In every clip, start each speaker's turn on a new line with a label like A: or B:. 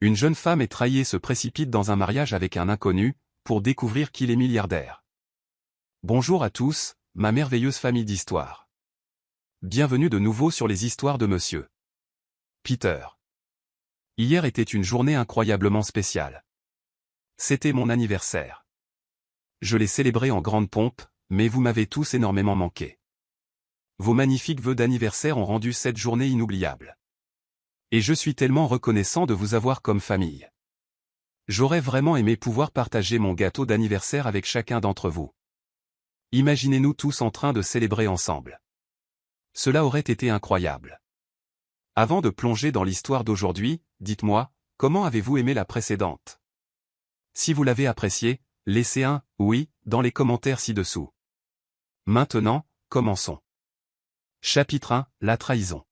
A: Une jeune femme est trahie et se précipite dans un mariage avec un inconnu, pour découvrir qu'il est milliardaire. Bonjour à tous, ma merveilleuse famille d'histoires. Bienvenue de nouveau sur les histoires de Monsieur Peter. Hier était une journée incroyablement spéciale. C'était mon anniversaire. Je l'ai célébré en grande pompe, mais vous m'avez tous énormément manqué. Vos magnifiques vœux d'anniversaire ont rendu cette journée inoubliable. Et je suis tellement reconnaissant de vous avoir comme famille. J'aurais vraiment aimé pouvoir partager mon gâteau d'anniversaire avec chacun d'entre vous. Imaginez-nous tous en train de célébrer ensemble. Cela aurait été incroyable. Avant de plonger dans l'histoire d'aujourd'hui, dites-moi, comment avez-vous aimé la précédente? Si vous l'avez appréciée, laissez un « oui » dans les commentaires ci-dessous. Maintenant, commençons. Chapitre 1, la trahison.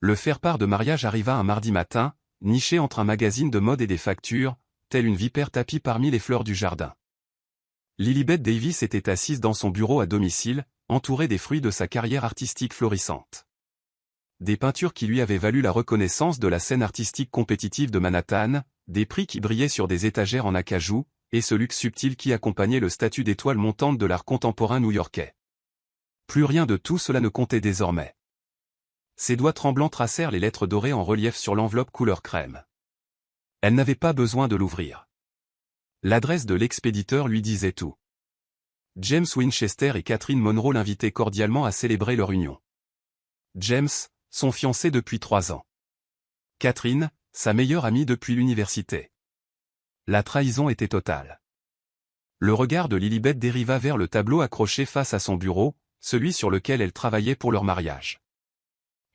A: Le faire-part de mariage arriva un mardi matin, niché entre un magazine de mode et des factures, telle une vipère tapie parmi les fleurs du jardin. Lilibet Davis était assise dans son bureau à domicile, entourée des fruits de sa carrière artistique florissante. Des peintures qui lui avaient valu la reconnaissance de la scène artistique compétitive de Manhattan, des prix qui brillaient sur des étagères en acajou, et ce luxe subtil qui accompagnait le statut d'étoile montante de l'art contemporain new-yorkais. Plus rien de tout cela ne comptait désormais. Ses doigts tremblants tracèrent les lettres dorées en relief sur l'enveloppe couleur crème. Elle n'avait pas besoin de l'ouvrir. L'adresse de l'expéditeur lui disait tout. James Winchester et Catherine Monroe l'invitaient cordialement à célébrer leur union. James, son fiancé depuis 3 ans. Catherine, sa meilleure amie depuis l'université. La trahison était totale. Le regard de Lilibet dériva vers le tableau accroché face à son bureau, celui sur lequel elle travaillait pour leur mariage.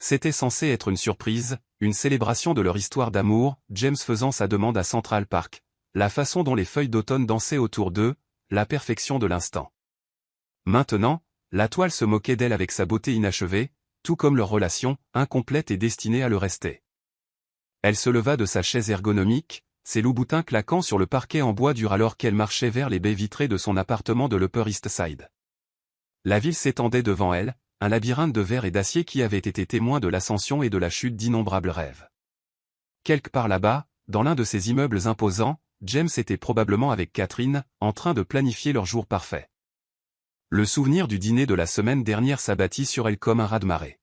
A: C'était censé être une surprise, une célébration de leur histoire d'amour, James faisant sa demande à Central Park, la façon dont les feuilles d'automne dansaient autour d'eux, la perfection de l'instant. Maintenant, la toile se moquait d'elle avec sa beauté inachevée, tout comme leur relation, incomplète et destinée à le rester. Elle se leva de sa chaise ergonomique, ses loups-boutins claquant sur le parquet en bois dur alors qu'elle marchait vers les baies vitrées de son appartement de l'Upper East Side. La ville s'étendait devant elle, un labyrinthe de verre et d'acier qui avait été témoin de l'ascension et de la chute d'innombrables rêves. Quelque part là-bas, dans l'un de ces immeubles imposants, James était probablement avec Catherine, en train de planifier leur jour parfait. Le souvenir du dîner de la semaine dernière s'abattit sur elle comme un raz-de-marée.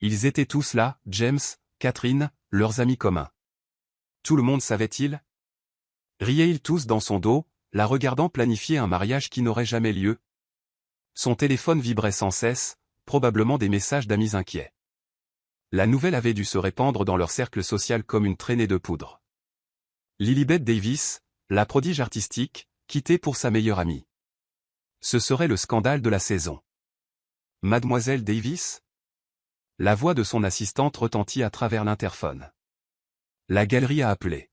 A: Ils étaient tous là, James, Catherine, leurs amis communs. Tout le monde savait-il? Riaient-ils tous dans son dos, la regardant planifier un mariage qui n'aurait jamais lieu? Son téléphone vibrait sans cesse, probablement des messages d'amis inquiets. La nouvelle avait dû se répandre dans leur cercle social comme une traînée de poudre. Lilibet Davis, la prodige artistique, quittée pour sa meilleure amie. Ce serait le scandale de la saison. Mademoiselle Davis? La voix de son assistante retentit à travers l'interphone. La galerie a appelé.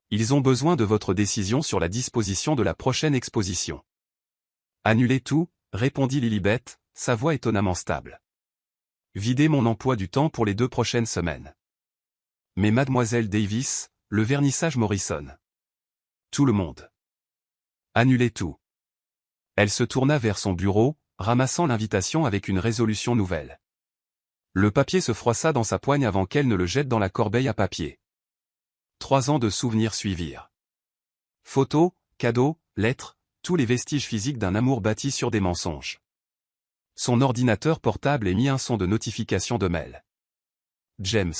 A: Ils ont besoin de votre décision sur la disposition de la prochaine exposition. Annulez tout, répondit Lilibet, sa voix étonnamment stable. Videz mon emploi du temps pour les 2 prochaines semaines. Mais mademoiselle Davis, le vernissage Morrison. Tout le monde. Annulez tout. Elle se tourna vers son bureau, ramassant l'invitation avec une résolution nouvelle. Le papier se froissa dans sa poigne avant qu'elle ne le jette dans la corbeille à papier. 3 ans de souvenirs suivirent. Photos, cadeaux, lettres, tous les vestiges physiques d'un amour bâti sur des mensonges. Son ordinateur portable émit un son de notification de mail. James.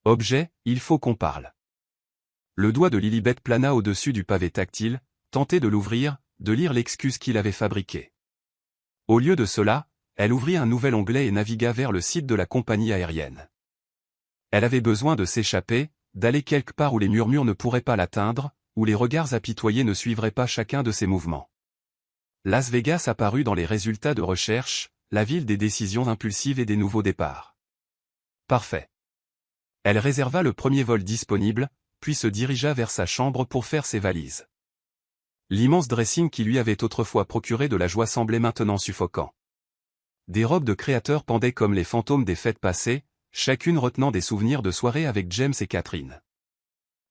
A: Objet, il faut qu'on parle. Le doigt de Lilibet plana au-dessus du pavé tactile, tentait de l'ouvrir, de lire l'excuse qu'il avait fabriquée. Au lieu de cela, elle ouvrit un nouvel onglet et navigua vers le site de la compagnie aérienne. Elle avait besoin de s'échapper, d'aller quelque part où les murmures ne pourraient pas l'atteindre, où les regards apitoyés ne suivraient pas chacun de ses mouvements. Las Vegas apparut dans les résultats de recherche, la ville des décisions impulsives et des nouveaux départs. Parfait. Elle réserva le premier vol disponible, puis se dirigea vers sa chambre pour faire ses valises. L'immense dressing qui lui avait autrefois procuré de la joie semblait maintenant suffocant. Des robes de créateurs pendaient comme les fantômes des fêtes passées, chacune retenant des souvenirs de soirées avec James et Catherine.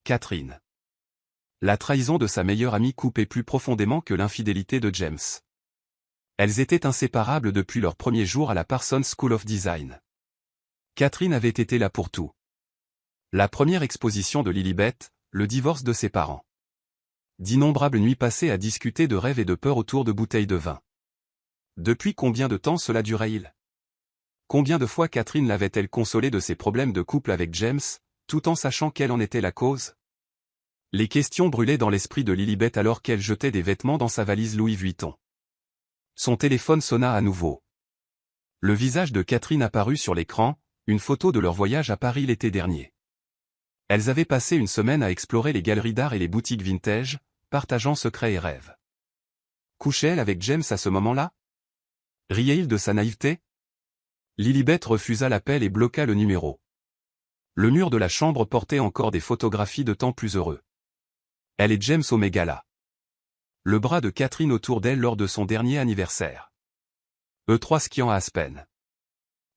A: Catherine. La trahison de sa meilleure amie coupait plus profondément que l'infidélité de James. Elles étaient inséparables depuis leur premier jour à la Parsons School of Design. Catherine avait été là pour tout. La première exposition de Lilibet, le divorce de ses parents. D'innombrables nuits passées à discuter de rêves et de peurs autour de bouteilles de vin. Depuis combien de temps cela durait-il? Combien de fois Catherine l'avait-elle consolé de ses problèmes de couple avec James, tout en sachant quelle en était la cause? Les questions brûlaient dans l'esprit de Lilibet alors qu'elle jetait des vêtements dans sa valise Louis Vuitton. Son téléphone sonna à nouveau. Le visage de Catherine apparut sur l'écran, une photo de leur voyage à Paris l'été dernier. Elles avaient passé une semaine à explorer les galeries d'art et les boutiques vintage, partageant secrets et rêves. Couchait-elle avec James à ce moment-là? Riait-il de sa naïveté? Lilibet refusa l'appel et bloqua le numéro. Le mur de la chambre portait encore des photographies de temps plus heureux. Elle et James au mégala. Le bras de Catherine autour d'elle lors de son dernier anniversaire. Eux trois skiant à Aspen.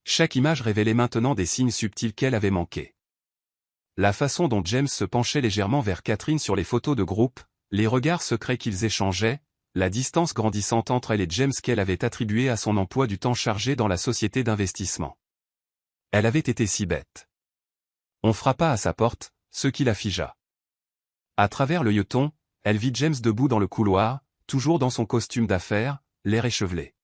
A: Chaque image révélait maintenant des signes subtils qu'elle avait manqués. La façon dont James se penchait légèrement vers Catherine sur les photos de groupe, les regards secrets qu'ils échangeaient, la distance grandissante entre elle et James qu'elle avait attribuée à son emploi du temps chargé dans la société d'investissement. Elle avait été si bête. On frappa à sa porte, ce qui la figea. À travers le l'œilleton, elle vit James debout dans le couloir, toujours dans son costume d'affaires, l'air échevelé.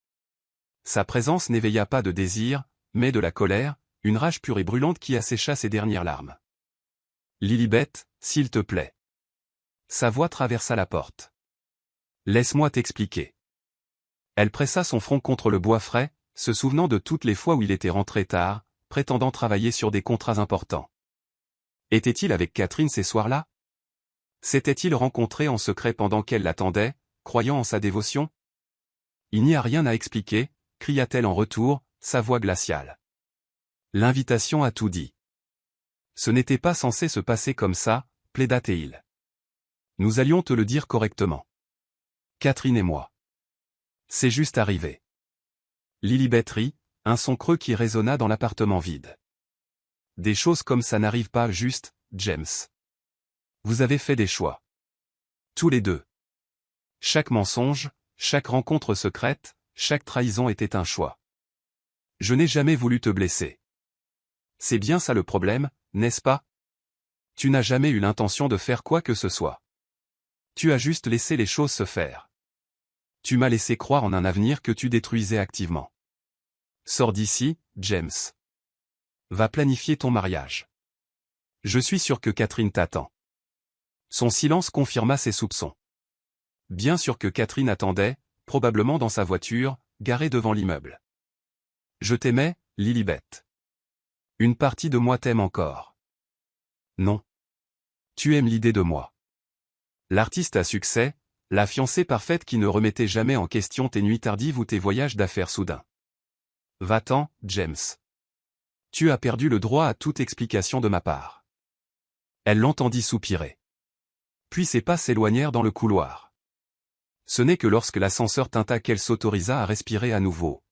A: Sa présence n'éveilla pas de désir, mais de la colère, une rage pure et brûlante qui assécha ses dernières larmes. « Lilibet, s'il te plaît. » Sa voix traversa la porte. « Laisse-moi t'expliquer. » Elle pressa son front contre le bois frais, se souvenant de toutes les fois où il était rentré tard, prétendant travailler sur des contrats importants. Était-il avec Catherine ces soirs-là? S'était-il rencontré en secret pendant qu'elle l'attendait, croyant en sa dévotion? Il n'y a rien à expliquer, cria-t-elle en retour, sa voix glaciale. L'invitation a tout dit. Ce n'était pas censé se passer comme ça, plaida-t-il. Nous allions te le dire correctement. Catherine et moi. C'est juste arrivé. Lilibet rit, un son creux qui résonna dans l'appartement vide. Des choses comme ça n'arrivent pas juste, James. Vous avez fait des choix. Tous les deux. Chaque mensonge, chaque rencontre secrète, chaque trahison était un choix. Je n'ai jamais voulu te blesser. C'est bien ça le problème, n'est-ce pas? Tu n'as jamais eu l'intention de faire quoi que ce soit. Tu as juste laissé les choses se faire. Tu m'as laissé croire en un avenir que tu détruisais activement. Sors d'ici, James. Va planifier ton mariage. Je suis sûr que Catherine t'attend. Son silence confirma ses soupçons. Bien sûr que Catherine attendait, probablement dans sa voiture, garée devant l'immeuble. Je t'aimais, Lilibet. Une partie de moi t'aime encore. Non. Tu aimes l'idée de moi. L'artiste à succès, la fiancée parfaite qui ne remettait jamais en question tes nuits tardives ou tes voyages d'affaires soudains. Va-t'en, James. Tu as perdu le droit à toute explication de ma part. Elle l'entendit soupirer. Puis ses pas s'éloignèrent dans le couloir. Ce n'est que lorsque l'ascenseur tinta qu'elle s'autorisa à respirer à nouveau.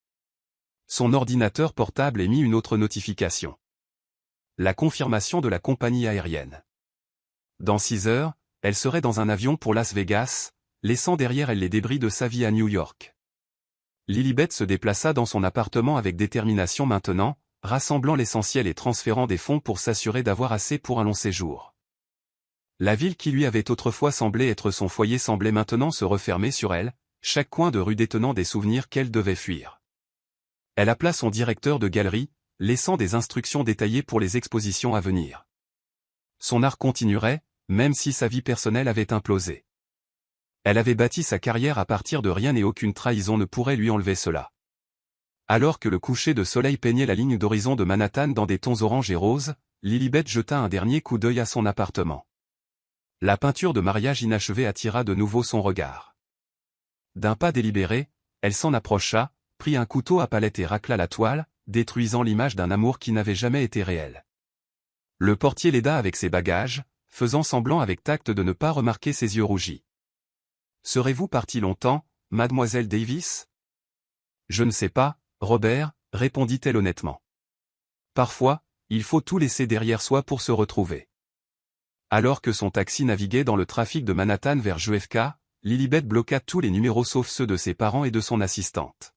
A: Son ordinateur portable émit une autre notification. La confirmation de la compagnie aérienne. Dans 6 heures, elle serait dans un avion pour Las Vegas, laissant derrière elle les débris de sa vie à New York. Lilibet se déplaça dans son appartement avec détermination maintenant, rassemblant l'essentiel et transférant des fonds pour s'assurer d'avoir assez pour un long séjour. La ville qui lui avait autrefois semblé être son foyer semblait maintenant se refermer sur elle, chaque coin de rue détenant des souvenirs qu'elle devait fuir. Elle appela son directeur de galerie, laissant des instructions détaillées pour les expositions à venir. Son art continuerait, même si sa vie personnelle avait implosé. Elle avait bâti sa carrière à partir de rien et aucune trahison ne pourrait lui enlever cela. Alors que le coucher de soleil peignait la ligne d'horizon de Manhattan dans des tons orange et rose, Lilibet jeta un dernier coup d'œil à son appartement. La peinture de mariage inachevée attira de nouveau son regard. D'un pas délibéré, elle s'en approcha, prit un couteau à palette et racla la toile, détruisant l'image d'un amour qui n'avait jamais été réel. Le portier l'aida avec ses bagages, faisant semblant avec tact de ne pas remarquer ses yeux rougis. « Serez-vous parti longtemps, mademoiselle Davis ?» « Je ne sais pas, Robert, » répondit-elle honnêtement. « Parfois, il faut tout laisser derrière soi pour se retrouver. » Alors que son taxi naviguait dans le trafic de Manhattan vers JFK, Lilibet bloqua tous les numéros sauf ceux de ses parents et de son assistante.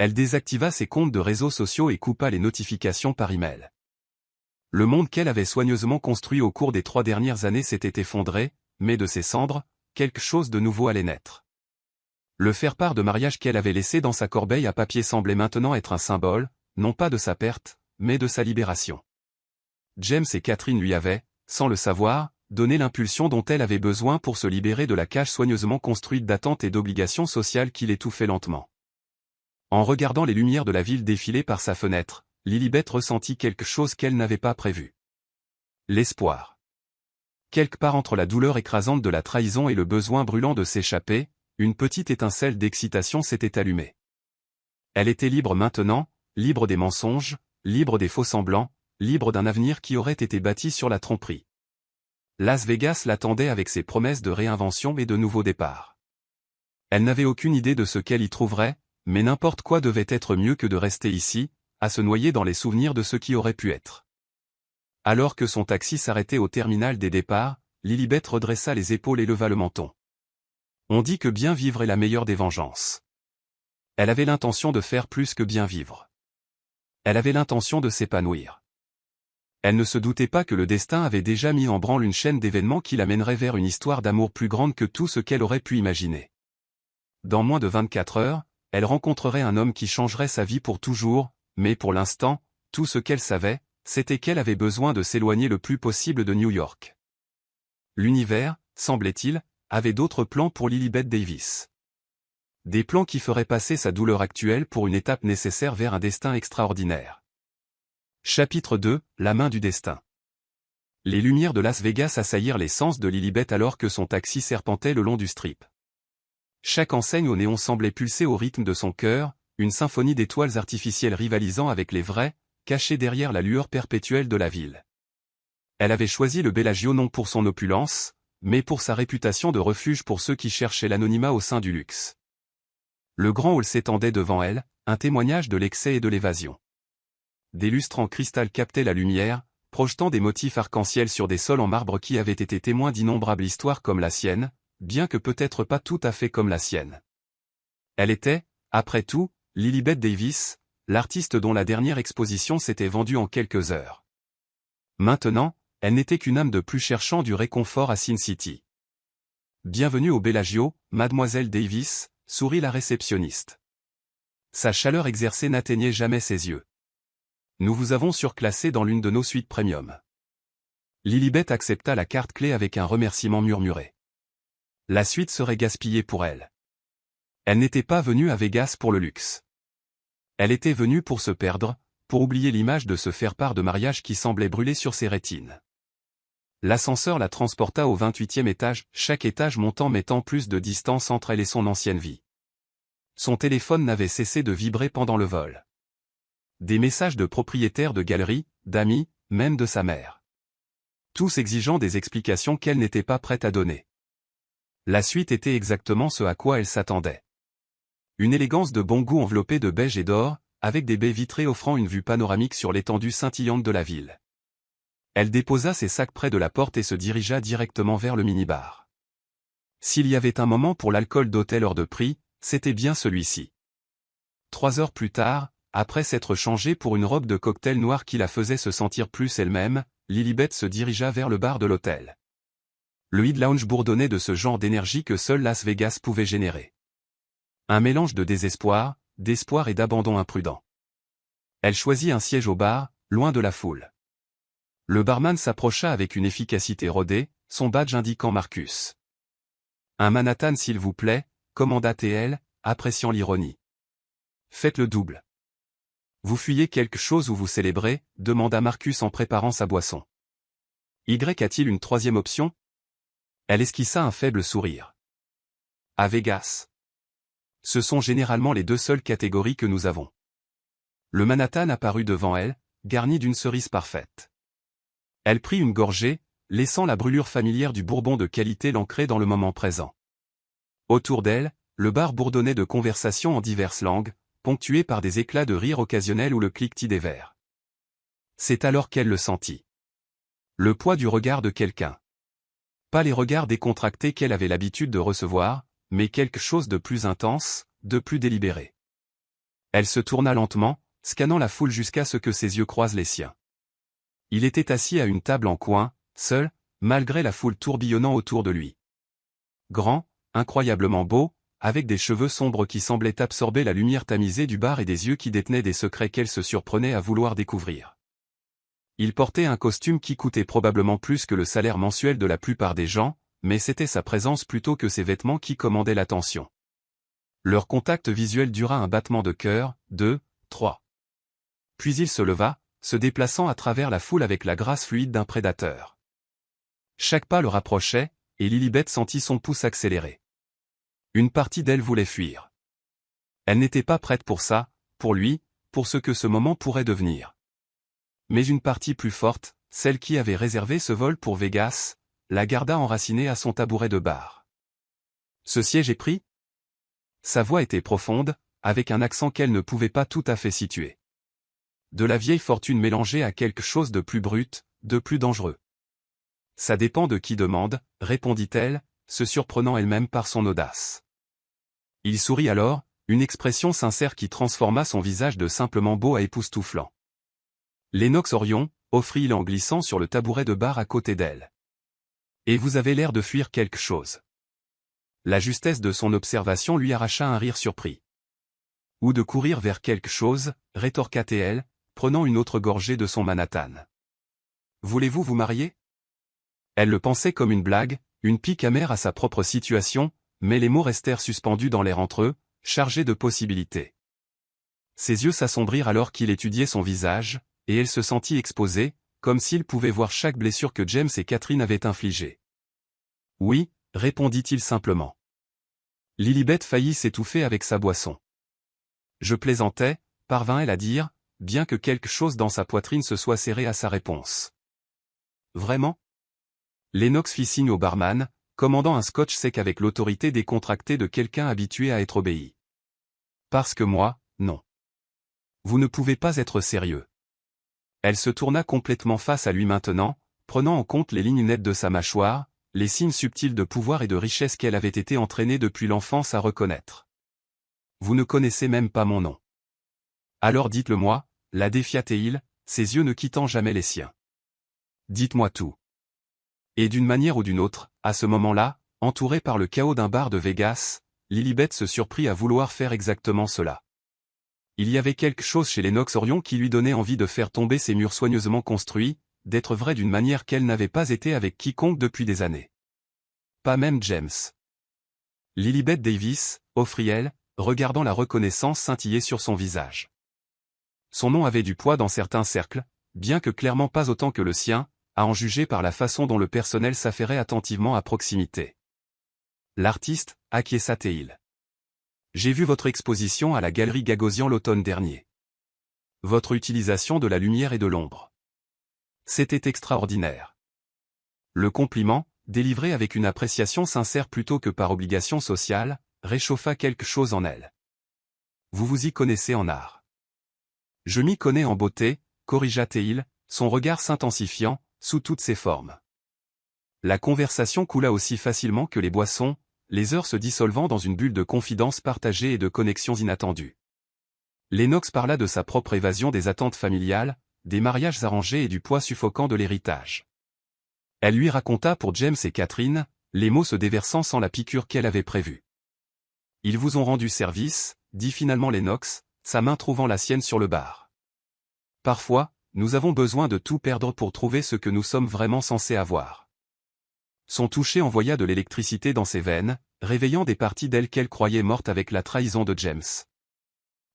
A: Elle désactiva ses comptes de réseaux sociaux et coupa les notifications par email. Le monde qu'elle avait soigneusement construit au cours des 3 dernières années s'était effondré, mais de ses cendres, quelque chose de nouveau allait naître. Le faire-part de mariage qu'elle avait laissé dans sa corbeille à papier semblait maintenant être un symbole, non pas de sa perte, mais de sa libération. James et Catherine lui avaient, sans le savoir, donné l'impulsion dont elle avait besoin pour se libérer de la cage soigneusement construite d'attentes et d'obligations sociales qui l'étouffaient lentement. En regardant les lumières de la ville défiler par sa fenêtre, Lilibet ressentit quelque chose qu'elle n'avait pas prévu. L'espoir. Quelque part entre la douleur écrasante de la trahison et le besoin brûlant de s'échapper, une petite étincelle d'excitation s'était allumée. Elle était libre maintenant, libre des mensonges, libre des faux-semblants, libre d'un avenir qui aurait été bâti sur la tromperie. Las Vegas l'attendait avec ses promesses de réinvention et de nouveaux départs. Elle n'avait aucune idée de ce qu'elle y trouverait, mais n'importe quoi devait être mieux que de rester ici, à se noyer dans les souvenirs de ce qui aurait pu être. Alors que son taxi s'arrêtait au terminal des départs, Lilibet redressa les épaules et leva le menton. On dit que bien vivre est la meilleure des vengeances. Elle avait l'intention de faire plus que bien vivre. Elle avait l'intention de s'épanouir. Elle ne se doutait pas que le destin avait déjà mis en branle une chaîne d'événements qui l'amènerait vers une histoire d'amour plus grande que tout ce qu'elle aurait pu imaginer. Dans moins de 24 heures, elle rencontrerait un homme qui changerait sa vie pour toujours, mais pour l'instant, tout ce qu'elle savait, c'était qu'elle avait besoin de s'éloigner le plus possible de New York. L'univers, semblait-il, avait d'autres plans pour Lilibet Davis. Des plans qui feraient passer sa douleur actuelle pour une étape nécessaire vers un destin extraordinaire. Chapitre 2, la main du destin. Les lumières de Las Vegas assaillirent les sens de Lilibet alors que son taxi serpentait le long du strip. Chaque enseigne au néon semblait pulser au rythme de son cœur, une symphonie d'étoiles artificielles rivalisant avec les vraies, cachées derrière la lueur perpétuelle de la ville. Elle avait choisi le Bellagio non pour son opulence, mais pour sa réputation de refuge pour ceux qui cherchaient l'anonymat au sein du luxe. Le grand hall s'étendait devant elle, un témoignage de l'excès et de l'évasion. Des lustres en cristal captaient la lumière, projetant des motifs arc-en-ciel sur des sols en marbre qui avaient été témoins d'innombrables histoires comme la sienne, bien que peut-être pas tout à fait comme la sienne. Elle était, après tout, Lilibet Davis, l'artiste dont la dernière exposition s'était vendue en quelques heures. Maintenant, elle n'était qu'une âme de plus cherchant du réconfort à Sin City. Bienvenue au Bellagio, mademoiselle Davis, sourit la réceptionniste. Sa chaleur exercée n'atteignait jamais ses yeux. Nous vous avons surclassé dans l'une de nos suites premium. Lilibet accepta la carte clé avec un remerciement murmuré. La suite serait gaspillée pour elle. Elle n'était pas venue à Vegas pour le luxe. Elle était venue pour se perdre, pour oublier l'image de ce faire-part de mariage qui semblait brûler sur ses rétines. L'ascenseur la transporta au 28e étage, chaque étage montant mettant plus de distance entre elle et son ancienne vie. Son téléphone n'avait cessé de vibrer pendant le vol. Des messages de propriétaires de galeries, d'amis, même de sa mère. Tous exigeant des explications qu'elle n'était pas prête à donner. La suite était exactement ce à quoi elle s'attendait. Une élégance de bon goût enveloppée de beige et d'or, avec des baies vitrées offrant une vue panoramique sur l'étendue scintillante de la ville. Elle déposa ses sacs près de la porte et se dirigea directement vers le minibar. S'il y avait un moment pour l'alcool d'hôtel hors de prix, c'était bien celui-ci. 3 heures plus tard, après s'être changée pour une robe de cocktail noire qui la faisait se sentir plus elle-même, Lilibet se dirigea vers le bar de l'hôtel. Le Head Lounge bourdonnait de ce genre d'énergie que seul Las Vegas pouvait générer. Un mélange de désespoir, d'espoir et d'abandon imprudent. Elle choisit un siège au bar, loin de la foule. Le barman s'approcha avec une efficacité rodée, son badge indiquant Marcus. Un Manhattan s'il vous plaît, commanda TL, appréciant l'ironie. Faites le double. Vous fuyez quelque chose ou vous célébrez, demanda Marcus en préparant sa boisson. Y a-t-il une troisième option? Elle esquissa un faible sourire. À Vegas. Ce sont généralement les deux seules catégories que nous avons. Le Manhattan apparut devant elle, garni d'une cerise parfaite. Elle prit une gorgée, laissant la brûlure familière du bourbon de qualité l'ancrer dans le moment présent. Autour d'elle, le bar bourdonnait de conversations en diverses langues, ponctuées par des éclats de rire occasionnels ou le cliquetis des verres. C'est alors qu'elle le sentit. Le poids du regard de quelqu'un. Pas les regards décontractés qu'elle avait l'habitude de recevoir, mais quelque chose de plus intense, de plus délibéré. Elle se tourna lentement, scannant la foule jusqu'à ce que ses yeux croisent les siens. Il était assis à une table en coin, seul, malgré la foule tourbillonnant autour de lui. Grand, incroyablement beau, avec des cheveux sombres qui semblaient absorber la lumière tamisée du bar et des yeux qui détenaient des secrets qu'elle se surprenait à vouloir découvrir. Il portait un costume qui coûtait probablement plus que le salaire mensuel de la plupart des gens, mais c'était sa présence plutôt que ses vêtements qui commandaient l'attention. Leur contact visuel dura un battement de cœur, 2, 3. Puis il se leva, se déplaçant à travers la foule avec la grâce fluide d'un prédateur. Chaque pas le rapprochait, et Lilibet sentit son pouce accélérer. Une partie d'elle voulait fuir. Elle n'était pas prête pour ça, pour lui, pour ce que ce moment pourrait devenir. Mais une partie plus forte, celle qui avait réservé ce vol pour Vegas, la garda enracinée à son tabouret de bar. Ce siège est pris? Sa voix était profonde, avec un accent qu'elle ne pouvait pas tout à fait situer. De la vieille fortune mélangée à quelque chose de plus brut, de plus dangereux. Ça dépend de qui demande, répondit-elle, se surprenant elle-même par son audace. Il sourit alors, une expression sincère qui transforma son visage de simplement beau à époustouflant. Lennox Orion, offrit-il en glissant sur le tabouret de bar à côté d'elle. Et vous avez l'air de fuir quelque chose. La justesse de son observation lui arracha un rire surpris. Ou de courir vers quelque chose, rétorqua-t-elle, prenant une autre gorgée de son Manhattan. Voulez-vous vous marier? Elle le pensait comme une blague, une pique amère à sa propre situation, mais les mots restèrent suspendus dans l'air entre eux, chargés de possibilités. Ses yeux s'assombrirent alors qu'il étudiait son visage, et elle se sentit exposée, comme s'il pouvait voir chaque blessure que James et Catherine avaient infligée. Oui, répondit-il simplement. Lilibet faillit s'étouffer avec sa boisson. Je plaisantais, parvint-elle à dire, bien que quelque chose dans sa poitrine se soit serré à sa réponse. Vraiment? Lennox fit signe au barman, commandant un scotch sec avec l'autorité décontractée de quelqu'un habitué à être obéi. Parce que moi, non. Vous ne pouvez pas être sérieux. Elle se tourna complètement face à lui maintenant, prenant en compte les lignes nettes de sa mâchoire, les signes subtils de pouvoir et de richesse qu'elle avait été entraînée depuis l'enfance à reconnaître. Vous ne connaissez même pas mon nom. Alors dites-le-moi, la défia-t-il, ses yeux ne quittant jamais les siens. Dites-moi tout. Et d'une manière ou d'une autre, à ce moment-là, entourée par le chaos d'un bar de Vegas, Lilibet se surprit à vouloir faire exactement cela. Il y avait quelque chose chez Lennox Orion qui lui donnait envie de faire tomber ces murs soigneusement construits, d'être vraie d'une manière qu'elle n'avait pas été avec quiconque depuis des années. Pas même James. Lilibet Davis, offrit-elle, regardant la reconnaissance scintiller sur son visage. Son nom avait du poids dans certains cercles, bien que clairement pas autant que le sien, à en juger par la façon dont le personnel s'affairait attentivement à proximité. L'artiste, acquiesça-t-il. J'ai vu votre exposition à la Galerie Gagosian l'automne dernier. Votre utilisation de la lumière et de l'ombre. C'était extraordinaire. Le compliment, délivré avec une appréciation sincère plutôt que par obligation sociale, réchauffa quelque chose en elle. Vous vous y connaissez en art. Je m'y connais en beauté, corrigea-t-il, son regard s'intensifiant, sous toutes ses formes. La conversation coula aussi facilement que les boissons, les heures se dissolvant dans une bulle de confidences partagées et de connexions inattendues. Lennox parla de sa propre évasion des attentes familiales, des mariages arrangés et du poids suffocant de l'héritage. Elle lui raconta pour James et Catherine, les mots se déversant sans la piqûre qu'elle avait prévue. Ils vous ont rendu service, dit finalement Lennox, sa main trouvant la sienne sur le bar. Parfois, nous avons besoin de tout perdre pour trouver ce que nous sommes vraiment censés avoir. Son toucher envoya de l'électricité dans ses veines, réveillant des parties d'elle qu'elle croyait mortes avec la trahison de James.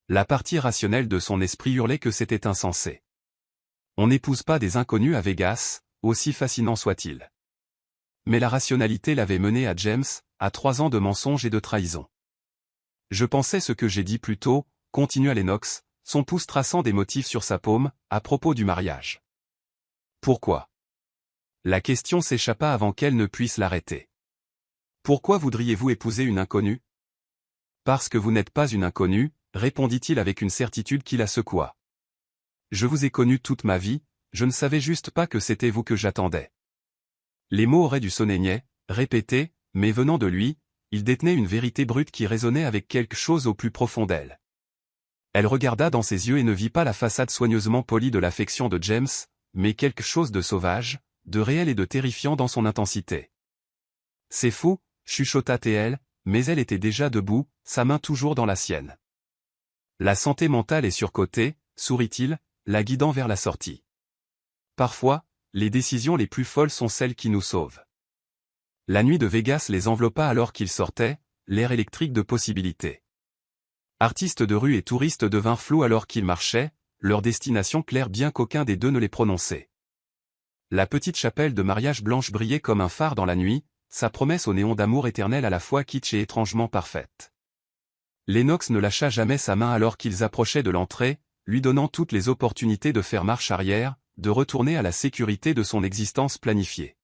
A: La partie rationnelle de son esprit hurlait que c'était insensé. On n'épouse pas des inconnus à Vegas, aussi fascinant soit-il. Mais la rationalité l'avait menée à James, à 3 ans de mensonges et de trahison. Je pensais ce que j'ai dit plus tôt, continua Lennox, son pouce traçant des motifs sur sa paume, à propos du mariage. Pourquoi? La question s'échappa avant qu'elle ne puisse l'arrêter. Pourquoi voudriez-vous épouser une inconnue? Parce que vous n'êtes pas une inconnue, répondit-il avec une certitude qui la secoua. Je vous ai connu toute ma vie, je ne savais juste pas que c'était vous que j'attendais. Les mots auraient dû sonner niais, répétés, mais venant de lui, il détenait une vérité brute qui résonnait avec quelque chose au plus profond d'elle. Elle regarda dans ses yeux et ne vit pas la façade soigneusement polie de l'affection de James, mais quelque chose de sauvage, de réel et de terrifiant dans son intensité. C'est fou, chuchota TL, mais elle était déjà debout, sa main toujours dans la sienne. La santé mentale est surcotée, sourit-il, la guidant vers la sortie. Parfois, les décisions les plus folles sont celles qui nous sauvent. La nuit de Vegas les enveloppa alors qu'ils sortaient, l'air électrique de possibilités. Artistes de rue et touristes devinrent flous alors qu'ils marchaient, leur destination claire bien qu'aucun des deux ne les prononçait. La petite chapelle de mariage blanche brillait comme un phare dans la nuit, sa promesse au néon d'amour éternel à la fois kitsch et étrangement parfaite. Lennox ne lâcha jamais sa main alors qu'ils approchaient de l'entrée, lui donnant toutes les opportunités de faire marche arrière, de retourner à la sécurité de son existence planifiée.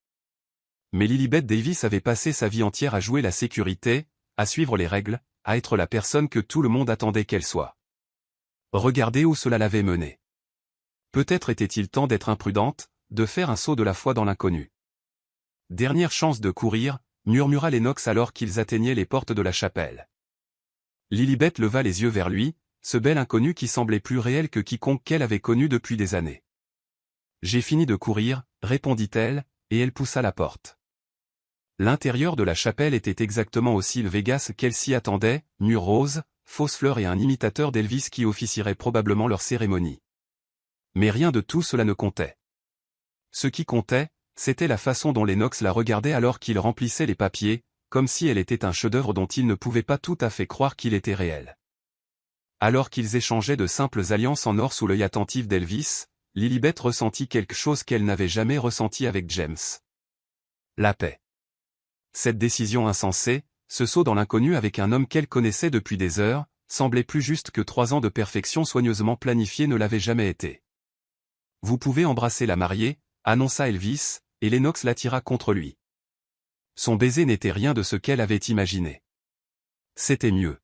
A: Mais Lilibet Davis avait passé sa vie entière à jouer la sécurité, à suivre les règles, à être la personne que tout le monde attendait qu'elle soit. Regardez où cela l'avait menée. Peut-être était-il temps d'être imprudente, de faire un saut de la foi dans l'inconnu. Dernière chance de courir, murmura Lennox alors qu'ils atteignaient les portes de la chapelle. Lilibet leva les yeux vers lui, ce bel inconnu qui semblait plus réel que quiconque qu'elle avait connu depuis des années. « J'ai fini de courir », répondit-elle, et elle poussa la porte. L'intérieur de la chapelle était exactement aussi le Vegas qu'elle s'y attendait, murs roses, fausses fleurs et un imitateur d'Elvis qui officierait probablement leur cérémonie. Mais rien de tout cela ne comptait. Ce qui comptait, c'était la façon dont Lennox la regardait alors qu'il remplissait les papiers, comme si elle était un chef-d'œuvre dont il ne pouvait pas tout à fait croire qu'il était réel. Alors qu'ils échangeaient de simples alliances en or sous l'œil attentif d'Elvis, Lilibet ressentit quelque chose qu'elle n'avait jamais ressenti avec James. La paix. Cette décision insensée, ce saut dans l'inconnu avec un homme qu'elle connaissait depuis des heures, semblait plus juste que 3 ans de perfection soigneusement planifiée ne l'avaient jamais été. « Vous pouvez embrasser la mariée », annonça Elvis, et Lennox l'attira contre lui. Son baiser n'était rien de ce qu'elle avait imaginé. C'était mieux.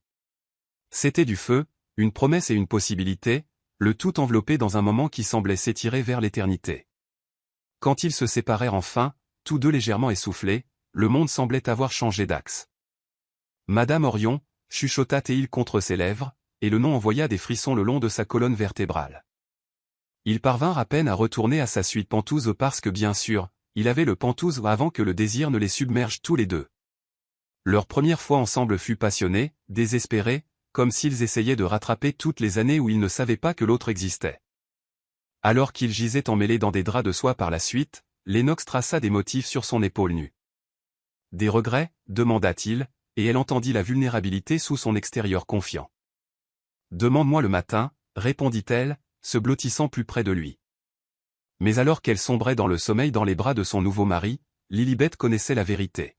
A: C'était du feu, une promesse et une possibilité, le tout enveloppé dans un moment qui semblait s'étirer vers l'éternité. Quand ils se séparèrent enfin, tous deux légèrement essoufflés, le monde semblait avoir changé d'axe. Madame Orion, chuchota-t-il contre ses lèvres, et le nom envoya des frissons le long de sa colonne vertébrale. Ils parvinrent à peine à retourner à sa suite pentouse parce que bien sûr, il avait le pentouse avant que le désir ne les submerge tous les deux. Leur première fois ensemble fut passionnée, désespérée, comme s'ils essayaient de rattraper toutes les années où ils ne savaient pas que l'autre existait. Alors qu'ils gisaient emmêlés dans des draps de soie par la suite, Lennox traça des motifs sur son épaule nue. « Des regrets » demanda-t-il, et elle entendit la vulnérabilité sous son extérieur confiant. « Demande-moi le matin » répondit-elle, se blottissant plus près de lui. Mais alors qu'elle sombrait dans le sommeil dans les bras de son nouveau mari, Lilibet connaissait la vérité.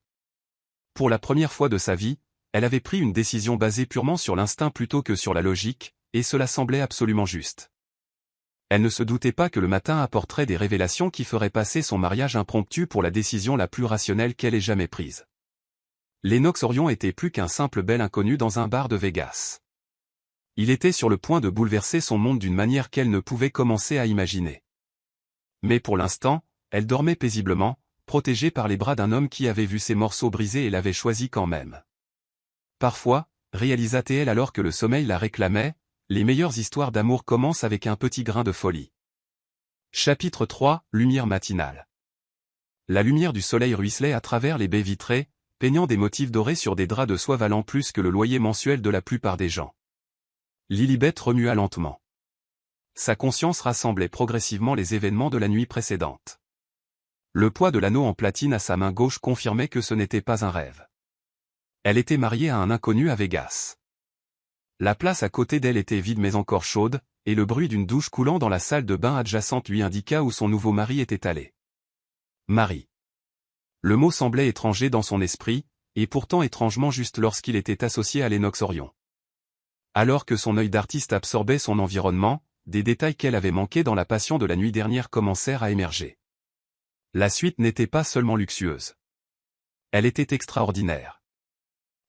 A: Pour la première fois de sa vie, elle avait pris une décision basée purement sur l'instinct plutôt que sur la logique, et cela semblait absolument juste. Elle ne se doutait pas que le matin apporterait des révélations qui feraient passer son mariage impromptu pour la décision la plus rationnelle qu'elle ait jamais prise. Lennox Orion était plus qu'un simple bel inconnu dans un bar de Vegas. Il était sur le point de bouleverser son monde d'une manière qu'elle ne pouvait commencer à imaginer. Mais pour l'instant, elle dormait paisiblement, protégée par les bras d'un homme qui avait vu ses morceaux brisés et l'avait choisi quand même. Parfois, réalisa-t-elle alors que le sommeil la réclamait, les meilleures histoires d'amour commencent avec un petit grain de folie. Chapitre 3, Lumière matinale. La lumière du soleil ruisselait à travers les baies vitrées, peignant des motifs dorés sur des draps de soie valant plus que le loyer mensuel de la plupart des gens. Lilibet remua lentement. Sa conscience rassemblait progressivement les événements de la nuit précédente. Le poids de l'anneau en platine à sa main gauche confirmait que ce n'était pas un rêve. Elle était mariée à un inconnu à Vegas. La place à côté d'elle était vide mais encore chaude, et le bruit d'une douche coulant dans la salle de bain adjacente lui indiqua où son nouveau mari était allé. Marie. Le mot semblait étranger dans son esprit, et pourtant étrangement juste lorsqu'il était associé à Lennox Orion. Alors que son œil d'artiste absorbait son environnement, des détails qu'elle avait manqués dans la passion de la nuit dernière commencèrent à émerger. La suite n'était pas seulement luxueuse. Elle était extraordinaire.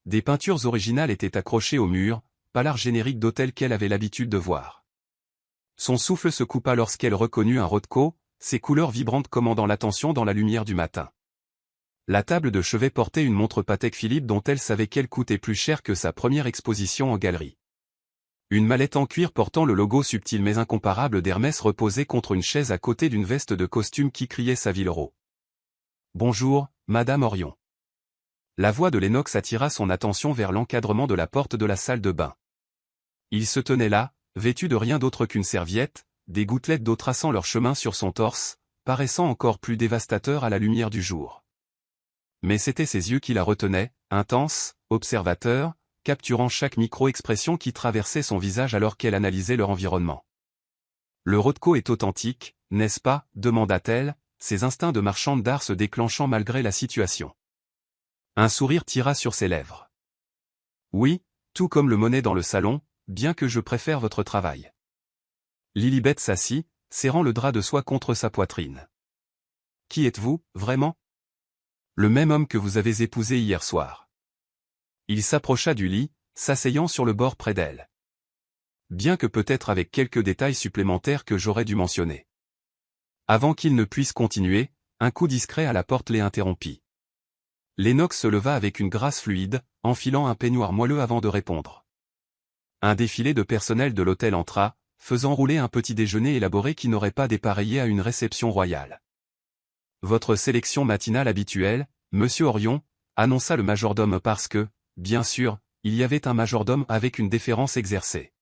A: Des peintures originales étaient accrochées au mur, pas l'art générique d'hôtel qu'elle avait l'habitude de voir. Son souffle se coupa lorsqu'elle reconnut un Rothko, ses couleurs vibrantes commandant l'attention dans la lumière du matin. La table de chevet portait une montre Patek Philippe dont elle savait qu'elle coûtait plus cher que sa première exposition en galerie. Une mallette en cuir portant le logo subtil mais incomparable d'Hermès reposait contre une chaise à côté d'une veste de costume qui criait Savile-Row. « Bonjour, Madame Orion. » La voix de Lennox attira son attention vers l'encadrement de la porte de la salle de bain. Il se tenait là, vêtu de rien d'autre qu'une serviette, des gouttelettes d'eau traçant leur chemin sur son torse, paraissant encore plus dévastateur à la lumière du jour. Mais c'étaient ses yeux qui la retenaient, intenses, observateurs, capturant chaque micro-expression qui traversait son visage alors qu'elle analysait leur environnement. « Le Rothko est authentique, n'est-ce pas ?» demanda-t-elle, ses instincts de marchande d'art se déclenchant malgré la situation. Un sourire tira sur ses lèvres. « Oui, tout comme le monnaie dans le salon, bien que je préfère votre travail. » Lilibet s'assit, serrant le drap de soie contre sa poitrine. « Qui êtes-vous, vraiment ? » Le même homme que vous avez épousé hier soir. Il s'approcha du lit, s'asseyant sur le bord près d'elle. Bien que peut-être avec quelques détails supplémentaires que j'aurais dû mentionner. Avant qu'il ne puisse continuer, un coup discret à la porte les interrompit. Lennox se leva avec une grâce fluide, enfilant un peignoir moelleux avant de répondre. Un défilé de personnel de l'hôtel entra, faisant rouler un petit déjeuner élaboré qui n'aurait pas dépareillé à une réception royale. « Votre sélection matinale habituelle, Monsieur Orion », annonça le majordome parce que, bien sûr, il y avait un majordome avec une déférence exercée.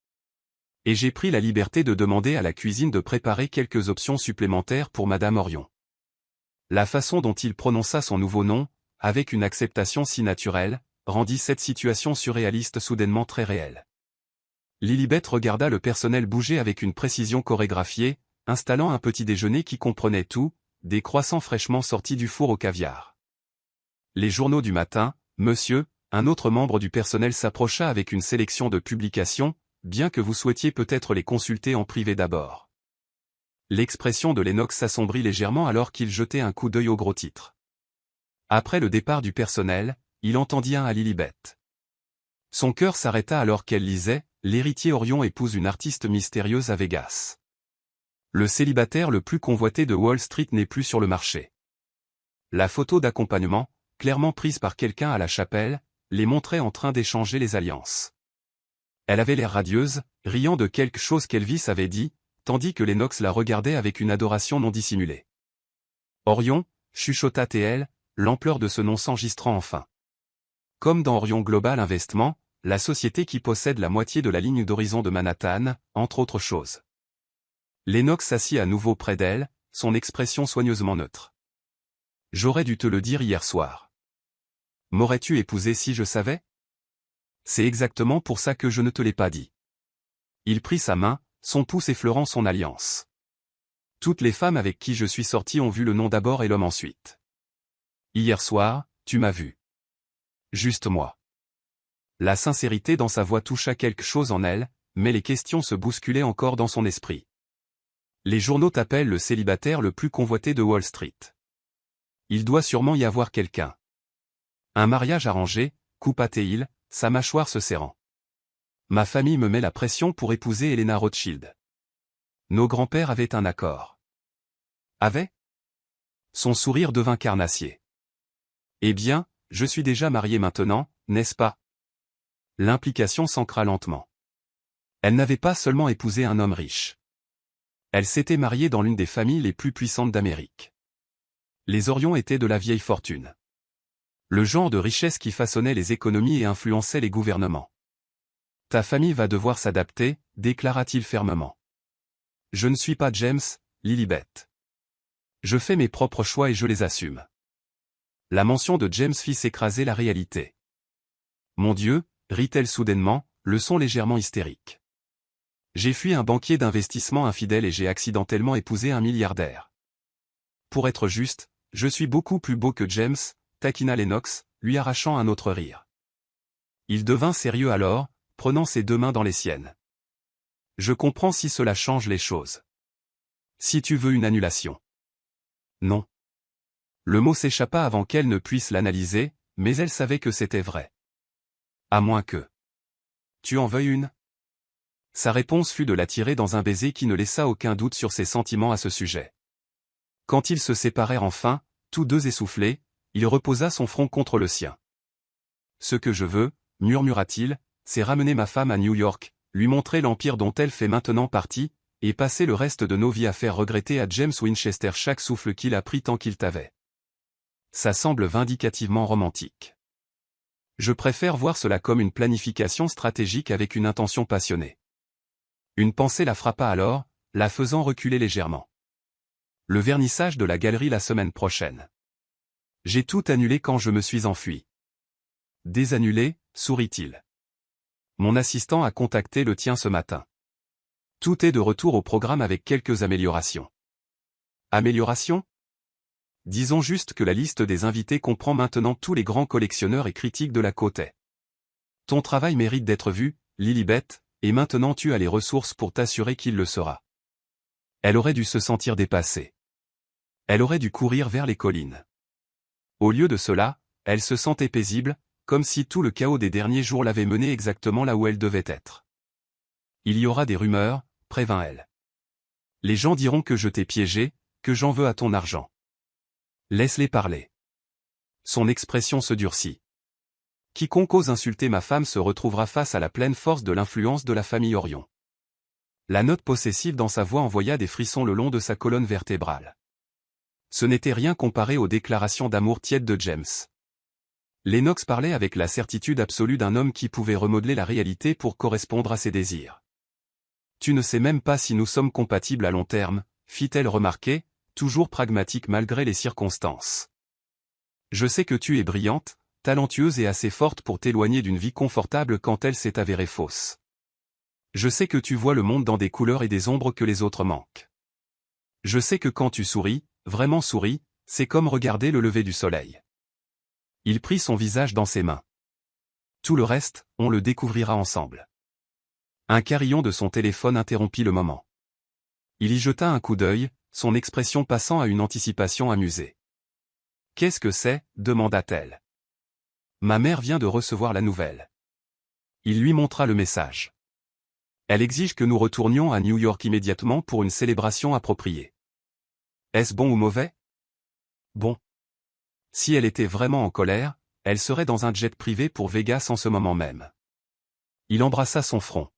A: Et j'ai pris la liberté de demander à la cuisine de préparer quelques options supplémentaires pour Madame Orion. La façon dont il prononça son nouveau nom, avec une acceptation si naturelle, rendit cette situation surréaliste soudainement très réelle. Lilibet regarda le personnel bouger avec une précision chorégraphiée, installant un petit déjeuner qui comprenait tout, des croissants fraîchement sortis du four au caviar. Les journaux du matin, monsieur, un autre membre du personnel s'approcha avec une sélection de publications, bien que vous souhaitiez peut-être les consulter en privé d'abord. L'expression de Lennox s'assombrit légèrement alors qu'il jetait un coup d'œil aux gros titres. Après le départ du personnel, il entendit un à Lilibet. Son cœur s'arrêta alors qu'elle lisait « L'héritier Orion épouse une artiste mystérieuse à Vegas. » Le célibataire le plus convoité de Wall Street n'est plus sur le marché. La photo d'accompagnement, clairement prise par quelqu'un à la chapelle, les montrait en train d'échanger les alliances. Elle avait l'air radieuse, riant de quelque chose qu'Elvis avait dit, tandis que Lennox la regardait avec une adoration non dissimulée. Orion, chuchota TL, l'ampleur de ce nom s'enregistrant enfin. Comme dans Orion Global Investment, la société qui possède la moitié de la ligne d'horizon de Manhattan, entre autres choses. Lennox s'assit à nouveau près d'elle, son expression soigneusement neutre. « J'aurais dû te le dire hier soir. M'aurais-tu épousé si je savais ? C'est exactement pour ça que je ne te l'ai pas dit. » Il prit sa main, son pouce effleurant son alliance. « Toutes les femmes avec qui je suis sorti ont vu le nom d'abord et l'homme ensuite. Hier soir, tu m'as vu. Juste moi. » La sincérité dans sa voix toucha quelque chose en elle, mais les questions se bousculaient encore dans son esprit. Les journaux t'appellent le célibataire le plus convoité de Wall Street. Il doit sûrement y avoir quelqu'un. Un mariage arrangé, coupa-t-il, sa mâchoire se serrant. Ma famille me met la pression pour épouser Helena Rothschild. Nos grands-pères avaient un accord. Avait ? Son sourire devint carnassier. Eh bien, je suis déjà marié maintenant, n'est-ce pas ? L'implication s'ancra lentement. Elle n'avait pas seulement épousé un homme riche. Elle s'était mariée dans l'une des familles les plus puissantes d'Amérique. Les Orion étaient de la vieille fortune. Le genre de richesse qui façonnait les économies et influençait les gouvernements. Ta famille va devoir s'adapter, déclara-t-il fermement. Je ne suis pas James, Lilibet. Je fais mes propres choix et je les assume. La mention de James fit s'écraser la réalité. Mon Dieu, rit-elle soudainement, le son légèrement hystérique. J'ai fui un banquier d'investissement infidèle et j'ai accidentellement épousé un milliardaire. Pour être juste, je suis beaucoup plus beau que James, taquina Lennox, lui arrachant un autre rire. Il devint sérieux alors, prenant ses deux mains dans les siennes. Je comprends si cela change les choses. Si tu veux une annulation. Non. Le mot s'échappa avant qu'elle ne puisse l'analyser, mais elle savait que c'était vrai. À moins que... Tu en veuilles une ? Sa réponse fut de l'attirer dans un baiser qui ne laissa aucun doute sur ses sentiments à ce sujet. Quand ils se séparèrent enfin, tous deux essoufflés, il reposa son front contre le sien. Ce que je veux, murmura-t-il, c'est ramener ma femme à New York, lui montrer l'empire dont elle fait maintenant partie, et passer le reste de nos vies à faire regretter à James Winchester chaque souffle qu'il a pris tant qu'il t'avait. Ça semble vindicativement romantique. Je préfère voir cela comme une planification stratégique avec une intention passionnée. Une pensée la frappa alors, la faisant reculer légèrement. Le vernissage de la galerie la semaine prochaine. J'ai tout annulé quand je me suis enfui. Désannulé, sourit-il. Mon assistant a contacté le tien ce matin. Tout est de retour au programme avec quelques améliorations. Améliorations ? Disons juste que la liste des invités comprend maintenant tous les grands collectionneurs et critiques de la côte est. Ton travail mérite d'être vu, Lilibet, et maintenant tu as les ressources pour t'assurer qu'il le sera. Elle aurait dû se sentir dépassée. Elle aurait dû courir vers les collines. Au lieu de cela, elle se sentait paisible, comme si tout le chaos des derniers jours l'avait menée exactement là où elle devait être. Il y aura des rumeurs, prévint-elle. Les gens diront que je t'ai piégé, que j'en veux à ton argent. Laisse-les parler. Son expression se durcit. Quiconque ose insulter ma femme se retrouvera face à la pleine force de l'influence de la famille Orion. La note possessive dans sa voix envoya des frissons le long de sa colonne vertébrale. Ce n'était rien comparé aux déclarations d'amour tièdes de James. Lennox parlait avec la certitude absolue d'un homme qui pouvait remodeler la réalité pour correspondre à ses désirs. Tu ne sais même pas si nous sommes compatibles à long terme, fit-elle remarquer, toujours pragmatique malgré les circonstances. Je sais que tu es brillante, talentueuse et assez forte pour t'éloigner d'une vie confortable quand elle s'est avérée fausse. Je sais que tu vois le monde dans des couleurs et des ombres que les autres manquent. Je sais que quand tu souris, vraiment souris, c'est comme regarder le lever du soleil. Il prit son visage dans ses mains. Tout le reste, on le découvrira ensemble. Un carillon de son téléphone interrompit le moment. Il y jeta un coup d'œil, son expression passant à une anticipation amusée. « Qu'est-ce que c'est » demanda-t-elle. « Ma mère vient de recevoir la nouvelle. » Il lui montra le message. « Elle exige que nous retournions à New York immédiatement pour une célébration appropriée. » Est-ce bon ou mauvais? Bon. Si elle était vraiment en colère, elle serait dans un jet privé pour Vegas en ce moment même. Il embrassa son front.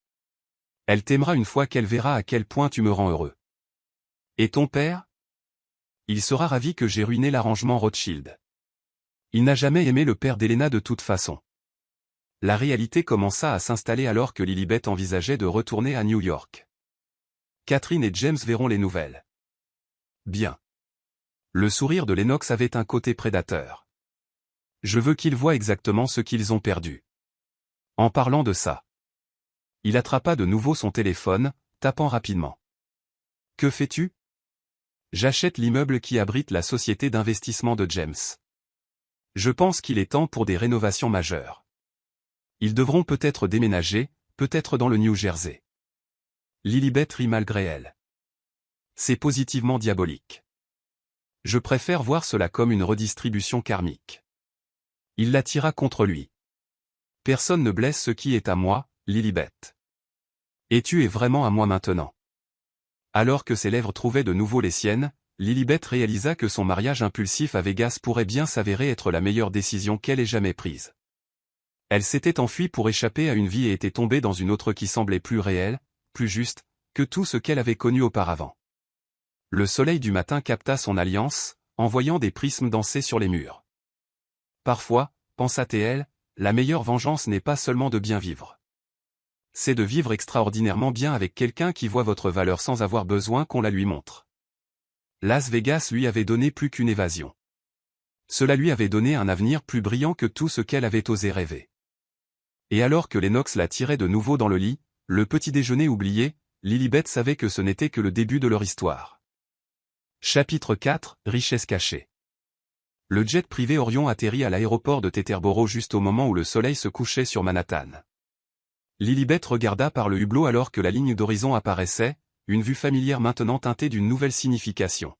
A: Elle t'aimera une fois qu'elle verra à quel point tu me rends heureux. Et ton père? Il sera ravi que j'ai ruiné l'arrangement Rothschild. Il n'a jamais aimé le père d'Helena de toute façon. La réalité commença à s'installer alors que Lilibet envisageait de retourner à New York. Catherine et James verront les nouvelles. Bien. Le sourire de Lennox avait un côté prédateur. Je veux qu'ils voient exactement ce qu'ils ont perdu. En parlant de ça. Il attrapa de nouveau son téléphone, tapant rapidement. Que fais-tu? J'achète l'immeuble qui abrite la société d'investissement de James. Je pense qu'il est temps pour des rénovations majeures. Ils devront peut-être déménager, peut-être dans le New Jersey. Lilibet rit malgré elle. C'est positivement diabolique. Je préfère voir cela comme une redistribution karmique. Il la tira contre lui. Personne ne blesse ce qui est à moi, Lilibet. Et tu es vraiment à moi maintenant. Alors que ses lèvres trouvaient de nouveau les siennes, Lilibet réalisa que son mariage impulsif à Vegas pourrait bien s'avérer être la meilleure décision qu'elle ait jamais prise. Elle s'était enfuie pour échapper à une vie et était tombée dans une autre qui semblait plus réelle, plus juste, que tout ce qu'elle avait connu auparavant. Le soleil du matin capta son alliance, en voyant des prismes danser sur les murs. Parfois, pensa-t-elle, la meilleure vengeance n'est pas seulement de bien vivre. C'est de vivre extraordinairement bien avec quelqu'un qui voit votre valeur sans avoir besoin qu'on la lui montre. Las Vegas lui avait donné plus qu'une évasion. Cela lui avait donné un avenir plus brillant que tout ce qu'elle avait osé rêver. Et alors que Lennox la tirait de nouveau dans le lit, le petit déjeuner oublié, Lilibet savait que ce n'était que le début de leur histoire. Chapitre 4, Richesse cachée. Le jet privé Orion atterrit à l'aéroport de Teterboro juste au moment où le soleil se couchait sur Manhattan. Lilibet regarda par le hublot alors que la ligne d'horizon apparaissait, une vue familière maintenant teintée d'une nouvelle signification.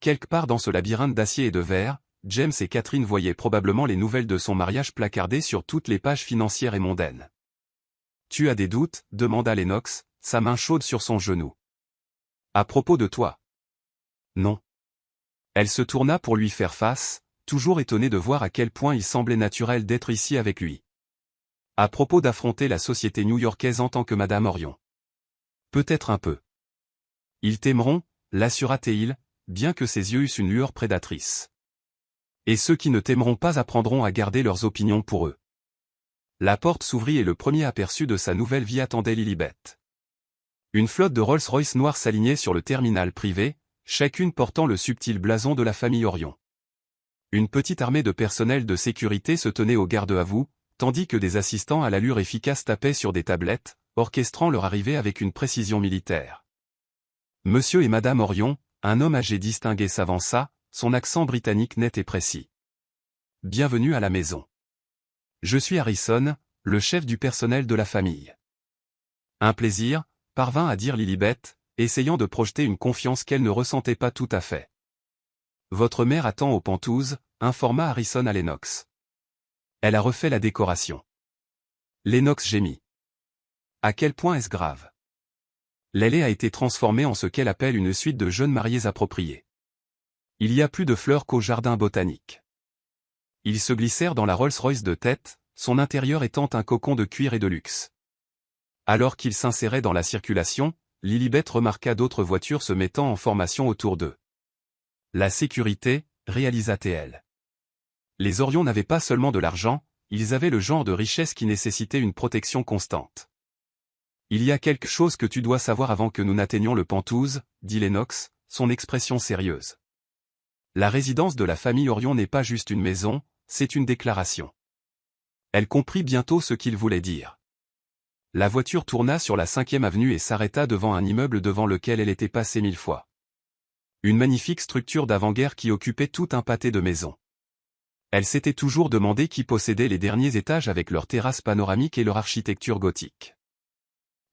A: Quelque part dans ce labyrinthe d'acier et de verre, James et Catherine voyaient probablement les nouvelles de son mariage placardées sur toutes les pages financières et mondaines. « Tu as des doutes » demanda Lennox, sa main chaude sur son genou. « À propos de toi ?» Non. Elle se tourna pour lui faire face, toujours étonnée de voir à quel point il semblait naturel d'être ici avec lui. À propos d'affronter la société new-yorkaise en tant que Madame Orion. Peut-être un peu. Ils t'aimeront, l'assura Théil, bien que ses yeux eussent une lueur prédatrice. Et ceux qui ne t'aimeront pas apprendront à garder leurs opinions pour eux. La porte s'ouvrit et le premier aperçu de sa nouvelle vie attendait Lilibet. Une flotte de Rolls-Royce noirs s'alignait sur le terminal privé, chacune portant le subtil blason de la famille Orion. Une petite armée de personnel de sécurité se tenait au garde-à-vous, tandis que des assistants à l'allure efficace tapaient sur des tablettes, orchestrant leur arrivée avec une précision militaire. Monsieur et Madame Orion, un homme âgé distingué s'avança, son accent britannique net et précis. Bienvenue à la maison. Je suis Harrison, le chef du personnel de la famille. Un plaisir, parvint à dire Lilibet, essayant de projeter une confiance qu'elle ne ressentait pas tout à fait. Votre mère attend aux Pentouzes, informa Harrison à Lennox. Elle a refait la décoration. Lennox gémit. À quel point est-ce grave? L'allée a été transformée en ce qu'elle appelle une suite de jeunes mariés appropriés. Il y a plus de fleurs qu'au jardin botanique. Ils se glissèrent dans la Rolls-Royce de tête, son intérieur étant un cocon de cuir et de luxe. Alors qu'ils s'inséraient dans la circulation, Lilibet remarqua d'autres voitures se mettant en formation autour d'eux. La sécurité, réalisa-t-elle. Les Orions n'avaient pas seulement de l'argent, ils avaient le genre de richesse qui nécessitait une protection constante. Il y a quelque chose que tu dois savoir avant que nous n'atteignions le Penthouse, dit Lennox, son expression sérieuse. La résidence de la famille Orion n'est pas juste une maison, c'est une déclaration. Elle comprit bientôt ce qu'il voulait dire. La voiture tourna sur la 5e avenue et s'arrêta devant un immeuble devant lequel elle était passée 1000 fois. Une magnifique structure d'avant-guerre qui occupait tout un pâté de maisons. Elle s'était toujours demandé qui possédait les derniers étages avec leurs terrasses panoramiques et leur architecture gothique.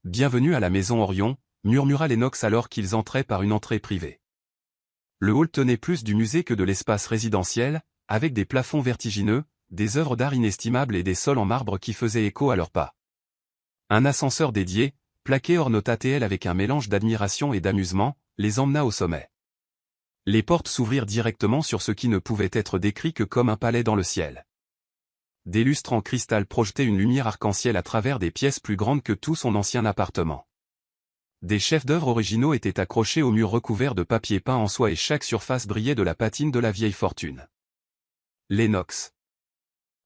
A: Bienvenue à la maison Orion, murmura Lennox alors qu'ils entraient par une entrée privée. Le hall tenait plus du musée que de l'espace résidentiel, avec des plafonds vertigineux, des œuvres d'art inestimables et des sols en marbre qui faisaient écho à leurs pas. Un ascenseur dédié, plaqué hors note ATL avec un mélange d'admiration et d'amusement, les emmena au sommet. Les portes s'ouvrirent directement sur ce qui ne pouvait être décrit que comme un palais dans le ciel. Des lustres en cristal projetaient une lumière arc-en-ciel à travers des pièces plus grandes que tout son ancien appartement. Des chefs-d'œuvre originaux étaient accrochés aux murs recouverts de papier peint en soie et chaque surface brillait de la patine de la vieille fortune. Lennox.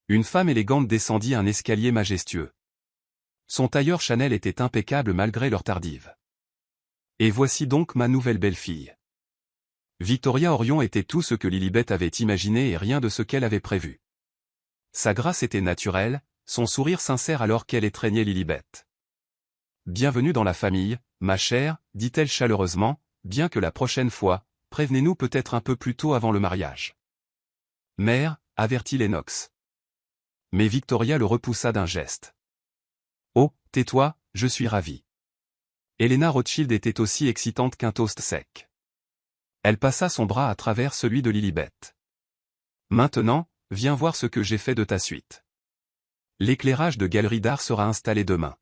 A: Une femme élégante descendit un escalier majestueux. Son tailleur Chanel était impeccable malgré l'heure tardive. Et voici donc ma nouvelle belle-fille. Victoria Orion était tout ce que Lilibet avait imaginé et rien de ce qu'elle avait prévu. Sa grâce était naturelle, son sourire sincère alors qu'elle étreignait Lilibet. Bienvenue dans la famille, ma chère, dit-elle chaleureusement, bien que la prochaine fois, prévenez-nous peut-être un peu plus tôt avant le mariage. Mère, avertit Lennox. Mais Victoria le repoussa d'un geste. Oh, tais-toi, je suis ravie. Helena Rothschild était aussi excitante qu'un toast sec. Elle passa son bras à travers celui de Lilibet. Maintenant, viens voir ce que j'ai fait de ta suite. L'éclairage de galerie d'art sera installé demain.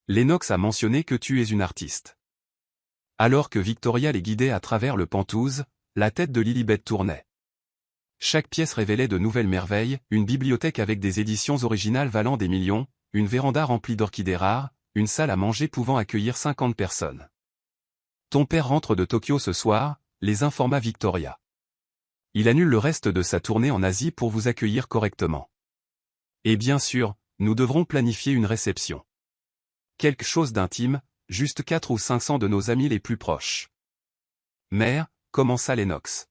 A: Lennox a mentionné que tu es une artiste. Alors que Victoria les guidait à travers le Penthouse, la tête de Lilibet tournait. Chaque pièce révélait de nouvelles merveilles, une bibliothèque avec des éditions originales valant des millions, une véranda remplie d'orchidées rares, une salle à manger pouvant accueillir 50 personnes. Ton père rentre de Tokyo ce soir, les informa Victoria. Il annule le reste de sa tournée en Asie pour vous accueillir correctement. Et bien sûr, nous devrons planifier une réception. Quelque chose d'intime, juste 400 ou 500 de nos amis les plus proches. Mère, commença Lennox.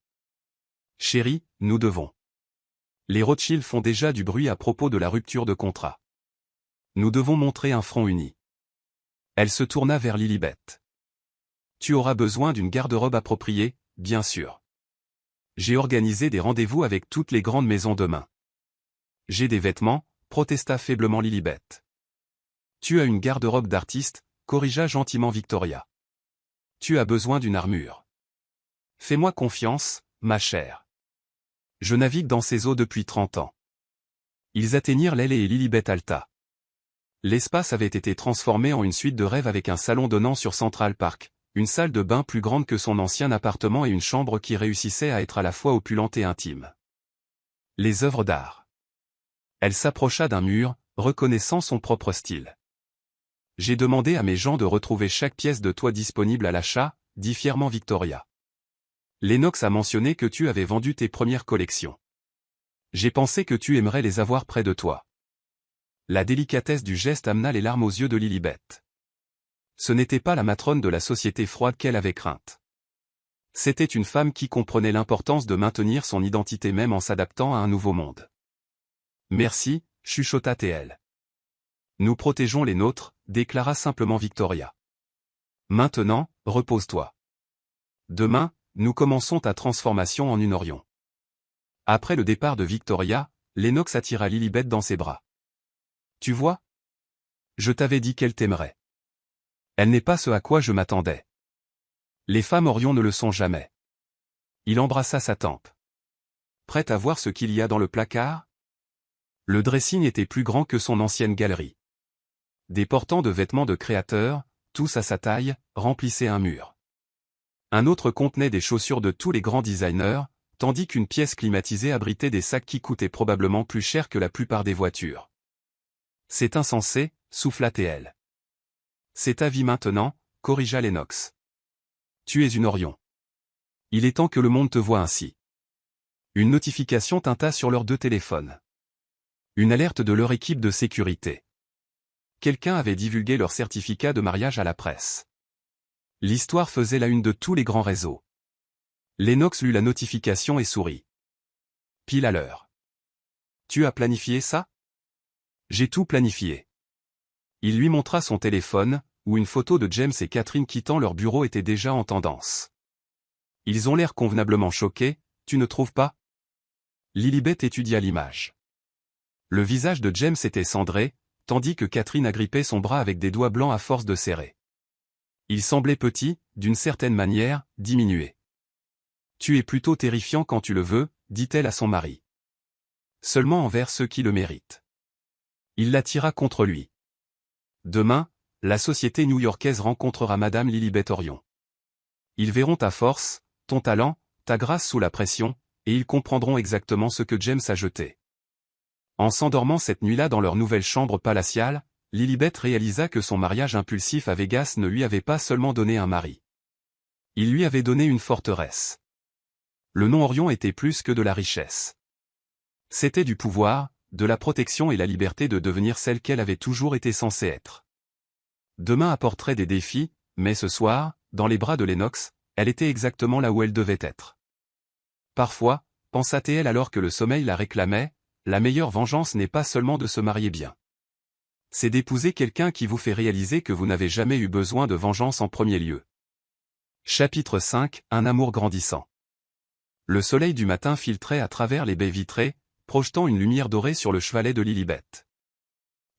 A: Chérie, nous devons. Les Rothschild font déjà du bruit à propos de la rupture de contrat. Nous devons montrer un front uni. Elle se tourna vers Lilibet. Tu auras besoin d'une garde-robe appropriée, bien sûr. J'ai organisé des rendez-vous avec toutes les grandes maisons demain. J'ai des vêtements, protesta faiblement Lilibet. Tu as une garde-robe d'artiste, corrigea gentiment Victoria. Tu as besoin d'une armure. Fais-moi confiance, ma chère. Je navigue dans ces eaux depuis 30 ans. Ils atteignirent l'aile et Lilibet halta. L'espace avait été transformé en une suite de rêve avec un salon donnant sur Central Park, une salle de bain plus grande que son ancien appartement et une chambre qui réussissait à être à la fois opulente et intime. Les œuvres d'art. Elle s'approcha d'un mur, reconnaissant son propre style. J'ai demandé à mes gens de retrouver chaque pièce de toi disponible à l'achat, dit fièrement Victoria. Lennox a mentionné que tu avais vendu tes premières collections. J'ai pensé que tu aimerais les avoir près de toi. La délicatesse du geste amena les larmes aux yeux de Lilibet. Ce n'était pas la matrone de la société froide qu'elle avait crainte. C'était une femme qui comprenait l'importance de maintenir son identité même en s'adaptant à un nouveau monde. Merci, chuchota TL. Nous protégeons les nôtres, déclara simplement Victoria. Maintenant, repose-toi. Demain, nous commençons ta transformation en une Orion. Après le départ de Victoria, Lennox attira Lilibet dans ses bras. Tu vois? Je t'avais dit qu'elle t'aimerait. Elle n'est pas ce à quoi je m'attendais. Les femmes Orion ne le sont jamais. Il embrassa sa tempe. Prête à voir ce qu'il y a dans le placard? Le dressing était plus grand que son ancienne galerie. Des portants de vêtements de créateurs, tous à sa taille, remplissaient un mur. Un autre contenait des chaussures de tous les grands designers, tandis qu'une pièce climatisée abritait des sacs qui coûtaient probablement plus cher que la plupart des voitures. C'est insensé, souffla TL. C'est ta vie maintenant, corrigea Lennox. Tu es une Orion. Il est temps que le monde te voie ainsi. Une notification tinta sur leurs deux téléphones. Une alerte de leur équipe de sécurité. Quelqu'un avait divulgué leur certificat de mariage à la presse. L'histoire faisait la une de tous les grands réseaux. Lennox lut la notification et sourit. Pile à l'heure. Tu as planifié ça? J'ai tout planifié. Il lui montra son téléphone, où une photo de James et Catherine quittant leur bureau était déjà en tendance. Ils ont l'air convenablement choqués, tu ne trouves pas? Lilibet étudia l'image. Le visage de James était cendré, tandis que Catherine agrippait son bras avec des doigts blancs à force de serrer. Il semblait petit, d'une certaine manière, diminué. Tu es plutôt terrifiant quand tu le veux, dit-elle à son mari. Seulement envers ceux qui le méritent. Il l'attira contre lui. Demain, la société new-yorkaise rencontrera Madame Lilibet Orion. Ils verront ta force, ton talent, ta grâce sous la pression, et ils comprendront exactement ce que James a jeté. En s'endormant cette nuit-là dans leur nouvelle chambre palatiale, Lilibet réalisa que son mariage impulsif à Vegas ne lui avait pas seulement donné un mari. Il lui avait donné une forteresse. Le nom Orion était plus que de la richesse. C'était du pouvoir, de la protection et la liberté de devenir celle qu'elle avait toujours été censée être. Demain apporterait des défis, mais ce soir, dans les bras de Lennox, elle était exactement là où elle devait être. Parfois, pensa-t-elle alors que le sommeil la réclamait, la meilleure vengeance n'est pas seulement de se marier bien. C'est d'épouser quelqu'un qui vous fait réaliser que vous n'avez jamais eu besoin de vengeance en premier lieu. Chapitre 5, un amour grandissant. Le soleil du matin filtrait à travers les baies vitrées, projetant une lumière dorée sur le chevalet de Lilibet.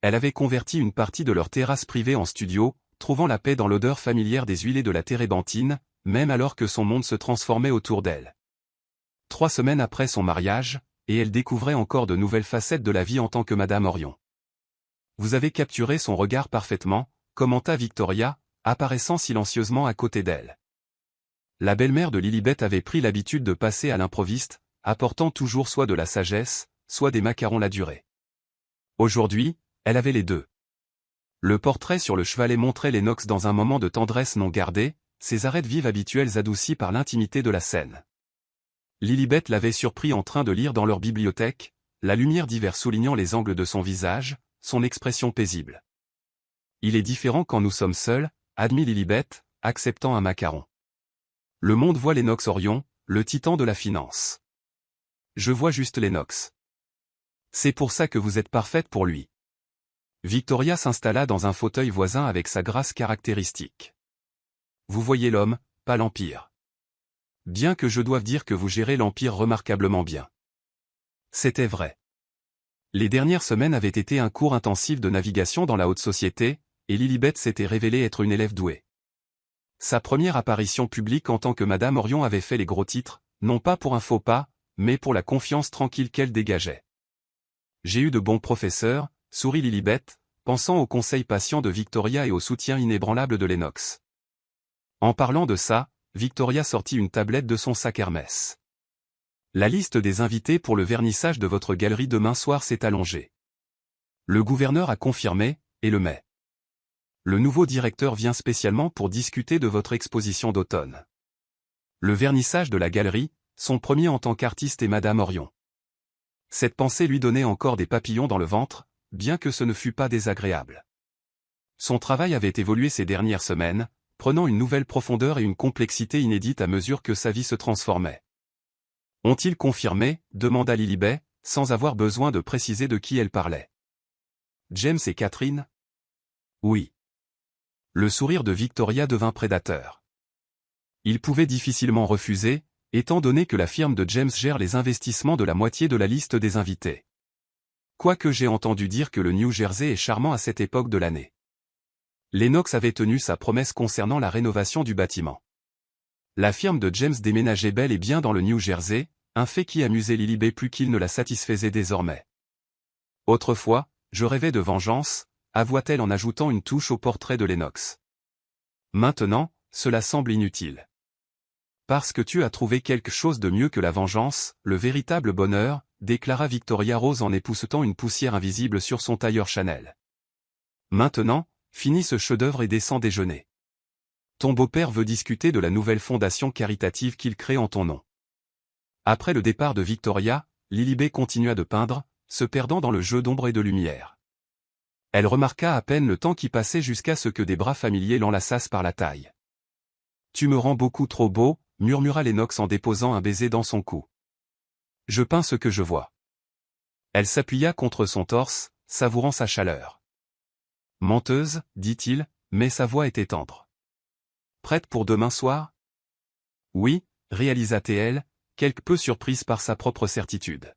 A: Elle avait converti une partie de leur terrasse privée en studio, trouvant la paix dans l'odeur familière des huilés de la térébenthine, même alors que son monde se transformait autour d'elle. 3 semaines après son mariage, et elle découvrait encore de nouvelles facettes de la vie en tant que Madame Orion. Vous avez capturé son regard parfaitement, commenta Victoria, apparaissant silencieusement à côté d'elle. La belle-mère de Lilibet avait pris l'habitude de passer à l'improviste, apportant toujours soit de la sagesse, soit des macarons la durée. Aujourd'hui, elle avait les deux. Le portrait sur le chevalet montrait Lennox dans un moment de tendresse non gardée, ses arrêts de vive habituels adoucis par l'intimité de la scène. Lilibet l'avait surpris en train de lire dans leur bibliothèque, la lumière d'hiver soulignant les angles de son visage, son expression paisible. Il est différent quand nous sommes seuls, admit Lilibet, acceptant un macaron. Le monde voit Lennox Orion, le titan de la finance. Je vois juste Lennox. C'est pour ça que vous êtes parfaite pour lui. Victoria s'installa dans un fauteuil voisin avec sa grâce caractéristique. Vous voyez l'homme, pas l'empire. Bien que je doive dire que vous gérez l'empire remarquablement bien. C'était vrai. Les dernières semaines avaient été un cours intensif de navigation dans la haute société, et Lilibet s'était révélée être une élève douée. Sa première apparition publique en tant que Madame Orion avait fait les gros titres, non pas pour un faux pas, mais pour la confiance tranquille qu'elle dégageait. J'ai eu de bons professeurs, sourit Lilibet, pensant aux conseils patients de Victoria et au soutien inébranlable de Lennox. En parlant de ça, Victoria sortit une tablette de son sac Hermès. La liste des invités pour le vernissage de votre galerie demain soir s'est allongée. Le gouverneur a confirmé, et le mai. Le nouveau directeur vient spécialement pour discuter de votre exposition d'automne. Le vernissage de la galerie, son premier en tant qu'artiste, et Madame Orion. Cette pensée lui donnait encore des papillons dans le ventre, bien que ce ne fût pas désagréable. Son travail avait évolué ces dernières semaines, prenant une nouvelle profondeur et une complexité inédite à mesure que sa vie se transformait. Ont-ils confirmé, demanda Lilibet, sans avoir besoin de préciser de qui elle parlait. James et Catherine? Oui. Le sourire de Victoria devint prédateur. Il pouvait difficilement refuser, étant donné que la firme de James gère les investissements de la moitié de la liste des invités. Quoique j'ai entendu dire que le New Jersey est charmant à cette époque de l'année. Lennox avait tenu sa promesse concernant la rénovation du bâtiment. La firme de James déménageait bel et bien dans le New Jersey, un fait qui amusait Lilibet plus qu'il ne la satisfaisait désormais. Autrefois, je rêvais de vengeance, avoua-t-elle en ajoutant une touche au portrait de Lennox. Maintenant, cela semble inutile. Parce que tu as trouvé quelque chose de mieux que la vengeance, le véritable bonheur, déclara Victoria Rose en époussetant une poussière invisible sur son tailleur Chanel. Maintenant, finis ce chef-d'œuvre et descends déjeuner. Ton beau-père veut discuter de la nouvelle fondation caritative qu'il crée en ton nom. Après le départ de Victoria, Lilibet continua de peindre, se perdant dans le jeu d'ombre et de lumière. Elle remarqua à peine le temps qui passait jusqu'à ce que des bras familiers l'enlaçassent par la taille. « Tu me rends beaucoup trop beau », murmura Lennox en déposant un baiser dans son cou. « Je peins ce que je vois. » Elle s'appuya contre son torse, savourant sa chaleur. « Menteuse, dit-il, mais sa voix était tendre. « Prête pour demain soir ?»« Oui, » réalisa-t-elle, quelque peu surprise par sa propre certitude.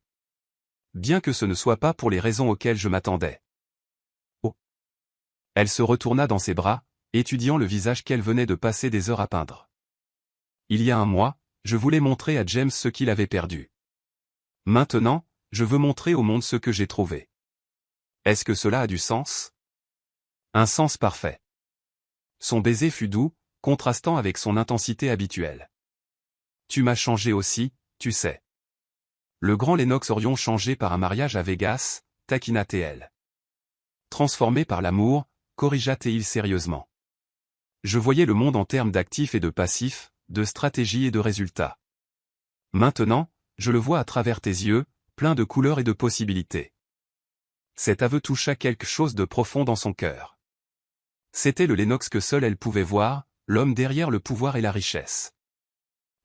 A: « Bien que ce ne soit pas pour les raisons auxquelles je m'attendais. » Oh. Elle se retourna dans ses bras, étudiant le visage qu'elle venait de passer des heures à peindre. Il y a un mois, je voulais montrer à James ce qu'il avait perdu. Maintenant, je veux montrer au monde ce que j'ai trouvé. Est-ce que cela a du sens? Un sens parfait. Son baiser fut doux, contrastant avec son intensité habituelle. Tu m'as changé aussi, tu sais. Le grand Lennox Orion changé par un mariage à Vegas, taquina-t-elle. Transformé par l'amour, corrigea-t-il sérieusement. Je voyais le monde en termes d'actifs et de passifs, de stratégie et de résultats. Maintenant, je le vois à travers tes yeux, plein de couleurs et de possibilités. Cet aveu toucha quelque chose de profond dans son cœur. C'était le Lennox que seule elle pouvait voir, l'homme derrière le pouvoir et la richesse.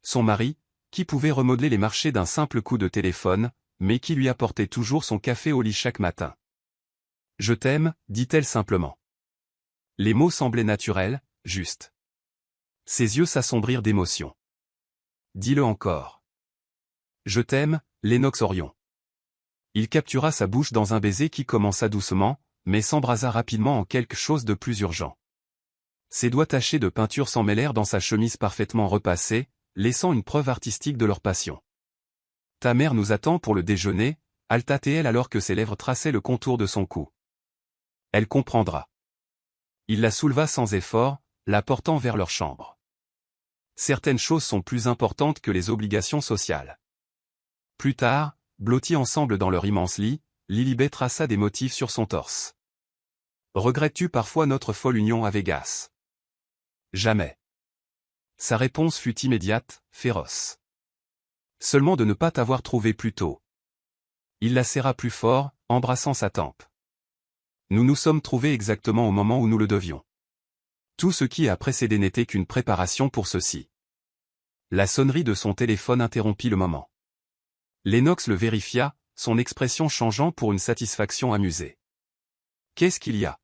A: Son mari, qui pouvait remodeler les marchés d'un simple coup de téléphone, mais qui lui apportait toujours son café au lit chaque matin. « Je t'aime », dit-elle simplement. Les mots semblaient naturels, justes. Ses yeux s'assombrirent d'émotion. « Dis-le encore. »« Je t'aime, Lennox Orion. » Il captura sa bouche dans un baiser qui commença doucement, mais s'embrasa rapidement en quelque chose de plus urgent. Ses doigts tachés de peinture s'en mêlèrent dans sa chemise parfaitement repassée, laissant une preuve artistique de leur passion. « Ta mère nous attend pour le déjeuner », halta-t-elle alors que ses lèvres traçaient le contour de son cou. « Elle comprendra. » Il la souleva sans effort, la portant vers leur chambre. Certaines choses sont plus importantes que les obligations sociales. Plus tard, blottis ensemble dans leur immense lit, Lilibet traça des motifs sur son torse. « Regrettes-tu parfois notre folle union à Vegas? » Jamais. Sa réponse fut immédiate, féroce. Seulement de ne pas t'avoir trouvé plus tôt. Il la serra plus fort, embrassant sa tempe. Nous nous sommes trouvés exactement au moment où nous le devions. Tout ce qui a précédé n'était qu'une préparation pour ceci. La sonnerie de son téléphone interrompit le moment. Lennox le vérifia, son expression changeant pour une satisfaction amusée. « Qu'est-ce qu'il y a ? »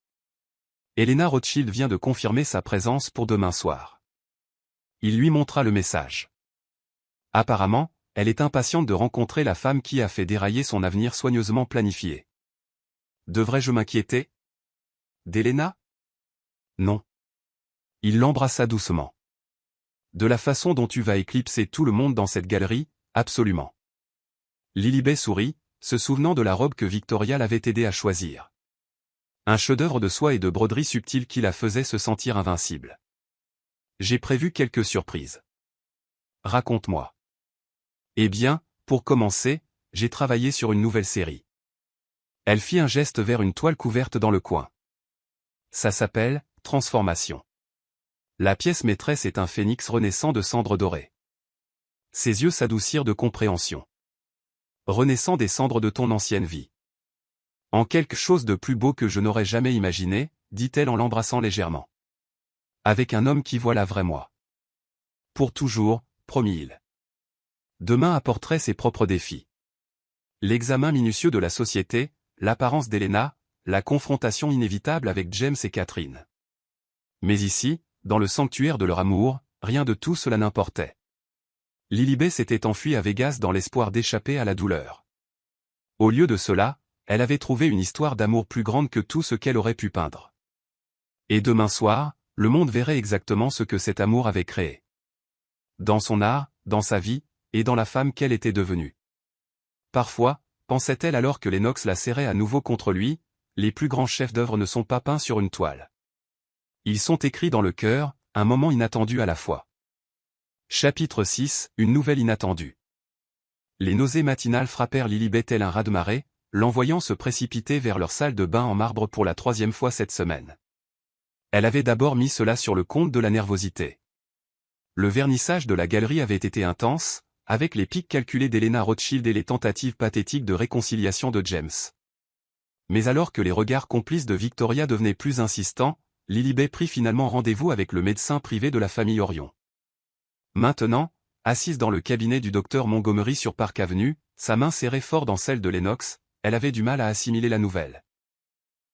A: Helena Rothschild vient de confirmer sa présence pour demain soir. Il lui montra le message. Apparemment, elle est impatiente de rencontrer la femme qui a fait dérailler son avenir soigneusement planifié. Devrais-je m'inquiéter d'Helena? Non. Il l'embrassa doucement. De la façon dont tu vas éclipser tout le monde dans cette galerie, absolument. Lilibet sourit, se souvenant de la robe que Victoria l'avait aidé à choisir. Un chef-d'œuvre de soie et de broderie subtile qui la faisait se sentir invincible. J'ai prévu quelques surprises. Raconte-moi. Eh bien, pour commencer, j'ai travaillé sur une nouvelle série. Elle fit un geste vers une toile couverte dans le coin. Ça s'appelle « Transformation ». La pièce maîtresse est un phénix renaissant de cendres dorées. Ses yeux s'adoucirent de compréhension. Renaissant des cendres de ton ancienne vie. En quelque chose de plus beau que je n'aurais jamais imaginé, dit-elle en l'embrassant légèrement. Avec un homme qui voit la vraie moi. Pour toujours, promit-il. Demain apporterait ses propres défis. L'examen minutieux de la société, l'apparence d'Elena, la confrontation inévitable avec James et Catherine. Mais ici, dans le sanctuaire de leur amour, rien de tout cela n'importait. Lilibet s'était enfuie à Vegas dans l'espoir d'échapper à la douleur. Au lieu de cela, elle avait trouvé une histoire d'amour plus grande que tout ce qu'elle aurait pu peindre. Et demain soir, le monde verrait exactement ce que cet amour avait créé. Dans son art, dans sa vie, et dans la femme qu'elle était devenue. Parfois, pensait-elle alors que Lennox la serrait à nouveau contre lui, les plus grands chefs-d'œuvre ne sont pas peints sur une toile. Ils sont écrits dans le cœur, un moment inattendu à la fois. Chapitre 6, une nouvelle inattendue. Les nausées matinales frappèrent Lilibet tel un raz-de-marée, l'envoyant se précipiter vers leur salle de bain en marbre pour la 3e fois cette semaine. Elle avait d'abord mis cela sur le compte de la nervosité. Le vernissage de la galerie avait été intense, avec les pics calculés d'Helena Rothschild et les tentatives pathétiques de réconciliation de James. Mais alors que les regards complices de Victoria devenaient plus insistants, Lilibet prit finalement rendez-vous avec le médecin privé de la famille Orion. Maintenant, assise dans le cabinet du docteur Montgomery sur Park Avenue, sa main serrée fort dans celle de Lennox, elle avait du mal à assimiler la nouvelle.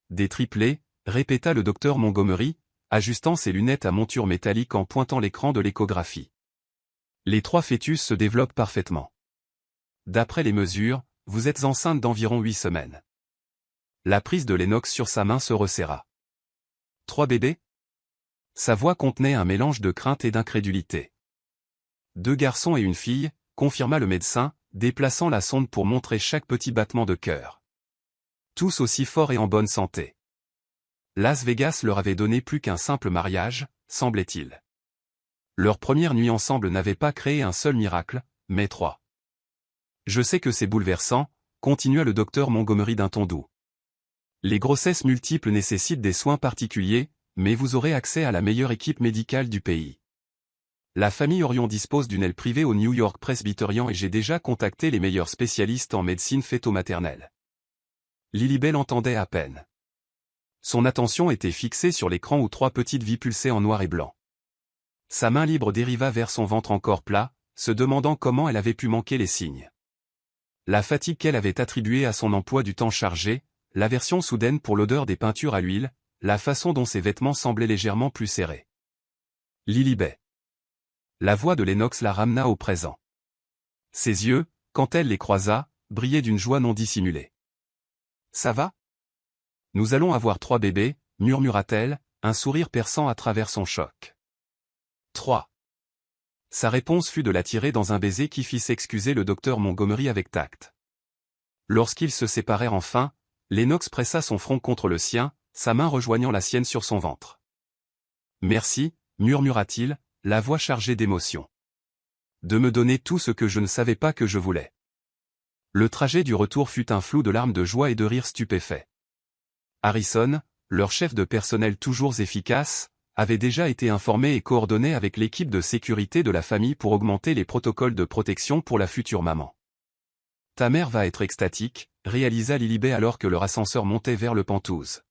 A: Des triplés, répéta le docteur Montgomery, ajustant ses lunettes à monture métallique en pointant l'écran de l'échographie. Les 3 fœtus se développent parfaitement. D'après les mesures, vous êtes enceinte d'environ 8 semaines. La prise de Lennox sur sa main se resserra. 3 bébés? Sa voix contenait un mélange de crainte et d'incrédulité. 2 garçons et une fille, confirma le médecin, déplaçant la sonde pour montrer chaque petit battement de cœur. Tous aussi forts et en bonne santé. Las Vegas leur avait donné plus qu'un simple mariage, semblait-il. Leur première nuit ensemble n'avait pas créé un seul miracle, mais 3. Je sais que c'est bouleversant, continua le docteur Montgomery d'un ton doux. Les grossesses multiples nécessitent des soins particuliers, mais vous aurez accès à la meilleure équipe médicale du pays. La famille Orion dispose d'une aile privée au New York Presbyterian et j'ai déjà contacté les meilleurs spécialistes en médecine fœto-maternelle. Lilibet l'entendait à peine. Son attention était fixée sur l'écran où 3 petites vies pulsaient en noir et blanc. Sa main libre dériva vers son ventre encore plat, se demandant comment elle avait pu manquer les signes. La fatigue qu'elle avait attribuée à son emploi du temps chargé, l'aversion soudaine pour l'odeur des peintures à l'huile, la façon dont ses vêtements semblaient légèrement plus serrés. Lilibet. La voix de Lennox la ramena au présent. Ses yeux, quand elle les croisa, brillaient d'une joie non dissimulée. « Ça va ? Nous allons avoir 3 bébés, murmura-t-elle, un sourire perçant à travers son choc. 3. Sa réponse fut de la tirer dans un baiser qui fit s'excuser le docteur Montgomery avec tact. Lorsqu'ils se séparèrent enfin, Lennox pressa son front contre le sien, sa main rejoignant la sienne sur son ventre. « Merci, murmura-t-il, la voix chargée d'émotion. De me donner tout ce que je ne savais pas que je voulais. » Le trajet du retour fut un flou de larmes de joie et de rires stupéfaits. Harrison, leur chef de personnel toujours efficace, avait déjà été informé et coordonné avec l'équipe de sécurité de la famille pour augmenter les protocoles de protection pour la future maman. « Ta mère va être extatique, réalisa Lilibet alors que leur ascenseur montait vers le Penthouse.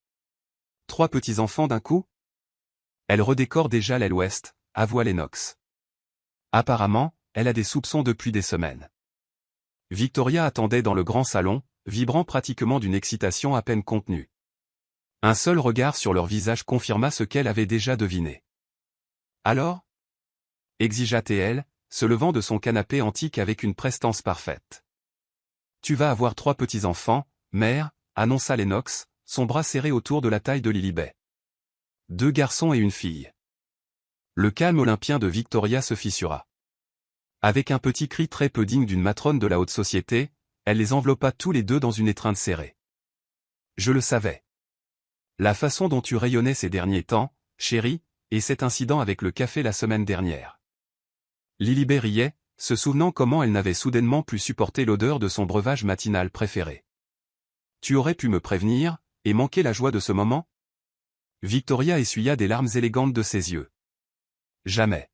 A: 3 petits-enfants d'un coup? Elle redécore déjà l'aile ouest, avoua Lennox. Apparemment, elle a des soupçons depuis des semaines. Victoria attendait dans le grand salon, vibrant pratiquement d'une excitation à peine contenue. Un seul regard sur leur visage confirma ce qu'elle avait déjà deviné. « Alors » exigea-t-elle, se levant de son canapé antique avec une prestance parfaite. « Tu vas avoir 3 petits-enfants, mère, » annonça Lennox, son bras serré autour de la taille de Lilibet. 2 garçons et une fille. Le calme olympien de Victoria se fissura. Avec un petit cri très peu digne d'une matrone de la haute société, elle les enveloppa tous les 2 dans une étreinte serrée. « Je le savais. La façon dont tu rayonnais ces derniers temps, chérie, et cet incident avec le café la semaine dernière. » Lilibet riait, se souvenant comment elle n'avait soudainement plus supporté l'odeur de son breuvage matinal préféré. Tu aurais pu me prévenir, et manquer la joie de ce moment? Victoria essuya des larmes élégantes de ses yeux. Jamais.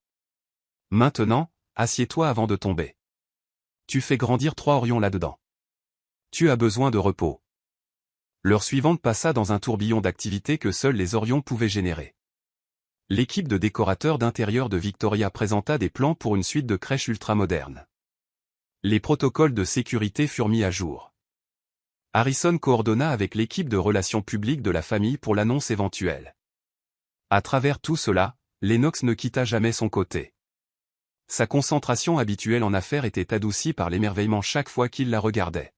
A: Maintenant, assieds-toi avant de tomber. Tu fais grandir 3 Orions là-dedans. Tu as besoin de repos. L'heure suivante passa dans un tourbillon d'activités que seuls les Orions pouvaient générer. L'équipe de décorateurs d'intérieur de Victoria présenta des plans pour une suite de crèches ultramoderne. Les protocoles de sécurité furent mis à jour. Harrison coordonna avec l'équipe de relations publiques de la famille pour l'annonce éventuelle. À travers tout cela, Lennox ne quitta jamais son côté. Sa concentration habituelle en affaires était adoucie par l'émerveillement chaque fois qu'il la regardait.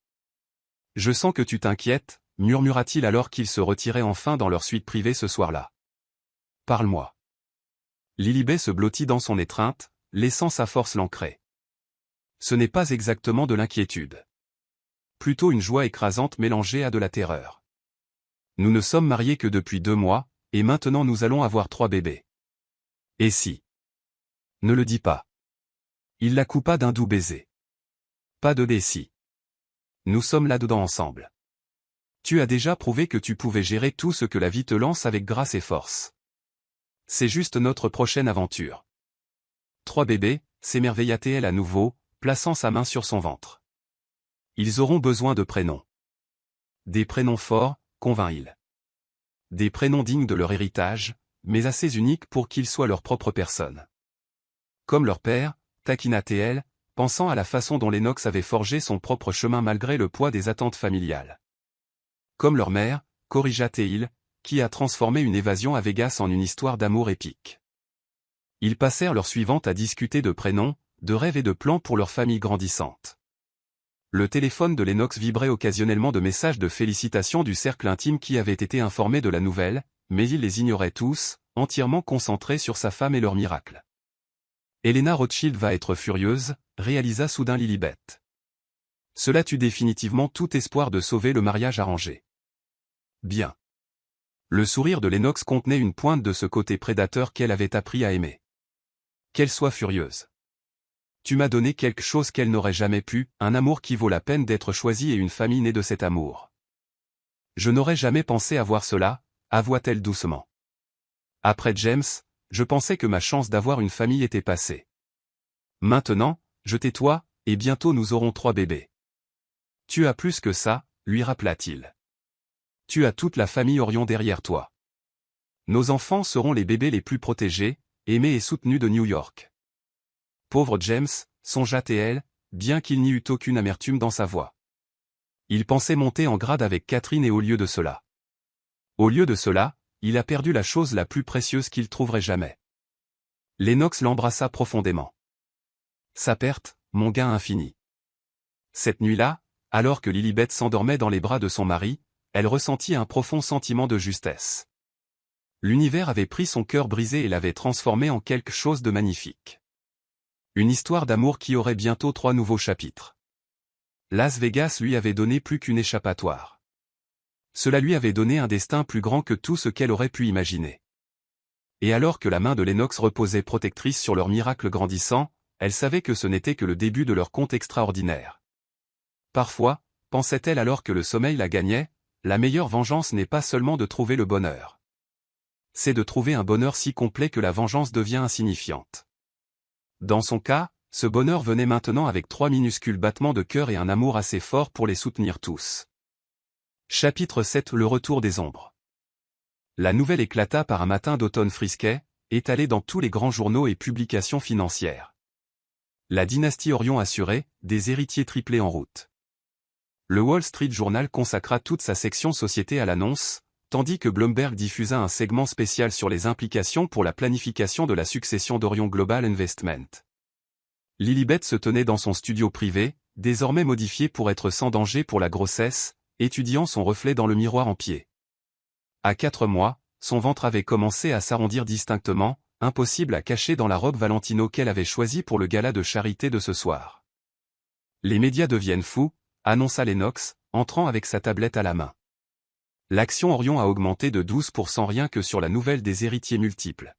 A: « Je sens que tu t'inquiètes », murmura-t-il alors qu'ils se retiraient enfin dans leur suite privée ce soir-là. « Parle-moi. » Lilibet se blottit dans son étreinte, laissant sa force l'ancrer. Ce n'est pas exactement de l'inquiétude. Plutôt une joie écrasante mélangée à de la terreur. Nous ne sommes mariés que depuis 2 mois, et maintenant nous allons avoir 3 bébés. Et si? Ne le dis pas. Il la coupa d'un doux baiser. Pas de décis. Nous sommes là-dedans ensemble. Tu as déjà prouvé que tu pouvais gérer tout ce que la vie te lance avec grâce et force. C'est juste notre prochaine aventure. 3 bébés, s'émerveilla-t-elle à nouveau, plaçant sa main sur son ventre. Ils auront besoin de prénoms. Des prénoms forts, convint-il. Des prénoms dignes de leur héritage, mais assez uniques pour qu'ils soient leur propre personne. Comme leur père, taquina-t-elle, pensant à la façon dont Lennox avait forgé son propre chemin malgré le poids des attentes familiales. Comme leur mère, corrigea-t-il, qui a transformé une évasion à Vegas en une histoire d'amour épique. Ils passèrent l'heure suivante à discuter de prénoms, de rêves et de plans pour leur famille grandissante. Le téléphone de Lennox vibrait occasionnellement de messages de félicitations du cercle intime qui avait été informé de la nouvelle, mais il les ignorait tous, entièrement concentrés sur sa femme et leur miracle. Helena Rothschild va être furieuse, réalisa soudain Lilibet. Cela tue définitivement tout espoir de sauver le mariage arrangé. Bien. Le sourire de Lennox contenait une pointe de ce côté prédateur qu'elle avait appris à aimer. Qu'elle soit furieuse. Tu m'as donné quelque chose qu'elle n'aurait jamais pu, un amour qui vaut la peine d'être choisi et une famille née de cet amour. Je n'aurais jamais pensé avoir cela, avoua-t-elle doucement. Après James, je pensais que ma chance d'avoir une famille était passée. Maintenant, je tais-toi, et bientôt nous aurons 3 bébés. Tu as plus que ça, lui rappela-t-il. Tu as toute la famille Orion derrière toi. Nos enfants seront les bébés les plus protégés, aimés et soutenus de New York. Pauvre James, songea-t-elle, bien qu'il n'y eût aucune amertume dans sa voix. Il pensait monter en grade avec Catherine et au lieu de cela, il a perdu la chose la plus précieuse qu'il trouverait jamais. Lennox l'embrassa profondément. Sa perte, mon gain infini. Cette nuit-là, alors que Lilibet s'endormait dans les bras de son mari, elle ressentit un profond sentiment de justesse. L'univers avait pris son cœur brisé et l'avait transformé en quelque chose de magnifique. Une histoire d'amour qui aurait bientôt 3 nouveaux chapitres. Las Vegas lui avait donné plus qu'une échappatoire. Cela lui avait donné un destin plus grand que tout ce qu'elle aurait pu imaginer. Et alors que la main de Lennox reposait protectrice sur leur miracle grandissant, elle savait que ce n'était que le début de leur conte extraordinaire. Parfois, pensait-elle alors que le sommeil la gagnait, la meilleure vengeance n'est pas seulement de trouver le bonheur. C'est de trouver un bonheur si complet que la vengeance devient insignifiante. Dans son cas, ce bonheur venait maintenant avec 3 minuscules battements de cœur et un amour assez fort pour les soutenir tous. Chapitre 7 Le retour des ombres. La nouvelle éclata par un matin d'automne frisquet, étalée dans tous les grands journaux et publications financières. La dynastie Orion assurée, des héritiers triplés en route. Le Wall Street Journal consacra toute sa section société à l'annonce, tandis que Bloomberg diffusa un segment spécial sur les implications pour la planification de la succession d'Orion Global Investment. Lilibet se tenait dans son studio privé, désormais modifié pour être sans danger pour la grossesse, étudiant son reflet dans le miroir en pied. À 4 mois, son ventre avait commencé à s'arrondir distinctement, impossible à cacher dans la robe Valentino qu'elle avait choisie pour le gala de charité de ce soir. Les médias deviennent fous, annonça Lennox, entrant avec sa tablette à la main. L'action Orion a augmenté de 12% rien que sur la nouvelle des héritiers multiples.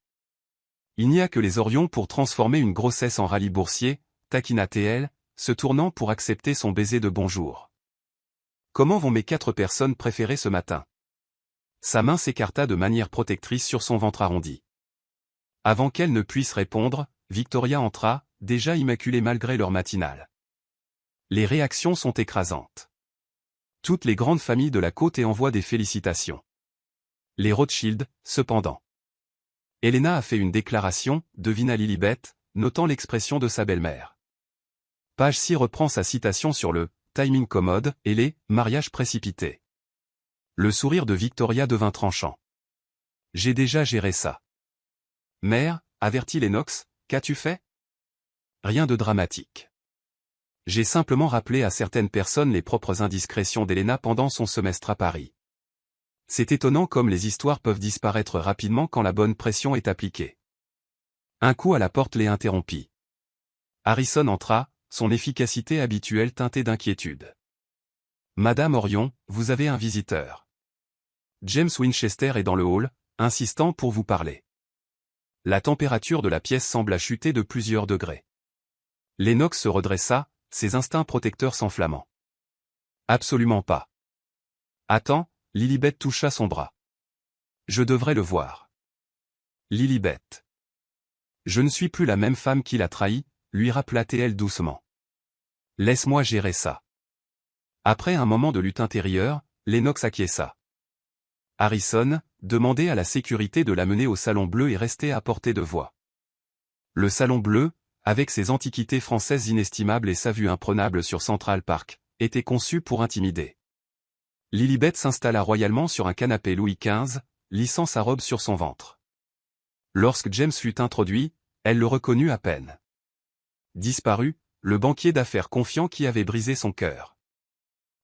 A: Il n'y a que les Orions pour transformer une grossesse en rallye boursier, taquina-t-elle, se tournant pour accepter son baiser de bonjour. Comment vont mes 4 personnes préférées ce matin? Sa main s'écarta de manière protectrice sur son ventre arrondi. Avant qu'elle ne puisse répondre, Victoria entra, déjà immaculée malgré l'heure matinale. Les réactions sont écrasantes. Toutes les grandes familles de la côte envoient des félicitations. Les Rothschild, cependant. Elena a fait une déclaration, devina Lilibet, notant l'expression de sa belle-mère. Page 6 reprend sa citation sur le « timing commode » et les « mariages précipités ». Le sourire de Victoria devint tranchant. « J'ai déjà géré ça. » « Mère, avertit Lennox, qu'as-tu fait? » Rien de dramatique. J'ai simplement rappelé à certaines personnes les propres indiscrétions d'Elena pendant son semestre à Paris. C'est étonnant comme les histoires peuvent disparaître rapidement quand la bonne pression est appliquée. Un coup à la porte les interrompit. Harrison entra, son efficacité habituelle teintée d'inquiétude. « Madame Orion, vous avez un visiteur. » James Winchester est dans le hall, insistant pour vous parler. La température de la pièce sembla chuter de plusieurs degrés. Lennox se redressa, ses instincts protecteurs s'enflammant. Absolument pas. Attends, Lilibet toucha son bras. Je devrais le voir. Lilibet. Je ne suis plus la même femme qui l'a trahi, lui rappela-t-elle doucement. Laisse-moi gérer ça. Après un moment de lutte intérieure, Lennox acquiesça. Harrison, demandait à la sécurité de l'amener au Salon Bleu et restait à portée de voix. Le Salon Bleu, avec ses antiquités françaises inestimables et sa vue imprenable sur Central Park, était conçu pour intimider. Lilibet s'installa royalement sur un canapé Louis XV, lissant sa robe sur son ventre. Lorsque James fut introduit, elle le reconnut à peine. Disparu, le banquier d'affaires confiant qui avait brisé son cœur.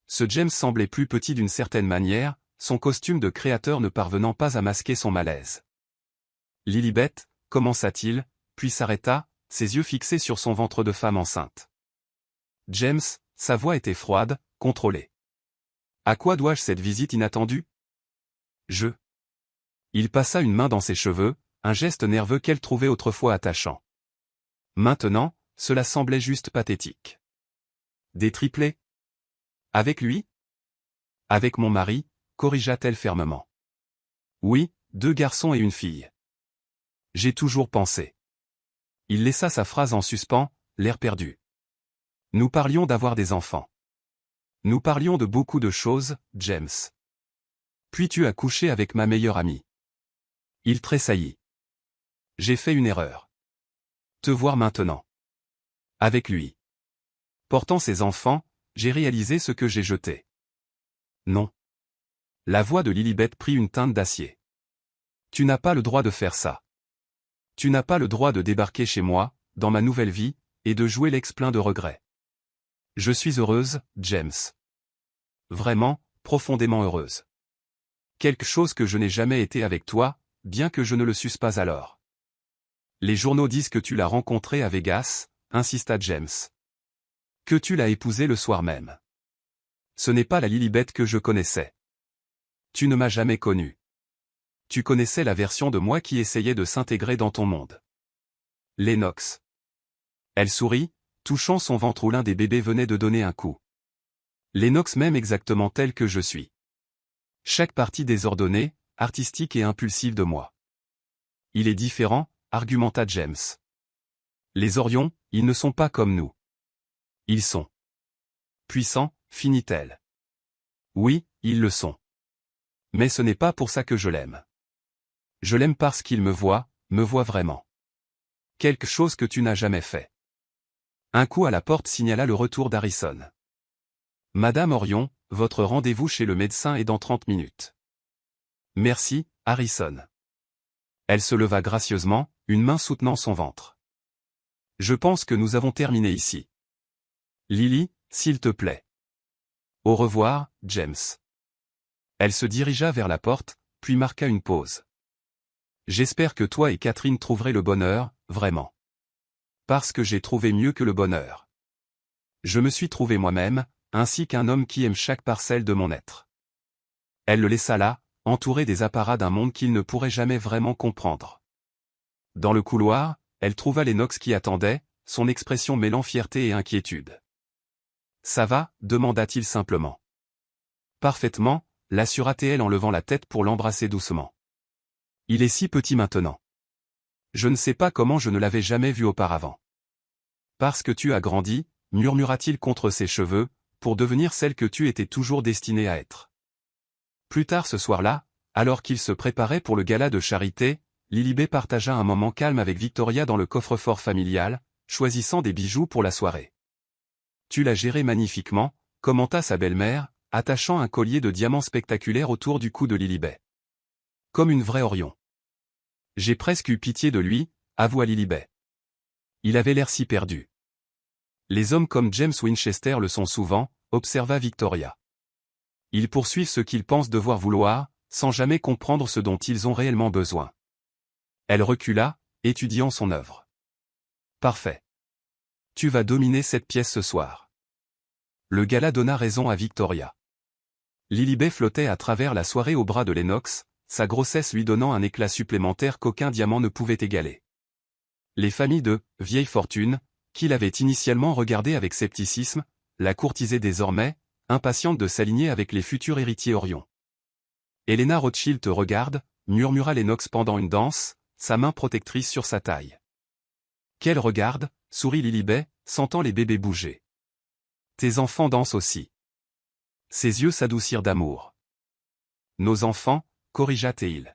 A: Ce James semblait plus petit d'une certaine manière, son costume de créateur ne parvenant pas à masquer son malaise. Lilibet, commença-t-il, puis s'arrêta, ses yeux fixés sur son ventre de femme enceinte. James, sa voix était froide, contrôlée. À quoi dois-je cette visite inattendue? Il passa une main dans ses cheveux, un geste nerveux qu'elle trouvait autrefois attachant. Maintenant, cela semblait juste pathétique. Des triplés? Avec lui? Avec mon mari, corrigea-t-elle fermement. Oui, 2 garçons et une fille. J'ai toujours pensé. Il laissa sa phrase en suspens, l'air perdu. Nous parlions d'avoir des enfants. Nous parlions de beaucoup de choses, James. Puis tu as couché avec ma meilleure amie. Il tressaillit. J'ai fait une erreur. Te voir maintenant. Avec lui. Portant ses enfants, j'ai réalisé ce que j'ai jeté. Non. La voix de Lilibet prit une teinte d'acier. Tu n'as pas le droit de faire ça. Tu n'as pas le droit de débarquer chez moi, dans ma nouvelle vie, et de jouer l'ex plein de regrets. Je suis heureuse, James. Vraiment, profondément heureuse. Quelque chose que je n'ai jamais été avec toi, bien que je ne le susse pas alors. Les journaux disent que tu l'as rencontré à Vegas, insista James. Que tu l'as épousé le soir même. Ce n'est pas la Lilibet que je connaissais. Tu ne m'as jamais connu. Tu connaissais la version de moi qui essayait de s'intégrer dans ton monde. Lennox. Elle sourit, touchant son ventre où l'un des bébés venait de donner un coup. Lennox m'aime exactement tel que je suis. Chaque partie désordonnée, artistique et impulsive de moi. Il est différent, argumenta James. Les Orions, ils ne sont pas comme nous. Ils sont puissants, finit-elle. Oui, ils le sont. Mais ce n'est pas pour ça que je l'aime. Je l'aime parce qu'il me voit vraiment. Quelque chose que tu n'as jamais fait. Un coup à la porte signala le retour d'Harrison. Madame Orion, votre rendez-vous chez le médecin est dans 30 minutes. Merci, Harrison. Elle se leva gracieusement, une main soutenant son ventre. Je pense que nous avons terminé ici. Lily, s'il te plaît. Au revoir, James. Elle se dirigea vers la porte, puis marqua une pause. J'espère que toi et Catherine trouverez le bonheur, vraiment. Parce que j'ai trouvé mieux que le bonheur. Je me suis trouvé moi-même, ainsi qu'un homme qui aime chaque parcelle de mon être. Elle le laissa là, entouré des apparats d'un monde qu'il ne pourrait jamais vraiment comprendre. Dans le couloir, elle trouva Lennox qui attendait, son expression mêlant fierté et inquiétude. « Ça va » demanda-t-il simplement. Parfaitement, l'assura-t-elle en levant la tête pour l'embrasser doucement. Il est si petit maintenant. Je ne sais pas comment je ne l'avais jamais vu auparavant. Parce que tu as grandi, murmura-t-il contre ses cheveux, pour devenir celle que tu étais toujours destinée à être. Plus tard ce soir-là, alors qu'il se préparait pour le gala de charité, Lilibet partagea un moment calme avec Victoria dans le coffre-fort familial, choisissant des bijoux pour la soirée. Tu l'as géré magnifiquement, commenta sa belle-mère, attachant un collier de diamants spectaculaire autour du cou de Lilibet. Comme une vraie Orion. J'ai presque eu pitié de lui, avoua Lilibet. Il avait l'air si perdu. Les hommes comme James Winchester le sont souvent, observa Victoria. Ils poursuivent ce qu'ils pensent devoir vouloir, sans jamais comprendre ce dont ils ont réellement besoin. Elle recula, étudiant son œuvre. Parfait. Tu vas dominer cette pièce ce soir. Le gala donna raison à Victoria. Lilibet flottait à travers la soirée au bras de Lennox, sa grossesse lui donnant un éclat supplémentaire qu'aucun diamant ne pouvait égaler. Les familles de « vieille fortune », qu'il avait initialement regardées avec scepticisme, la courtisaient désormais, impatiente de s'aligner avec les futurs héritiers Orion. Helena Rothschild te regarde, murmura Lennox pendant une danse, sa main protectrice sur sa taille. Qu'elle regarde, sourit Lilibet, sentant les bébés bouger. Tes enfants dansent aussi. Ses yeux s'adoucirent d'amour. Nos enfants, corrigea Théil.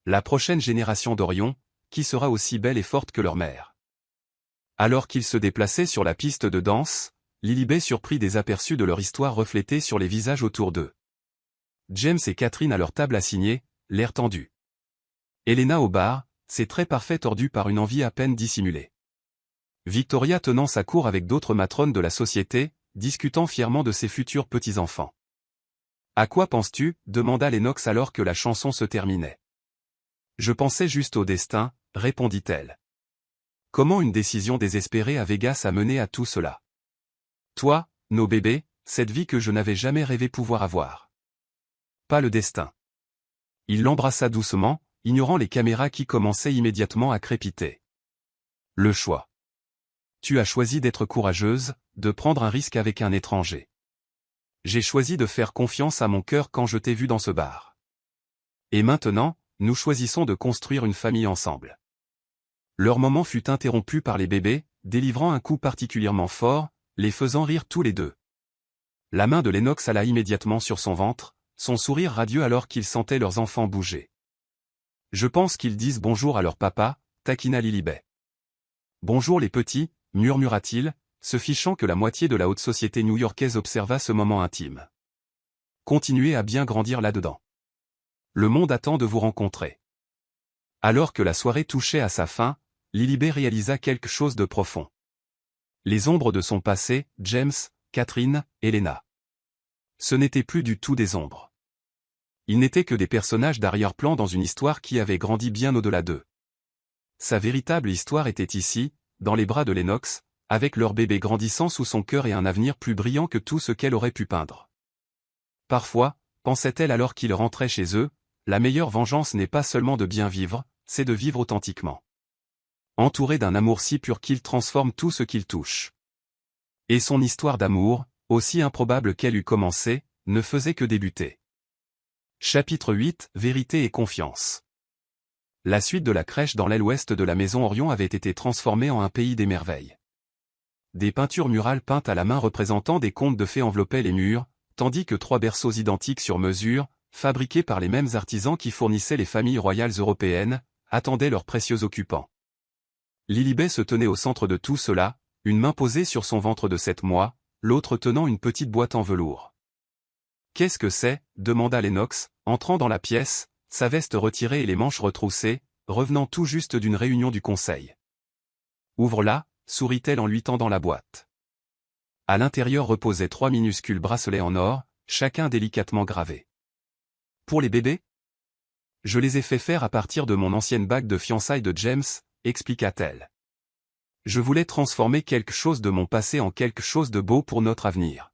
A: La prochaine génération d'Orion, qui sera aussi belle et forte que leur mère. Alors qu'ils se déplaçaient sur la piste de danse, Lilibet surprit des aperçus de leur histoire reflétés sur les visages autour d'eux. James et Catherine à leur table assignée, l'air tendu. Helena au bar, ses traits parfaits tordus par une envie à peine dissimulée. Victoria tenant sa cour avec d'autres matrones de la société, discutant fièrement de ses futurs petits-enfants. À quoi penses-tu ? Demanda Lennox alors que la chanson se terminait. Je pensais juste au destin, répondit-elle. Comment une décision désespérée à Vegas a mené à tout cela? Toi, nos bébés, cette vie que je n'avais jamais rêvé pouvoir avoir. Pas le destin. Il l'embrassa doucement, ignorant les caméras qui commençaient immédiatement à crépiter. Le choix. Tu as choisi d'être courageuse, de prendre un risque avec un étranger. J'ai choisi de faire confiance à mon cœur quand je t'ai vu dans ce bar. Et maintenant, nous choisissons de construire une famille ensemble. Leur moment fut interrompu par les bébés, délivrant un coup particulièrement fort, les faisant rire tous les deux. La main de Lennox alla immédiatement sur son ventre, son sourire radieux alors qu'ils sentaient leurs enfants bouger. Je pense qu'ils disent bonjour à leur papa, taquina Lilibet. Bonjour les petits, murmura-t-il, se fichant que la moitié de la haute société new-yorkaise observa ce moment intime. Continuez à bien grandir là-dedans. Le monde attend de vous rencontrer. Alors que la soirée touchait à sa fin, Lilibet réalisa quelque chose de profond. Les ombres de son passé, James, Catherine, Helena. Ce n'étaient plus du tout des ombres. Ils n'étaient que des personnages d'arrière-plan dans une histoire qui avait grandi bien au-delà d'eux. Sa véritable histoire était ici, dans les bras de Lennox, avec leur bébé grandissant sous son cœur et un avenir plus brillant que tout ce qu'elle aurait pu peindre. Parfois, pensait-elle alors qu'ils rentraient chez eux, la meilleure vengeance n'est pas seulement de bien vivre, c'est de vivre authentiquement. Entouré d'un amour si pur qu'il transforme tout ce qu'il touche. Et son histoire d'amour, aussi improbable qu'elle eût commencé, ne faisait que débuter. Chapitre 8, Vérité et confiance. La suite de la crèche dans l'aile ouest de la maison Orion avait été transformée en un pays des merveilles. Des peintures murales peintes à la main représentant des contes de fées enveloppaient les murs, tandis que 3 berceaux identiques sur mesure, fabriqués par les mêmes artisans qui fournissaient les familles royales européennes, attendaient leurs précieux occupants. Lilibet se tenait au centre de tout cela, une main posée sur son ventre de 7 mois, l'autre tenant une petite boîte en velours. « Qu'est-ce que c'est » demanda Lennox, entrant dans la pièce, sa veste retirée et les manches retroussées, revenant tout juste d'une réunion du conseil. « Ouvre-la » sourit-elle en lui tendant la boîte. À l'intérieur reposaient 3 minuscules bracelets en or, chacun délicatement gravé. « Pour les bébés ? Je les ai fait faire à partir de mon ancienne bague de fiançailles de James, expliqua-t-elle. Je voulais transformer quelque chose de mon passé en quelque chose de beau pour notre avenir.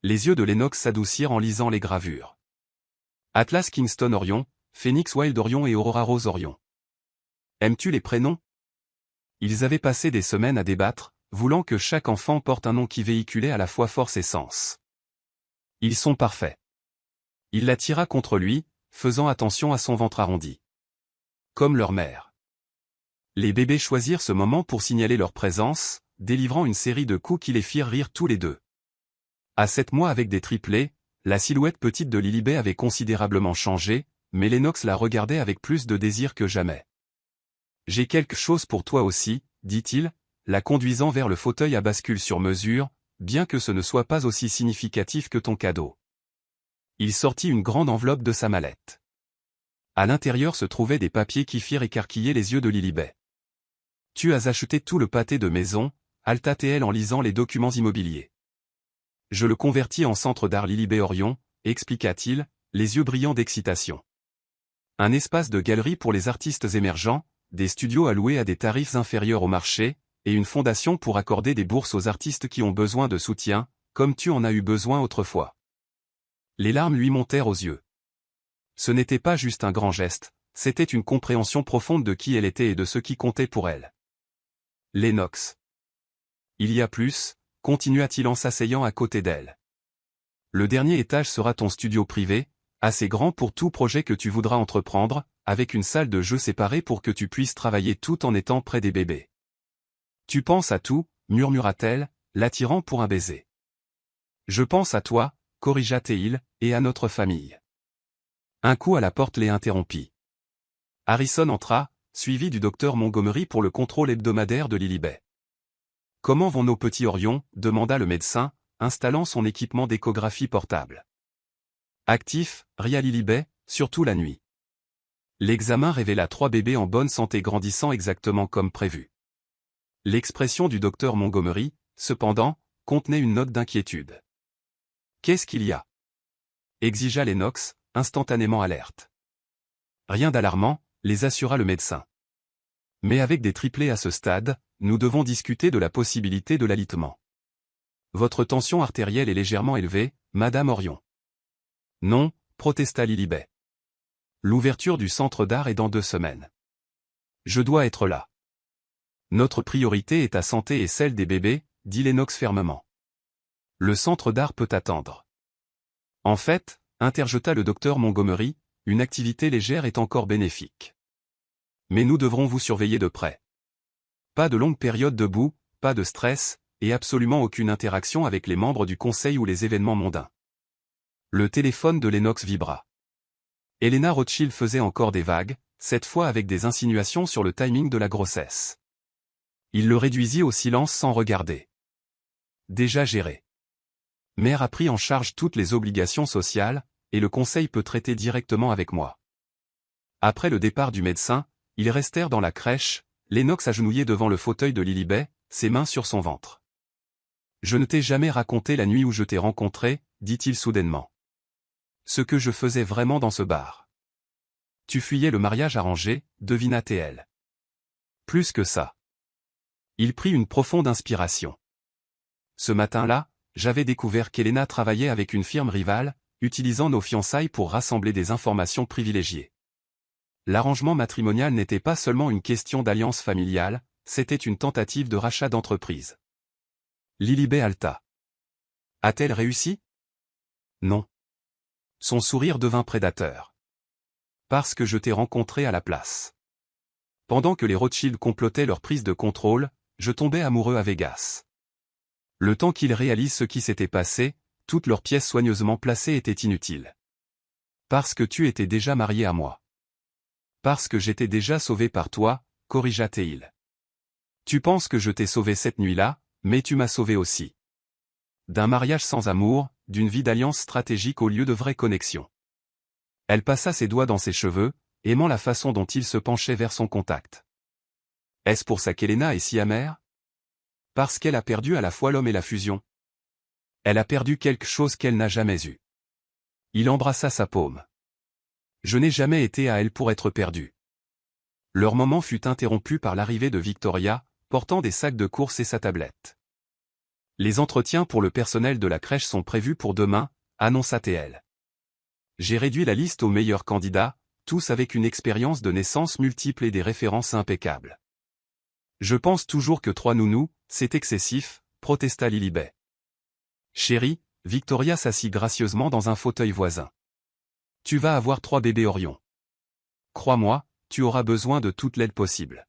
A: Les yeux de Lennox s'adoucirent en lisant les gravures. Atlas Kingston Orion, Phoenix Wild Orion et Aurora Rose Orion. Aimes-tu les prénoms? Ils avaient passé des semaines à débattre, voulant que chaque enfant porte un nom qui véhiculait à la fois force et sens. Ils sont parfaits. Il la tira contre lui, faisant attention à son ventre arrondi. Comme leur mère. Les bébés choisirent ce moment pour signaler leur présence, délivrant une série de coups qui les firent rire tous les deux. À 7 mois avec des triplés, la silhouette petite de Lilibet avait considérablement changé, mais Lennox la regardait avec plus de désir que jamais. « J'ai quelque chose pour toi aussi, dit-il, la conduisant vers le fauteuil à bascule sur mesure, bien que ce ne soit pas aussi significatif que ton cadeau. Il sortit une grande enveloppe de sa mallette. À l'intérieur se trouvaient des papiers qui firent écarquiller les yeux de Lilibet. « Tu as acheté tout le pâté de maison, Alta-t-elle en lisant les documents immobiliers. Je le convertis en centre d'art Lilibet Orion, expliqua-t-il, les yeux brillants d'excitation. Un espace de galerie pour les artistes émergents, des studios alloués à des tarifs inférieurs au marché, et une fondation pour accorder des bourses aux artistes qui ont besoin de soutien, comme tu en as eu besoin autrefois. » Les larmes lui montèrent aux yeux. Ce n'était pas juste un grand geste, c'était une compréhension profonde de qui elle était et de ce qui comptait pour elle. Lennox. Il y a plus, continua-t-il en s'asseyant à côté d'elle. Le dernier étage sera ton studio privé, assez grand pour tout projet que tu voudras entreprendre, avec une salle de jeu séparée pour que tu puisses travailler tout en étant près des bébés. Tu penses à tout, murmura-t-elle, l'attirant pour un baiser. Je pense à toi, corrigea Théil, et à notre famille. Un coup à la porte les interrompit. Harrison entra, suivi du docteur Montgomery pour le contrôle hebdomadaire de Lilibet. Comment vont nos petits Orions, demanda le médecin, installant son équipement d'échographie portable. Actif, ria Lilibet, surtout la nuit. L'examen révéla 3 bébés en bonne santé grandissant exactement comme prévu. L'expression du docteur Montgomery, cependant, contenait une note d'inquiétude. Qu'est-ce qu'il y a? Exigea Lennox, instantanément alerte. Rien d'alarmant, les assura le médecin. Mais avec des triplés à ce stade, nous devons discuter de la possibilité de l'alitement. Votre tension artérielle est légèrement élevée, Madame Orion. Non, protesta Lilibet. L'ouverture du centre d'art est dans 2 semaines. Je dois être là. Notre priorité est ta santé et celle des bébés, dit Lennox fermement. Le centre d'art peut attendre. En fait, interjeta le docteur Montgomery, une activité légère est encore bénéfique. Mais nous devrons vous surveiller de près. Pas de longue période debout, pas de stress, et absolument aucune interaction avec les membres du conseil ou les événements mondains. Le téléphone de Lennox vibra. Helena Rothschild faisait encore des vagues, cette fois avec des insinuations sur le timing de la grossesse. Il le réduisit au silence sans regarder. Déjà géré. Mère a pris en charge toutes les obligations sociales, et le conseil peut traiter directement avec moi. Après le départ du médecin, ils restèrent dans la crèche, Lennox agenouillé devant le fauteuil de Lilibet, ses mains sur son ventre. « Je ne t'ai jamais raconté la nuit où je t'ai rencontré, dit-il soudainement. Ce que je faisais vraiment dans ce bar. Tu fuyais le mariage arrangé, devina T.L. Plus que ça. Il prit une profonde inspiration. Ce matin-là, j'avais découvert qu'Helena travaillait avec une firme rivale, utilisant nos fiançailles pour rassembler des informations privilégiées. L'arrangement matrimonial n'était pas seulement une question d'alliance familiale, c'était une tentative de rachat d'entreprise. Lilibet halta. A-t-elle réussi? Non. Son sourire devint prédateur. Parce que je t'ai rencontré à la place. Pendant que les Rothschild complotaient leur prise de contrôle, je tombais amoureux à Vegas. Le temps qu'ils réalisent ce qui s'était passé, toutes leurs pièces soigneusement placées étaient inutiles. Parce que tu étais déjà marié à moi. Parce que j'étais déjà sauvé par toi, corrigea Théil. Tu penses que je t'ai sauvé cette nuit-là, mais tu m'as sauvé aussi. D'un mariage sans amour, d'une vie d'alliance stratégique au lieu de vraie connexion. Elle passa ses doigts dans ses cheveux, aimant la façon dont il se penchait vers son contact. Est-ce pour ça qu'Helena est si amère? Parce qu'elle a perdu à la fois l'homme et la fusion. Elle a perdu quelque chose qu'elle n'a jamais eu. Il embrassa sa paume. Je n'ai jamais été à elle pour être perdu. Leur moment fut interrompu par l'arrivée de Victoria, portant des sacs de course et sa tablette. Les entretiens pour le personnel de la crèche sont prévus pour demain, annonça T.L. J'ai réduit la liste aux meilleurs candidats, tous avec une expérience de naissance multiple et des références impeccables. Je pense toujours que 3 nounous, c'est excessif, protesta Lilibet. Chérie, Victoria s'assit gracieusement dans un fauteuil voisin. Tu vas avoir 3 bébés Orion. Crois-moi, tu auras besoin de toute l'aide possible.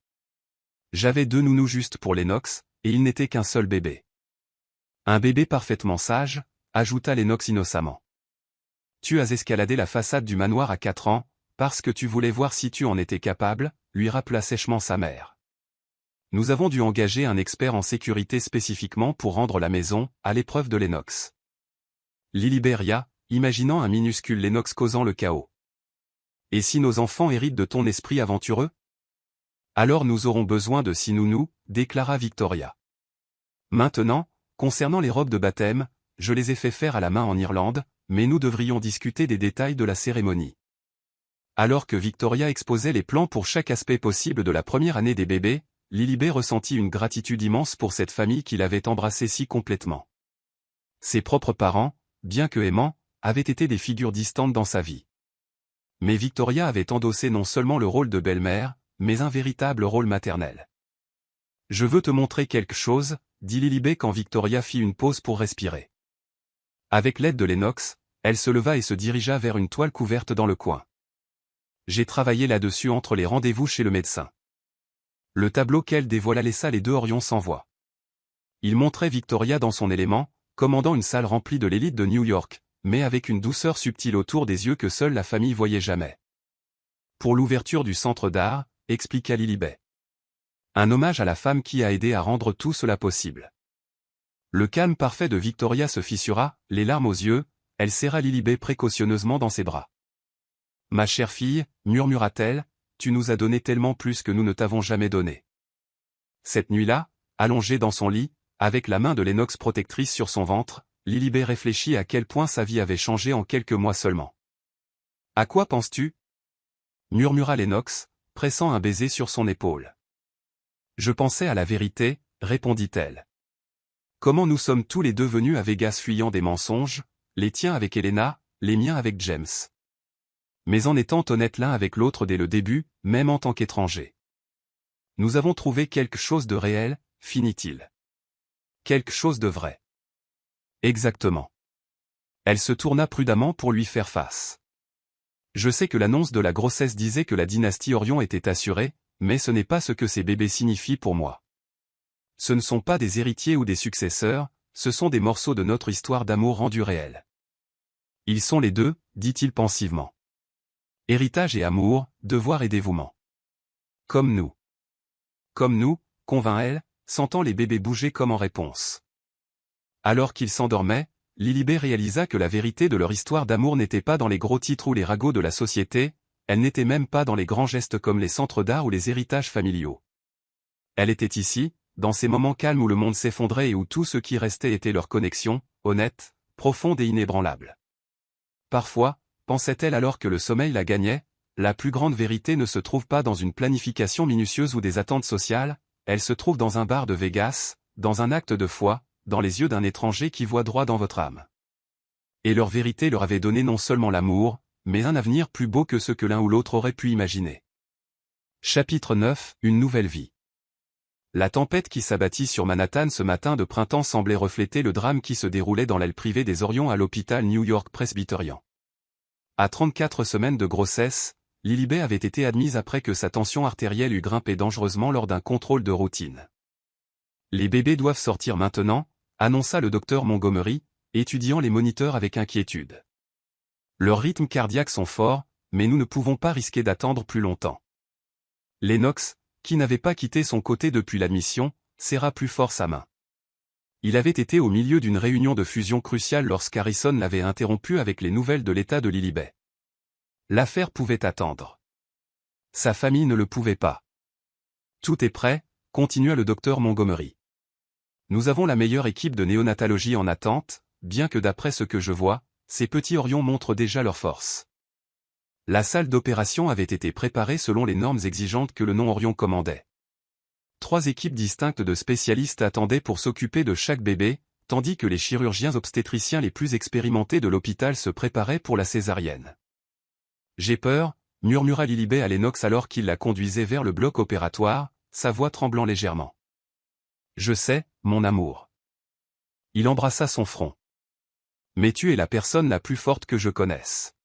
A: J'avais 2 nounous juste pour Lennox, et il n'était qu'un seul bébé. Un bébé parfaitement sage, ajouta Lennox innocemment. Tu as escaladé la façade du manoir à 4 ans, parce que tu voulais voir si tu en étais capable, lui rappela sèchement sa mère. Nous avons dû engager un expert en sécurité spécifiquement pour rendre la maison à l'épreuve de Lennox. Liliberia, imaginant un minuscule Lennox causant le chaos. Et si nos enfants héritent de ton esprit aventureux? Alors nous aurons besoin de 6 nounous, déclara Victoria. Maintenant, concernant les robes de baptême, je les ai fait faire à la main en Irlande, mais nous devrions discuter des détails de la cérémonie. Alors que Victoria exposait les plans pour chaque aspect possible de la première année des bébés, Lilibet ressentit une gratitude immense pour cette famille qui l'avait embrassée si complètement. Ses propres parents, bien que aimants, avaient été des figures distantes dans sa vie. Mais Victoria avait endossé non seulement le rôle de belle-mère, mais un véritable rôle maternel. « Je veux te montrer quelque chose », dit Lilibet quand Victoria fit une pause pour respirer. Avec l'aide de Lennox, elle se leva et se dirigea vers une toile couverte dans le coin. J'ai travaillé là-dessus entre les rendez-vous chez le médecin. Le tableau qu'elle dévoila laissa les 2 Orions sans voix. Il montrait Victoria dans son élément, commandant une salle remplie de l'élite de New York, mais avec une douceur subtile autour des yeux que seule la famille voyait jamais. Pour l'ouverture du centre d'art, expliqua Lilibet. Un hommage à la femme qui a aidé à rendre tout cela possible. Le calme parfait de Victoria se fissura, les larmes aux yeux, elle serra Lilibet précautionneusement dans ses bras. « Ma chère fille, murmura-t-elle, tu nous as donné tellement plus que nous ne t'avons jamais donné. » Cette nuit-là, allongée dans son lit, avec la main de Lennox protectrice sur son ventre, Lilibet réfléchit à quel point sa vie avait changé en quelques mois seulement. « À quoi penses-tu » murmura Lennox, pressant un baiser sur son épaule. « Je pensais à la vérité, répondit-elle. Comment nous sommes tous les deux venus à Vegas fuyant des mensonges, les tiens avec Elena, les miens avec James. Mais en étant honnêtes l'un avec l'autre dès le début, même en tant qu'étrangers. Nous avons trouvé quelque chose de réel, finit-il. Quelque chose de vrai. Exactement. Elle se tourna prudemment pour lui faire face. Je sais que l'annonce de la grossesse disait que la dynastie Orion était assurée, mais ce n'est pas ce que ces bébés signifient pour moi. Ce ne sont pas des héritiers ou des successeurs, ce sont des morceaux de notre histoire d'amour rendus réels. Ils sont les deux, dit-il pensivement. Héritage et amour, devoir et dévouement. Comme nous. Comme nous, convint-elle, sentant les bébés bouger comme en réponse. Alors qu'ils s'endormaient, Lilibet réalisa que la vérité de leur histoire d'amour n'était pas dans les gros titres ou les ragots de la société, elle n'était même pas dans les grands gestes comme les centres d'art ou les héritages familiaux. Elle était ici, dans ces moments calmes où le monde s'effondrait et où tout ce qui restait était leur connexion, honnête, profonde et inébranlable. Parfois, pensait-elle alors que le sommeil la gagnait, la plus grande vérité ne se trouve pas dans une planification minutieuse ou des attentes sociales, elle se trouve dans un bar de Vegas, dans un acte de foi, dans les yeux d'un étranger qui voit droit dans votre âme. Et leur vérité leur avait donné non seulement l'amour, mais un avenir plus beau que ce que l'un ou l'autre aurait pu imaginer. Chapitre 9, une nouvelle vie. La tempête qui s'abattit sur Manhattan ce matin de printemps semblait refléter le drame qui se déroulait dans l'aile privée des Orions à l'hôpital New York Presbyterian. À 34 semaines de grossesse, Lilibet avait été admise après que sa tension artérielle eût grimpé dangereusement lors d'un contrôle de routine. Les bébés doivent sortir maintenant, annonça le docteur Montgomery, étudiant les moniteurs avec inquiétude. Leurs rythmes cardiaques sont forts, mais nous ne pouvons pas risquer d'attendre plus longtemps. Lennox, qui n'avait pas quitté son côté depuis l'admission, serra plus fort sa main. Il avait été au milieu d'une réunion de fusion cruciale lorsqu'Harrison l'avait interrompu avec les nouvelles de l'état de Lilibet. L'affaire pouvait attendre. Sa famille ne le pouvait pas. Tout est prêt, continua le docteur Montgomery. Nous avons la meilleure équipe de néonatologie en attente, bien que d'après ce que je vois, ces petits Orions montrent déjà leur force. La salle d'opération avait été préparée selon les normes exigeantes que le nom Orion commandait. 3 équipes distinctes de spécialistes attendaient pour s'occuper de chaque bébé, tandis que les chirurgiens obstétriciens les plus expérimentés de l'hôpital se préparaient pour la césarienne. « J'ai peur », murmura Lilibet à Lennox alors qu'il la conduisait vers le bloc opératoire, sa voix tremblant légèrement. « Je sais, mon amour. » Il embrassa son front. Mais tu es la personne la plus forte que je connaisse.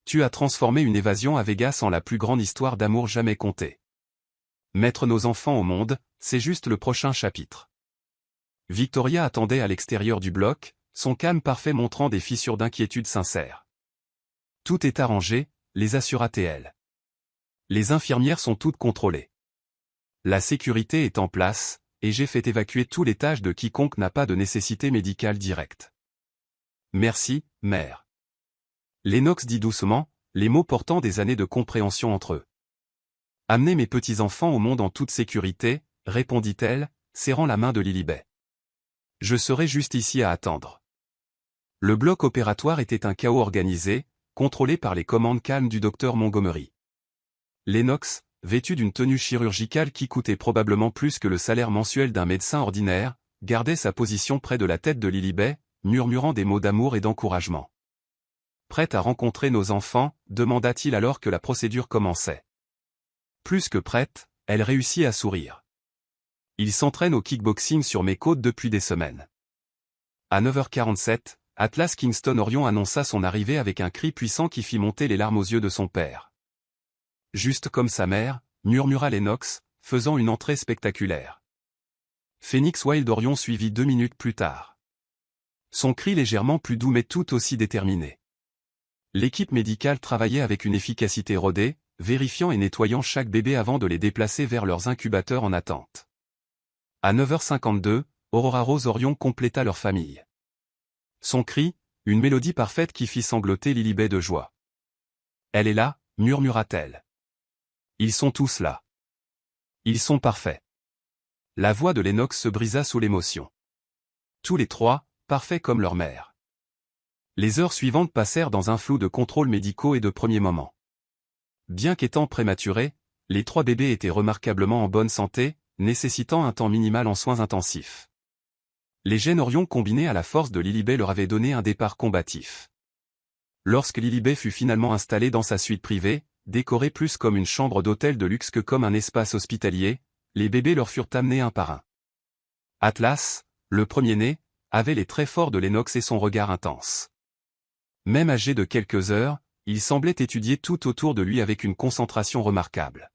A: Tu as transformé une évasion à Vegas en la plus grande histoire d'amour jamais contée. Mettre nos enfants au monde, c'est juste le prochain chapitre. Victoria attendait à l'extérieur du bloc, son calme parfait montrant des fissures d'inquiétude sincère. Tout est arrangé, les assura-t-elle. Les infirmières sont toutes contrôlées. La sécurité est en place, et j'ai fait évacuer tous les tâches de quiconque n'a pas de nécessité médicale directe. Merci, mère. Lennox dit doucement, les mots portant des années de compréhension entre eux. Amenez mes petits-enfants au monde en toute sécurité, répondit-elle, serrant la main de Lilibet. Je serai juste ici à attendre. Le bloc opératoire était un chaos organisé, contrôlé par les commandes calmes du docteur Montgomery. Lennox, vêtu d'une tenue chirurgicale qui coûtait probablement plus que le salaire mensuel d'un médecin ordinaire, gardait sa position près de la tête de Lilibet, murmurant des mots d'amour et d'encouragement. Prête à rencontrer nos enfants, demanda-t-il alors que la procédure commençait. Plus que prête, elle réussit à sourire. Il s'entraîne au kickboxing sur mes côtes depuis des semaines. À 9h47, Atlas Kingston Orion annonça son arrivée avec un cri puissant qui fit monter les larmes aux yeux de son père. Juste comme sa mère, murmura Lennox, faisant une entrée spectaculaire. Phoenix Wild Orion suivit 2 minutes plus tard. Son cri légèrement plus doux mais tout aussi déterminé. L'équipe médicale travaillait avec une efficacité rodée, vérifiant et nettoyant chaque bébé avant de les déplacer vers leurs incubateurs en attente. À 9h52, Aurora Rose Orion compléta leur famille. Son cri, une mélodie parfaite qui fit sangloter Lilibet de joie. Elle est là, murmura-t-elle. Ils sont tous là. Ils sont parfaits. La voix de Lennox se brisa sous l'émotion. Tous les trois, parfaits comme leur mère. Les heures suivantes passèrent dans un flou de contrôles médicaux et de premiers moments. Bien qu'étant prématurés, les 3 bébés étaient remarquablement en bonne santé, nécessitant un temps minimal en soins intensifs. Les gènes Orion combinés à la force de Lilibet leur avaient donné un départ combatif. Lorsque Lilibet fut finalement installée dans sa suite privée, décorée plus comme une chambre d'hôtel de luxe que comme un espace hospitalier, les bébés leur furent amenés un par un. Atlas, le premier-né, avait les traits forts de Lennox et son regard intense. Même âgé de quelques heures, il semblait étudier tout autour de lui avec une concentration remarquable.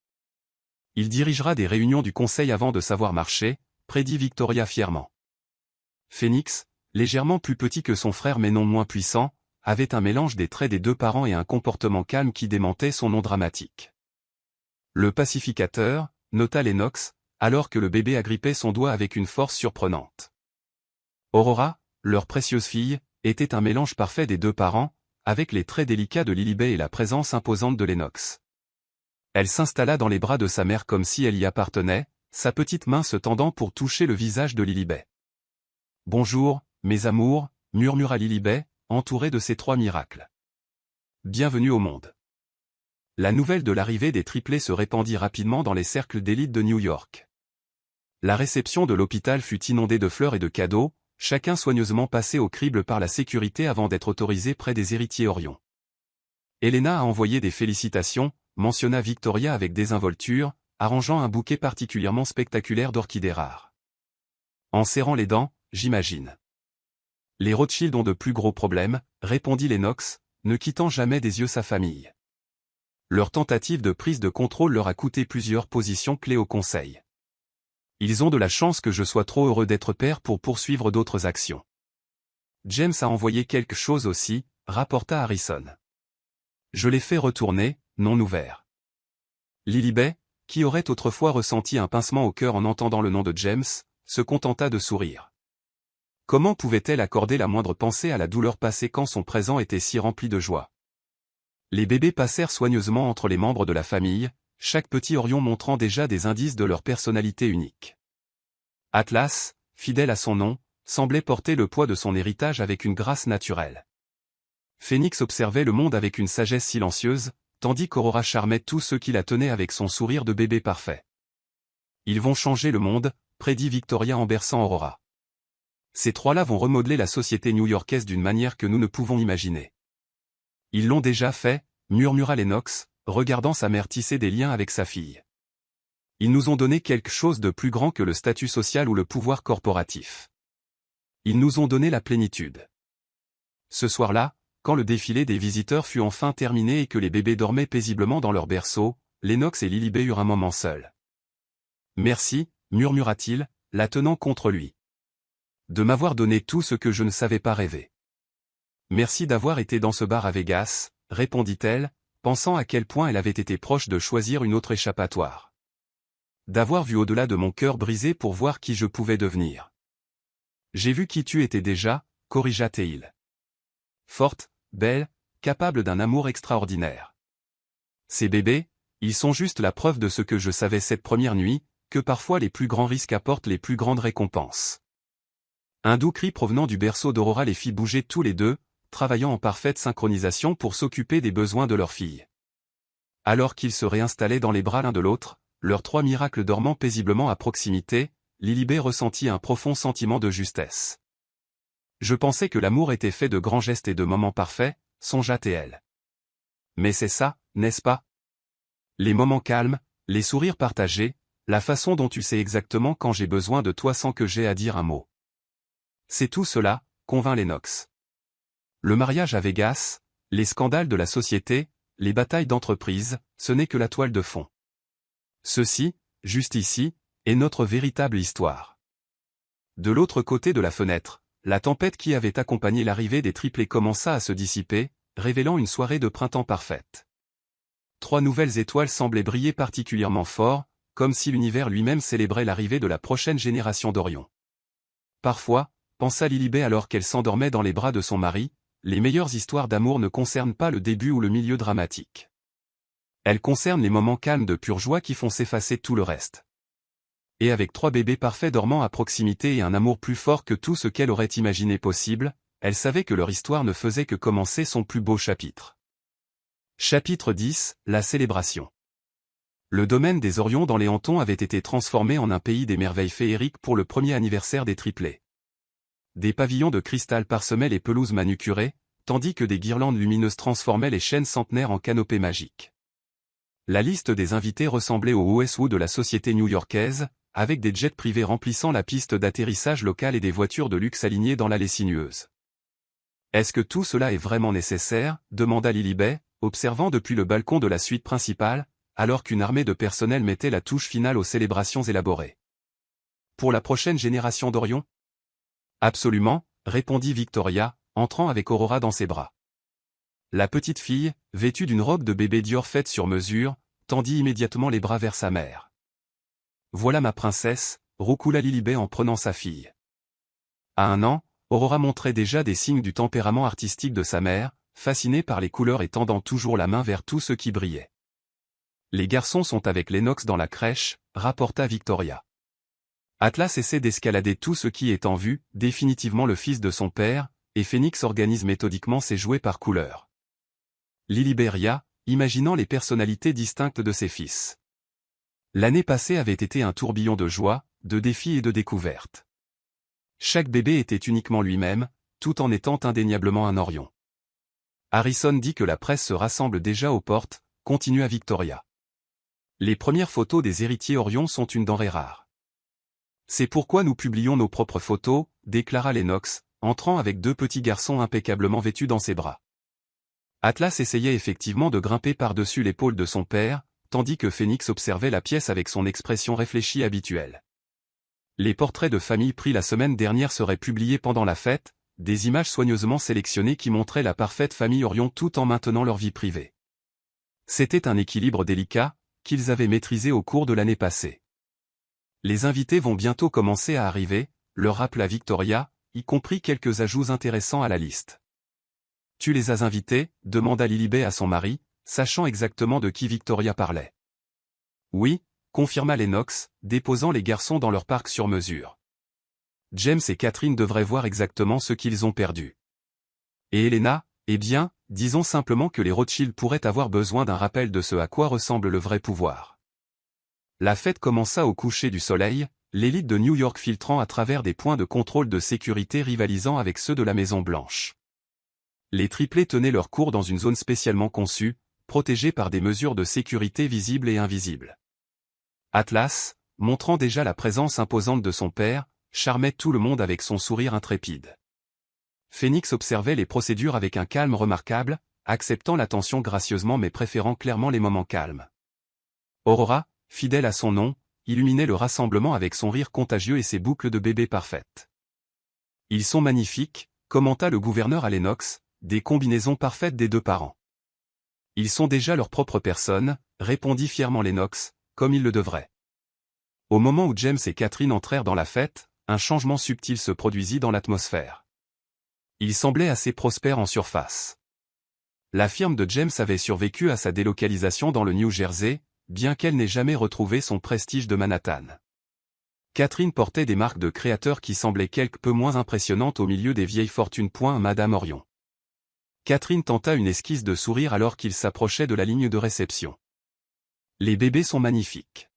A: Il dirigera des réunions du conseil avant de savoir marcher, prédit Victoria fièrement. Phoenix, légèrement plus petit que son frère mais non moins puissant, avait un mélange des traits des 2 parents et un comportement calme qui démentait son nom dramatique. Le pacificateur, nota Lennox, alors que le bébé agrippait son doigt avec une force surprenante. Aurora, leur précieuse fille, était un mélange parfait des 2 parents, avec les traits délicats de Lilibet et la présence imposante de Lennox. Elle s'installa dans les bras de sa mère comme si elle y appartenait, sa petite main se tendant pour toucher le visage de Lilibet. « Bonjour, mes amours », murmura Lilibet, entourée de ces 3 miracles. « Bienvenue au monde. » La nouvelle de l'arrivée des triplés se répandit rapidement dans les cercles d'élite de New York. La réception de l'hôpital fut inondée de fleurs et de cadeaux, chacun soigneusement passé au crible par la sécurité avant d'être autorisé près des héritiers Orion. Helena a envoyé des félicitations, mentionna Victoria avec désinvolture, arrangeant un bouquet particulièrement spectaculaire d'orchidées rares. En serrant les dents, j'imagine. Les Rothschild ont de plus gros problèmes, répondit Lennox, ne quittant jamais des yeux sa famille. Leur tentative de prise de contrôle leur a coûté plusieurs positions clés au conseil. Ils ont de la chance que je sois trop heureux d'être père pour poursuivre d'autres actions. James a envoyé quelque chose aussi, rapporta Harrison. Je l'ai fait retourner, non ouvert. Lilibet, qui aurait autrefois ressenti un pincement au cœur en entendant le nom de James, se contenta de sourire. Comment pouvait-elle accorder la moindre pensée à la douleur passée quand son présent était si rempli de joie? Les bébés passèrent soigneusement entre les membres de la famille, chaque petit Orion montrant déjà des indices de leur personnalité unique. Atlas, fidèle à son nom, semblait porter le poids de son héritage avec une grâce naturelle. Phoenix observait le monde avec une sagesse silencieuse, tandis qu'Aurora charmait tous ceux qui la tenaient avec son sourire de bébé parfait. Ils vont changer le monde, prédit Victoria en berçant Aurora. Ces 3-là vont remodeler la société new-yorkaise d'une manière que nous ne pouvons imaginer. Ils l'ont déjà fait, murmura Lennox, regardant sa mère tisser des liens avec sa fille. Ils nous ont donné quelque chose de plus grand que le statut social ou le pouvoir corporatif. Ils nous ont donné la plénitude. Ce soir-là, quand le défilé des visiteurs fut enfin terminé et que les bébés dormaient paisiblement dans leur berceau, Lennox et Lilibet eurent un moment seuls. « Merci », murmura-t-il, la tenant contre lui. « De m'avoir donné tout ce que je ne savais pas rêver. »« Merci d'avoir été dans ce bar à Vegas », répondit-elle, pensant à quel point elle avait été proche de choisir une autre échappatoire. « D'avoir vu au-delà de mon cœur brisé pour voir qui je pouvais devenir. »« J'ai vu qui tu étais déjà », corrigea Théil. « Forte, belle, capable d'un amour extraordinaire. Ces bébés, ils sont juste la preuve de ce que je savais cette première nuit, que parfois les plus grands risques apportent les plus grandes récompenses. » Un doux cri provenant du berceau d'Aurora les fit bouger tous les deux, travaillant en parfaite synchronisation pour s'occuper des besoins de leur fille. Alors qu'ils se réinstallaient dans les bras l'un de l'autre, leurs trois miracles dormant paisiblement à proximité, Lilibet ressentit un profond sentiment de justesse. « Je pensais que l'amour était fait de grands gestes et de moments parfaits, songea-t-elle. Mais c'est ça, n'est-ce pas? Les moments calmes, les sourires partagés, la façon dont tu sais exactement quand j'ai besoin de toi sans que j'aie à dire un mot. C'est tout cela, convint Lennox. Le mariage à Vegas, les scandales de la société, les batailles d'entreprise, ce n'est que la toile de fond. Ceci, juste ici, est notre véritable histoire. » De l'autre côté de la fenêtre, la tempête qui avait accompagné l'arrivée des triplés commença à se dissiper, révélant une soirée de printemps parfaite. Trois nouvelles étoiles semblaient briller particulièrement fort, comme si l'univers lui-même célébrait l'arrivée de la prochaine génération d'Orion. Parfois, pensa Lilibet alors qu'elle s'endormait dans les bras de son mari, les meilleures histoires d'amour ne concernent pas le début ou le milieu dramatique. Elles concernent les moments calmes de pure joie qui font s'effacer tout le reste. Et avec trois bébés parfaits dormant à proximité et un amour plus fort que tout ce qu'elle aurait imaginé possible, elle savait que leur histoire ne faisait que commencer son plus beau chapitre. Chapitre 10, la célébration. Le domaine des Orions dans les Hantons avait été transformé en un pays des merveilles féeriques pour le premier anniversaire des triplés. Des pavillons de cristal parsemaient les pelouses manucurées, tandis que des guirlandes lumineuses transformaient les chênes centenaires en canopées magiques. La liste des invités ressemblait au Westwood de la société new-yorkaise, avec des jets privés remplissant la piste d'atterrissage locale et des voitures de luxe alignées dans l'allée sinueuse. « Est-ce que tout cela est vraiment nécessaire ?» demanda Lilibet, observant depuis le balcon de la suite principale, alors qu'une armée de personnel mettait la touche finale aux célébrations élaborées. « Pour la prochaine génération d'Orion ? » « Absolument, » répondit Victoria, entrant avec Aurora dans ses bras. La petite fille, vêtue d'une robe de bébé Dior faite sur mesure, tendit immédiatement les bras vers sa mère. « Voilà ma princesse, » roucoula Lilibet en prenant sa fille. À 1 an, Aurora montrait déjà des signes du tempérament artistique de sa mère, fascinée par les couleurs et tendant toujours la main vers tout ce qui brillait. « Les garçons sont avec Lennox dans la crèche, » rapporta Victoria. Atlas essaie d'escalader tout ce qui est en vue, définitivement le fils de son père, et Phoenix organise méthodiquement ses jouets par couleur. Lilibet ria, imaginant les personnalités distinctes de ses fils. L'année passée avait été un tourbillon de joie, de défis et de découvertes. Chaque bébé était uniquement lui-même, tout en étant indéniablement un Orion. Harrison dit que la presse se rassemble déjà aux portes, continua Victoria. Les premières photos des héritiers Orion sont une denrée rare. C'est pourquoi nous publions nos propres photos, déclara Lennox, entrant avec deux petits garçons impeccablement vêtus dans ses bras. Atlas essayait effectivement de grimper par-dessus l'épaule de son père, tandis que Phoenix observait la pièce avec son expression réfléchie habituelle. Les portraits de famille pris la semaine dernière seraient publiés pendant la fête, des images soigneusement sélectionnées qui montraient la parfaite famille Orion tout en maintenant leur vie privée. C'était un équilibre délicat, qu'ils avaient maîtrisé au cours de l'année passée. Les invités vont bientôt commencer à arriver, leur rappela Victoria, y compris quelques ajouts intéressants à la liste. « Tu les as invités ?» demanda Lilibet à son mari, sachant exactement de qui Victoria parlait. « Oui », confirma Lennox, déposant les garçons dans leur parc sur mesure. James et Catherine devraient voir exactement ce qu'ils ont perdu. Et Helena, eh bien, disons simplement que les Rothschild pourraient avoir besoin d'un rappel de ce à quoi ressemble le vrai pouvoir. La fête commença au coucher du soleil, l'élite de New York filtrant à travers des points de contrôle de sécurité rivalisant avec ceux de la Maison-Blanche. Les triplés tenaient leur cours dans une zone spécialement conçue, protégée par des mesures de sécurité visibles et invisibles. Atlas, montrant déjà la présence imposante de son père, charmait tout le monde avec son sourire intrépide. Phoenix observait les procédures avec un calme remarquable, acceptant l'attention gracieusement mais préférant clairement les moments calmes. Aurora, fidèle à son nom, illuminait le rassemblement avec son rire contagieux et ses boucles de bébé parfaites. Ils sont magnifiques, commenta le gouverneur à Lennox, des combinaisons parfaites des deux parents. Ils sont déjà leur propre personne, répondit fièrement Lennox, comme ils le devraient. Au moment où James et Catherine entrèrent dans la fête, un changement subtil se produisit dans l'atmosphère. Il semblait assez prospère en surface. La firme de James avait survécu à sa délocalisation dans le New Jersey, bien qu'elle n'ait jamais retrouvé son prestige de Manhattan. Catherine portait des marques de créateur qui semblaient quelque peu moins impressionnantes au milieu des vieilles fortunes. Madame Orion. Catherine tenta une esquisse de sourire alors qu'il s'approchait de la ligne de réception. Les bébés sont magnifiques.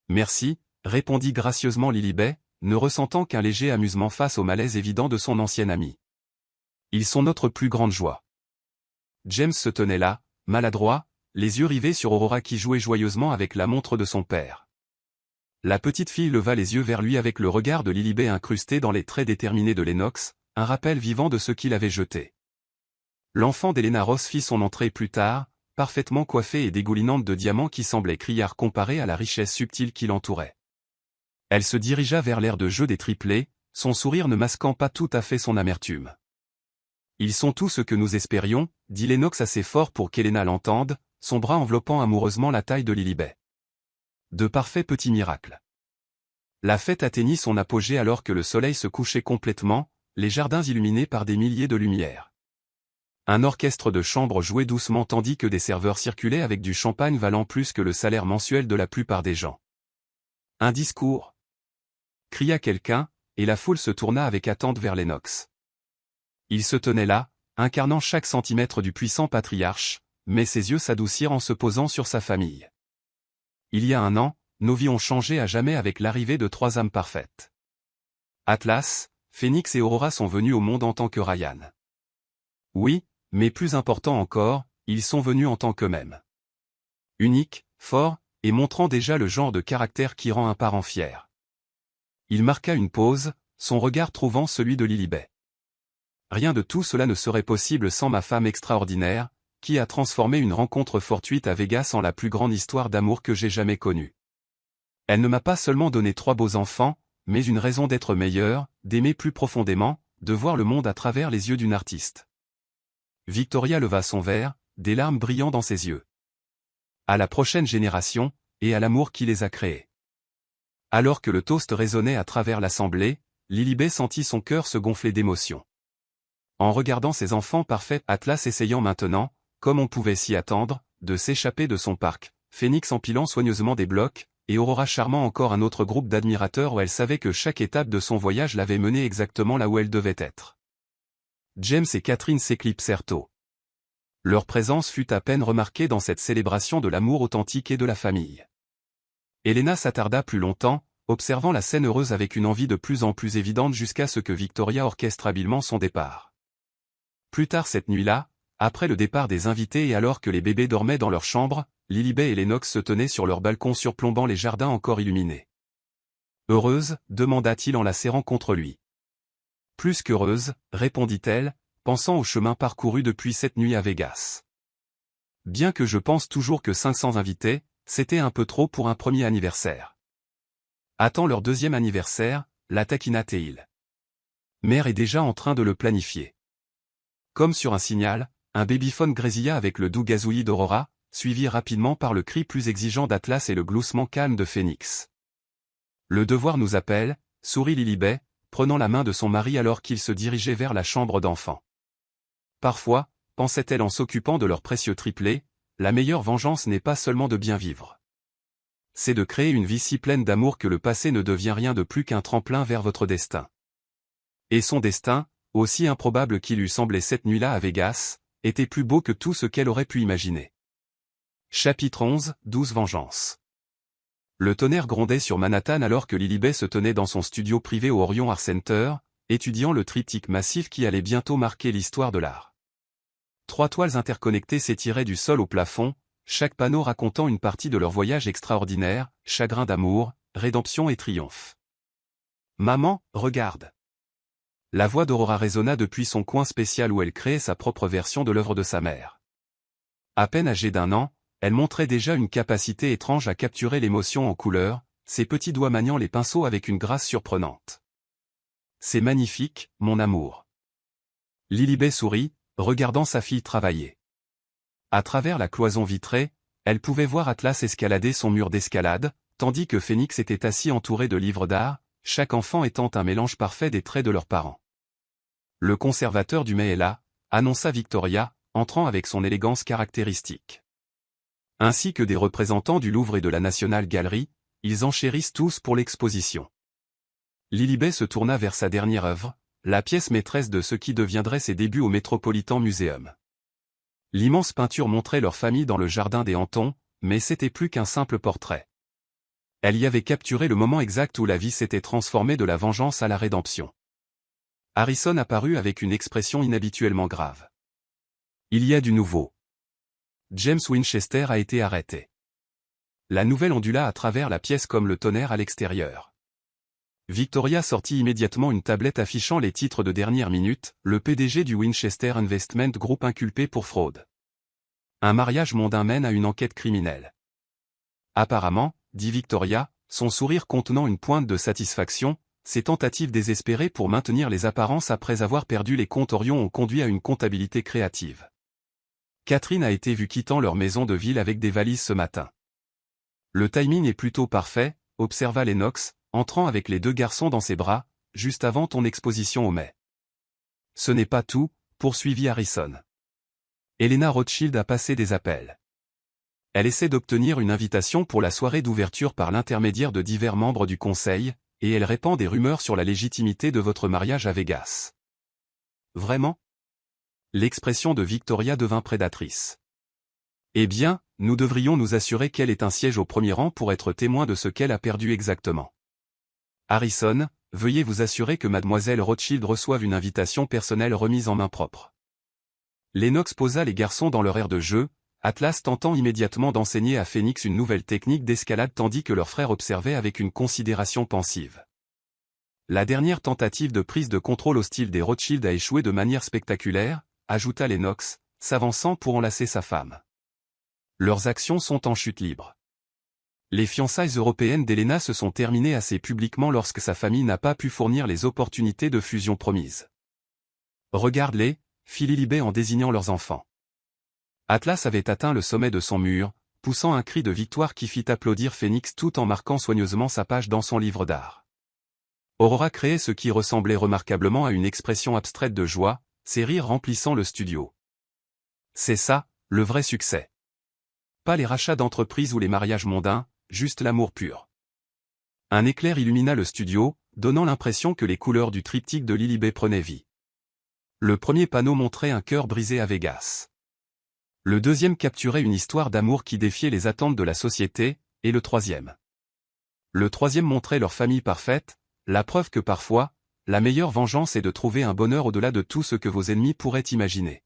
A: Merci, répondit gracieusement Lilibet, ne ressentant qu'un léger amusement face au malaise évident de son ancien ami. Ils sont notre plus grande joie. James se tenait là, maladroit, les yeux rivés sur Aurora qui jouait joyeusement avec la montre de son père. La petite fille leva les yeux vers lui avec le regard de Lilibet incrusté dans les traits déterminés de Lennox, un rappel vivant de ce qu'il avait jeté. L'enfant d'Helena Ross fit son entrée plus tard, parfaitement coiffée et dégoulinante de diamants qui semblaient criards comparés à la richesse subtile qui l'entourait. Elle se dirigea vers l'aire de jeu des triplés, son sourire ne masquant pas tout à fait son amertume. Ils sont tout ce que nous espérions, dit Lennox assez fort pour qu'Helena l'entende, son bras enveloppant amoureusement la taille de Lilibet. De parfaits petits miracles. La fête atteignit son apogée alors que le soleil se couchait complètement, les jardins illuminés par des milliers de lumières. Un orchestre de chambre jouait doucement tandis que des serveurs circulaient avec du champagne valant plus que le salaire mensuel de la plupart des gens. Un discours, cria quelqu'un, et la foule se tourna avec attente vers Lennox. Il se tenait là, incarnant chaque centimètre du puissant patriarche, mais ses yeux s'adoucirent en se posant sur sa famille. Il y a 1 an, nos vies ont changé à jamais avec l'arrivée de 3 âmes parfaites. Atlas, Phoenix et Aurora sont venus au monde en tant que Ryan. Oui, mais plus important encore, ils sont venus en tant qu'eux-mêmes. Uniques, forts, et montrant déjà le genre de caractère qui rend un parent fier. Il marqua une pause, son regard trouvant celui de Lilibet. Rien de tout cela ne serait possible sans ma femme extraordinaire, qui a transformé une rencontre fortuite à Vegas en la plus grande histoire d'amour que j'ai jamais connue. Elle ne m'a pas seulement donné 3 beaux enfants, mais une raison d'être meilleure, d'aimer plus profondément, de voir le monde à travers les yeux d'une artiste. Victoria leva son verre, des larmes brillant dans ses yeux. À la prochaine génération, et à l'amour qui les a créés. Alors que le toast résonnait à travers l'assemblée, Lilibet sentit son cœur se gonfler d'émotion. En regardant ses enfants parfaits, Atlas essayant maintenant, comme on pouvait s'y attendre, de s'échapper de son parc, Phoenix empilant soigneusement des blocs, et Aurora charmant encore un autre groupe d'admirateurs où elle savait que chaque étape de son voyage l'avait menée exactement là où elle devait être. James et Catherine s'éclipsèrent tôt. Leur présence fut à peine remarquée dans cette célébration de l'amour authentique et de la famille. Helena s'attarda plus longtemps, observant la scène heureuse avec une envie de plus en plus évidente jusqu'à ce que Victoria orchestre habilement son départ. Plus tard cette nuit-là, après le départ des invités et alors que les bébés dormaient dans leur chambre, Lilibet et Lennox se tenaient sur leur balcon surplombant les jardins encore illuminés. « Heureuse » demanda-t-il en la serrant contre lui. « Plus qu'heureuse » répondit-elle, pensant au chemin parcouru depuis cette nuit à Vegas. « Bien que je pense toujours que 500 invités, c'était un peu trop pour un premier anniversaire. » Attends leur 2e anniversaire, la taquina Théil. Mère est déjà en train de le planifier. Comme sur un signal, un babyphone grésilla avec le doux gazouillis d'Aurora, suivi rapidement par le cri plus exigeant d'Atlas et le gloussement calme de Phoenix. Le devoir nous appelle, sourit Lilibet, prenant la main de son mari alors qu'il se dirigeait vers la chambre d'enfant. Parfois, pensait-elle en s'occupant de leur précieux triplé, la meilleure vengeance n'est pas seulement de bien vivre. C'est de créer une vie si pleine d'amour que le passé ne devient rien de plus qu'un tremplin vers votre destin. Et son destin, aussi improbable qu'il eût semblé cette nuit-là à Vegas, était plus beau que tout ce qu'elle aurait pu imaginer. Chapitre 11, 12 Vengeance. Le tonnerre grondait sur Manhattan alors que Lilibet se tenait dans son studio privé au Orion Art Center, étudiant le triptyque massif qui allait bientôt marquer l'histoire de l'art. 3 toiles interconnectées s'étiraient du sol au plafond, chaque panneau racontant une partie de leur voyage extraordinaire, chagrin d'amour, rédemption et triomphe. « Maman, regarde !» la voix d'Aurora résonna depuis son coin spécial où elle créait sa propre version de l'œuvre de sa mère. À peine âgée d'1 an, elle montrait déjà une capacité étrange à capturer l'émotion en couleur, ses petits doigts maniant les pinceaux avec une grâce surprenante. « C'est magnifique, mon amour. » Lilibet sourit, regardant sa fille travailler. À travers la cloison vitrée, elle pouvait voir Atlas escalader son mur d'escalade, tandis que Phénix était assis entouré de livres d'art, chaque enfant étant un mélange parfait des traits de leurs parents. Le conservateur du Met est là, annonça Victoria, entrant avec son élégance caractéristique. Ainsi que des représentants du Louvre et de la National Gallery, ils enchérissent tous pour l'exposition. Lilibet se tourna vers sa dernière œuvre, la pièce maîtresse de ce qui deviendrait ses débuts au Metropolitan Museum. L'immense peinture montrait leur famille dans le jardin des Hantons, mais c'était plus qu'un simple portrait. Elle y avait capturé le moment exact où la vie s'était transformée de la vengeance à la rédemption. Harrison apparut avec une expression inhabituellement grave. Il y a du nouveau. James Winchester a été arrêté. La nouvelle ondula à travers la pièce comme le tonnerre à l'extérieur. Victoria sortit immédiatement une tablette affichant les titres de dernière minute, le PDG du Winchester Investment Group inculpé pour fraude. Un mariage mondain mène à une enquête criminelle. Apparemment, dit Victoria, son sourire contenant une pointe de satisfaction, ses tentatives désespérées pour maintenir les apparences après avoir perdu les comptes Orion ont conduit à une comptabilité créative. Catherine a été vue quittant leur maison de ville avec des valises ce matin. Le timing est plutôt parfait, observa Lennox, entrant avec les 2 garçons dans ses bras, juste avant ton exposition au Met. Ce n'est pas tout, poursuivit Harrison. Helena Rothschild a passé des appels. Elle essaie d'obtenir une invitation pour la soirée d'ouverture par l'intermédiaire de divers membres du conseil, et elle répand des rumeurs sur la légitimité de votre mariage à Vegas. Vraiment ? L'expression de Victoria devint prédatrice. Eh bien, nous devrions nous assurer qu'elle ait un siège au premier rang pour être témoin de ce qu'elle a perdu exactement. Harrison, veuillez vous assurer que mademoiselle Rothschild reçoive une invitation personnelle remise en main propre. Lennox posa les garçons dans leur aire de jeu, Atlas tentant immédiatement d'enseigner à Phénix une nouvelle technique d'escalade tandis que leur frère observait avec une considération pensive. La dernière tentative de prise de contrôle hostile des Rothschild a échoué de manière spectaculaire, ajouta Lennox, s'avançant pour enlacer sa femme. Leurs actions sont en chute libre. Les fiançailles européennes d'Helena se sont terminées assez publiquement lorsque sa famille n'a pas pu fournir les opportunités de fusion promises. Regarde-les, fit Lilibet en désignant leurs enfants. Atlas avait atteint le sommet de son mur, poussant un cri de victoire qui fit applaudir Phénix tout en marquant soigneusement sa page dans son livre d'art. Aurora créait ce qui ressemblait remarquablement à une expression abstraite de joie, ses rires remplissant le studio. C'est ça, le vrai succès. Pas les rachats d'entreprises ou les mariages mondains, juste l'amour pur. Un éclair illumina le studio, donnant l'impression que les couleurs du triptyque de Lilibet prenaient vie. Le premier panneau montrait un cœur brisé à Vegas. Le deuxième capturait une histoire d'amour qui défiait les attentes de la société, et le troisième. Le troisième montrait leur famille parfaite, la preuve que parfois, la meilleure vengeance est de trouver un bonheur au-delà de tout ce que vos ennemis pourraient imaginer.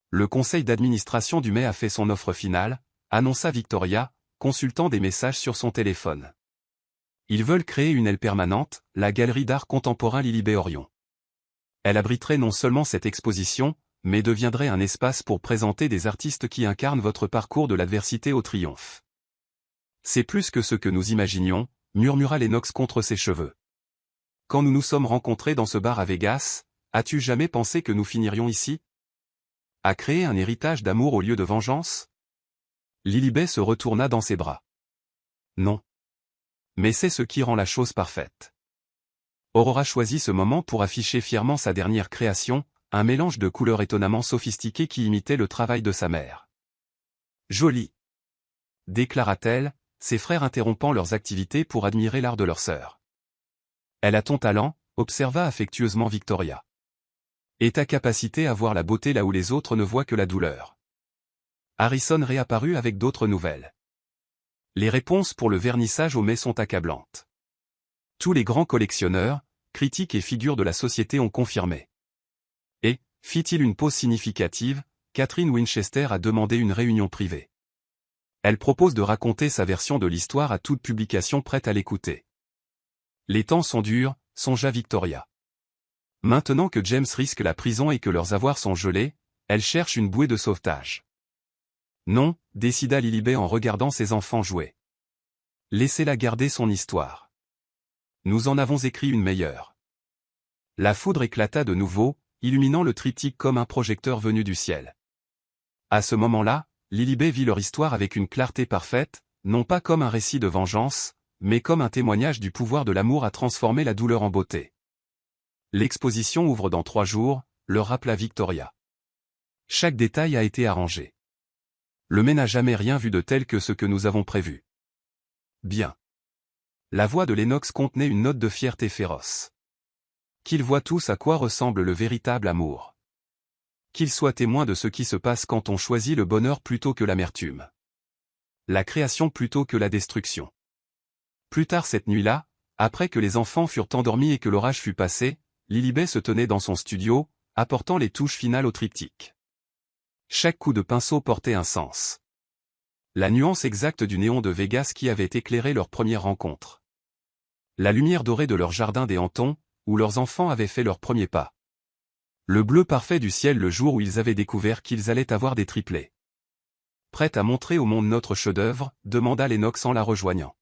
A: Le conseil d'administration du Met a fait son offre finale, annonça Victoria, consultant des messages sur son téléphone. Ils veulent créer une aile permanente, la galerie d'art contemporain Lilibet Orion. Elle abriterait non seulement cette exposition, mais deviendrait un espace pour présenter des artistes qui incarnent votre parcours de l'adversité au triomphe. C'est plus que ce que nous imaginions, murmura Lennox contre ses cheveux. Quand nous nous sommes rencontrés dans ce bar à Vegas, as-tu jamais pensé que nous finirions ici ? À créer un héritage d'amour au lieu de vengeance ? Lilibet se retourna dans ses bras. Non. Mais c'est ce qui rend la chose parfaite. Aurora choisit ce moment pour afficher fièrement sa dernière création, un mélange de couleurs étonnamment sophistiquées qui imitait le travail de sa mère. Joli, déclara-t-elle, ses frères interrompant leurs activités pour admirer l'art de leur sœur. Elle a ton talent, observa affectueusement Victoria. Et ta capacité à voir la beauté là où les autres ne voient que la douleur. Harrison réapparut avec d'autres nouvelles. Les réponses pour le vernissage au Met sont accablantes. Tous les grands collectionneurs, critiques et figures de la société ont confirmé. Et, fit-il une pause significative, Catherine Winchester a demandé une réunion privée. Elle propose de raconter sa version de l'histoire à toute publication prête à l'écouter. Les temps sont durs, songea Victoria. Maintenant que James risque la prison et que leurs avoirs sont gelés, elle cherche une bouée de sauvetage. Non, décida Lilibet en regardant ses enfants jouer. Laissez-la garder son histoire. Nous en avons écrit une meilleure. La foudre éclata de nouveau, illuminant le triptyque comme un projecteur venu du ciel. À ce moment-là, Lilibet vit leur histoire avec une clarté parfaite, non pas comme un récit de vengeance, mais comme un témoignage du pouvoir de l'amour à transformer la douleur en beauté. L'exposition ouvre dans 3 jours, leur rappela Victoria. Chaque détail a été arrangé. Le mec n'a jamais rien vu de tel que ce que nous avons prévu. Bien. La voix de Lennox contenait une note de fierté féroce. Qu'ils voient tous à quoi ressemble le véritable amour. Qu'ils soient témoins de ce qui se passe quand on choisit le bonheur plutôt que l'amertume. La création plutôt que la destruction. Plus tard cette nuit-là, après que les enfants furent endormis et que l'orage fut passé, Lilibet se tenait dans son studio, apportant les touches finales au triptyque. Chaque coup de pinceau portait un sens. La nuance exacte du néon de Vegas qui avait éclairé leur première rencontre. La lumière dorée de leur jardin des Hantons, où leurs enfants avaient fait leurs premiers pas. Le bleu parfait du ciel le jour où ils avaient découvert qu'ils allaient avoir des triplés. Prête à montrer au monde notre chef-d'œuvre, demanda Lennox en la rejoignant.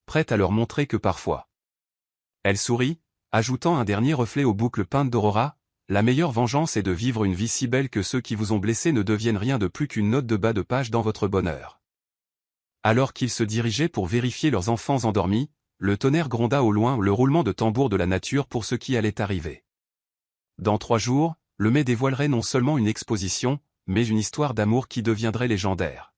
A: Prête à leur montrer que parfois. Elle sourit, ajoutant un dernier reflet aux boucles peintes d'Aurora, la meilleure vengeance est de vivre une vie si belle que ceux qui vous ont blessé ne deviennent rien de plus qu'une note de bas de page dans votre bonheur. Alors qu'ils se dirigeaient pour vérifier leurs enfants endormis, le tonnerre gronda au loin le roulement de tambour de la nature pour ce qui allait arriver. Dans 3 jours, le mai dévoilerait non seulement une exposition, mais une histoire d'amour qui deviendrait légendaire.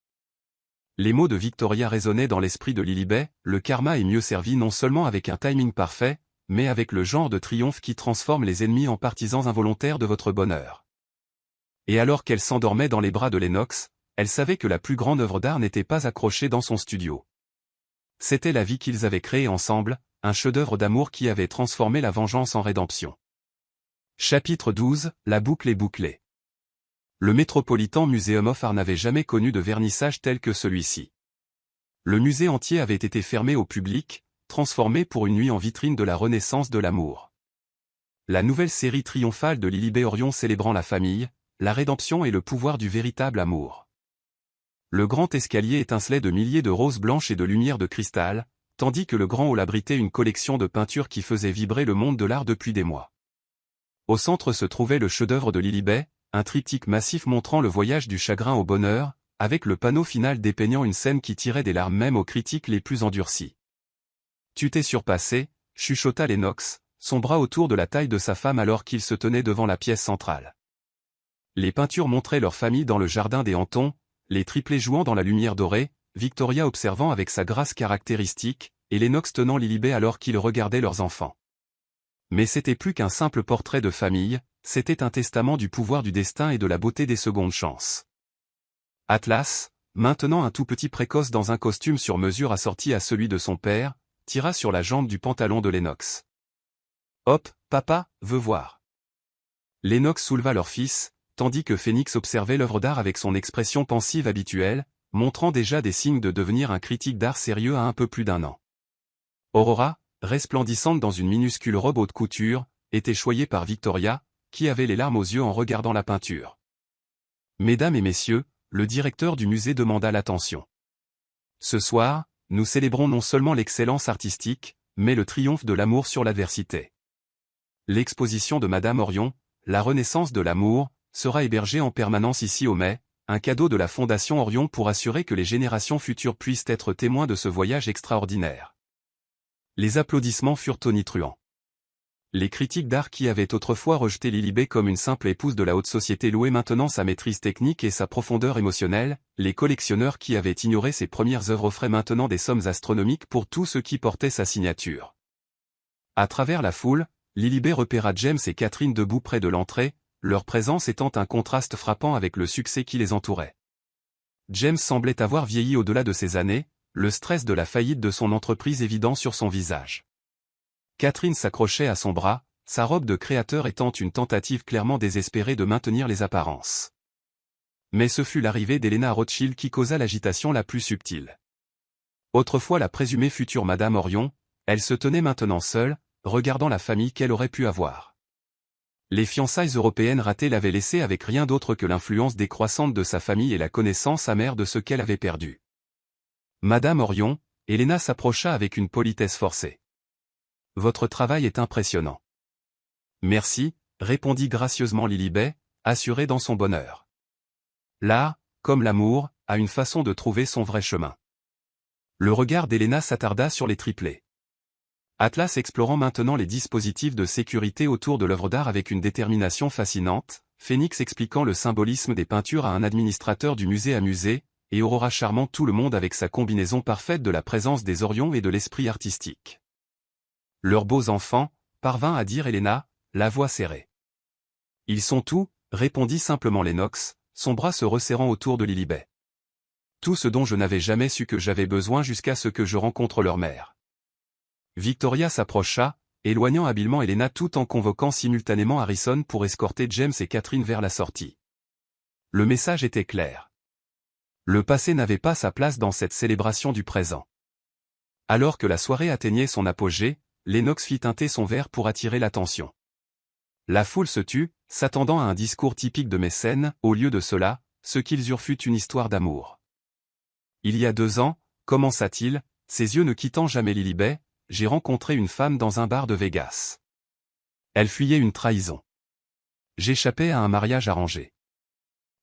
A: Les mots de Victoria résonnaient dans l'esprit de Lilibet, le karma est mieux servi non seulement avec un timing parfait, mais avec le genre de triomphe qui transforme les ennemis en partisans involontaires de votre bonheur. Et alors qu'elle s'endormait dans les bras de Lennox, elle savait que la plus grande œuvre d'art n'était pas accrochée dans son studio. C'était la vie qu'ils avaient créée ensemble, un chef-d'œuvre d'amour qui avait transformé la vengeance en rédemption. Chapitre 12, la boucle est bouclée. Le Metropolitan Museum of Art n'avait jamais connu de vernissage tel que celui-ci. Le musée entier avait été fermé au public, transformé pour une nuit en vitrine de la renaissance de l'amour. La nouvelle série triomphale de Lilibet Orion célébrant la famille, la rédemption et le pouvoir du véritable amour. Le grand escalier étincelait de milliers de roses blanches et de lumières de cristal, tandis que le grand hall abritait une collection de peintures qui faisait vibrer le monde de l'art depuis des mois. Au centre se trouvait le chef-d'œuvre de Lilibet, un triptyque massif montrant le voyage du chagrin au bonheur, avec le panneau final dépeignant une scène qui tirait des larmes même aux critiques les plus endurcis. Tu t'es surpassé, chuchota Lennox, son bras autour de la taille de sa femme alors qu'il se tenait devant la pièce centrale. Les peintures montraient leur famille dans le jardin des Hantons, les triplés jouant dans la lumière dorée, Victoria observant avec sa grâce caractéristique, et Lennox tenant Lilibet alors qu'ils regardaient leurs enfants. Mais c'était plus qu'un simple portrait de famille, c'était un testament du pouvoir du destin et de la beauté des secondes chances. Atlas, maintenant un tout petit précoce dans un costume sur mesure assorti à celui de son père, tira sur la jambe du pantalon de Lennox. Hop, papa, veux voir. Lennox souleva leur fils, tandis que Phoenix observait l'œuvre d'art avec son expression pensive habituelle, montrant déjà des signes de devenir un critique d'art sérieux à un peu plus d'1 an. Aurora, resplendissante dans une minuscule robe haute couture, était choyée par Victoria, qui avait les larmes aux yeux en regardant la peinture. Mesdames et messieurs, le directeur du musée demanda l'attention. Ce soir, nous célébrons non seulement l'excellence artistique, mais le triomphe de l'amour sur l'adversité. L'exposition de Madame Orion, la renaissance de l'amour, sera hébergée en permanence ici au Mai, un cadeau de la Fondation Orion pour assurer que les générations futures puissent être témoins de ce voyage extraordinaire. Les applaudissements furent tonitruants. Les critiques d'art qui avaient autrefois rejeté Lilibet comme une simple épouse de la haute société louaient maintenant sa maîtrise technique et sa profondeur émotionnelle, les collectionneurs qui avaient ignoré ses premières œuvres offraient maintenant des sommes astronomiques pour tout ce qui portait sa signature. À travers la foule, Lilibet repéra James et Catherine debout près de l'entrée, leur présence étant un contraste frappant avec le succès qui les entourait. James semblait avoir vieilli au-delà de ses années, le stress de la faillite de son entreprise évident sur son visage. Catherine s'accrochait à son bras, sa robe de créateur étant une tentative clairement désespérée de maintenir les apparences. Mais ce fut l'arrivée d'Helena Rothschild qui causa l'agitation la plus subtile. Autrefois la présumée future Madame Orion, elle se tenait maintenant seule, regardant la famille qu'elle aurait pu avoir. Les fiançailles européennes ratées l'avaient laissé avec rien d'autre que l'influence décroissante de sa famille et la connaissance amère de ce qu'elle avait perdu. Madame Orion, Helena s'approcha avec une politesse forcée. Votre travail est impressionnant. Merci, répondit gracieusement Lilibet, assurée dans son bonheur. L'art, comme l'amour, a une façon de trouver son vrai chemin. Le regard d'Helena s'attarda sur les triplés. Atlas explorant maintenant les dispositifs de sécurité autour de l'œuvre d'art avec une détermination fascinante, Phénix expliquant le symbolisme des peintures à un administrateur du musée amusé, et Aurora charmant tout le monde avec sa combinaison parfaite de la présence des Orions et de l'esprit artistique. Leurs beaux enfants, parvint à dire Helena, la voix serrée. Ils sont tout, répondit simplement Lennox, son bras se resserrant autour de Lilibet. Tout ce dont je n'avais jamais su que j'avais besoin jusqu'à ce que je rencontre leur mère. Victoria s'approcha, éloignant habilement Helena tout en convoquant simultanément Harrison pour escorter James et Catherine vers la sortie. Le message était clair. Le passé n'avait pas sa place dans cette célébration du présent. Alors que la soirée atteignait son apogée, Lennox fit teinter son verre pour attirer l'attention. La foule se tut, s'attendant à un discours typique de mécène, au lieu de cela, ce qu'ils eurent fut une histoire d'amour. Il y a 2 ans, commença-t-il, ses yeux ne quittant jamais Lilibet, j'ai rencontré une femme dans un bar de Vegas. Elle fuyait une trahison. J'échappais à un mariage arrangé.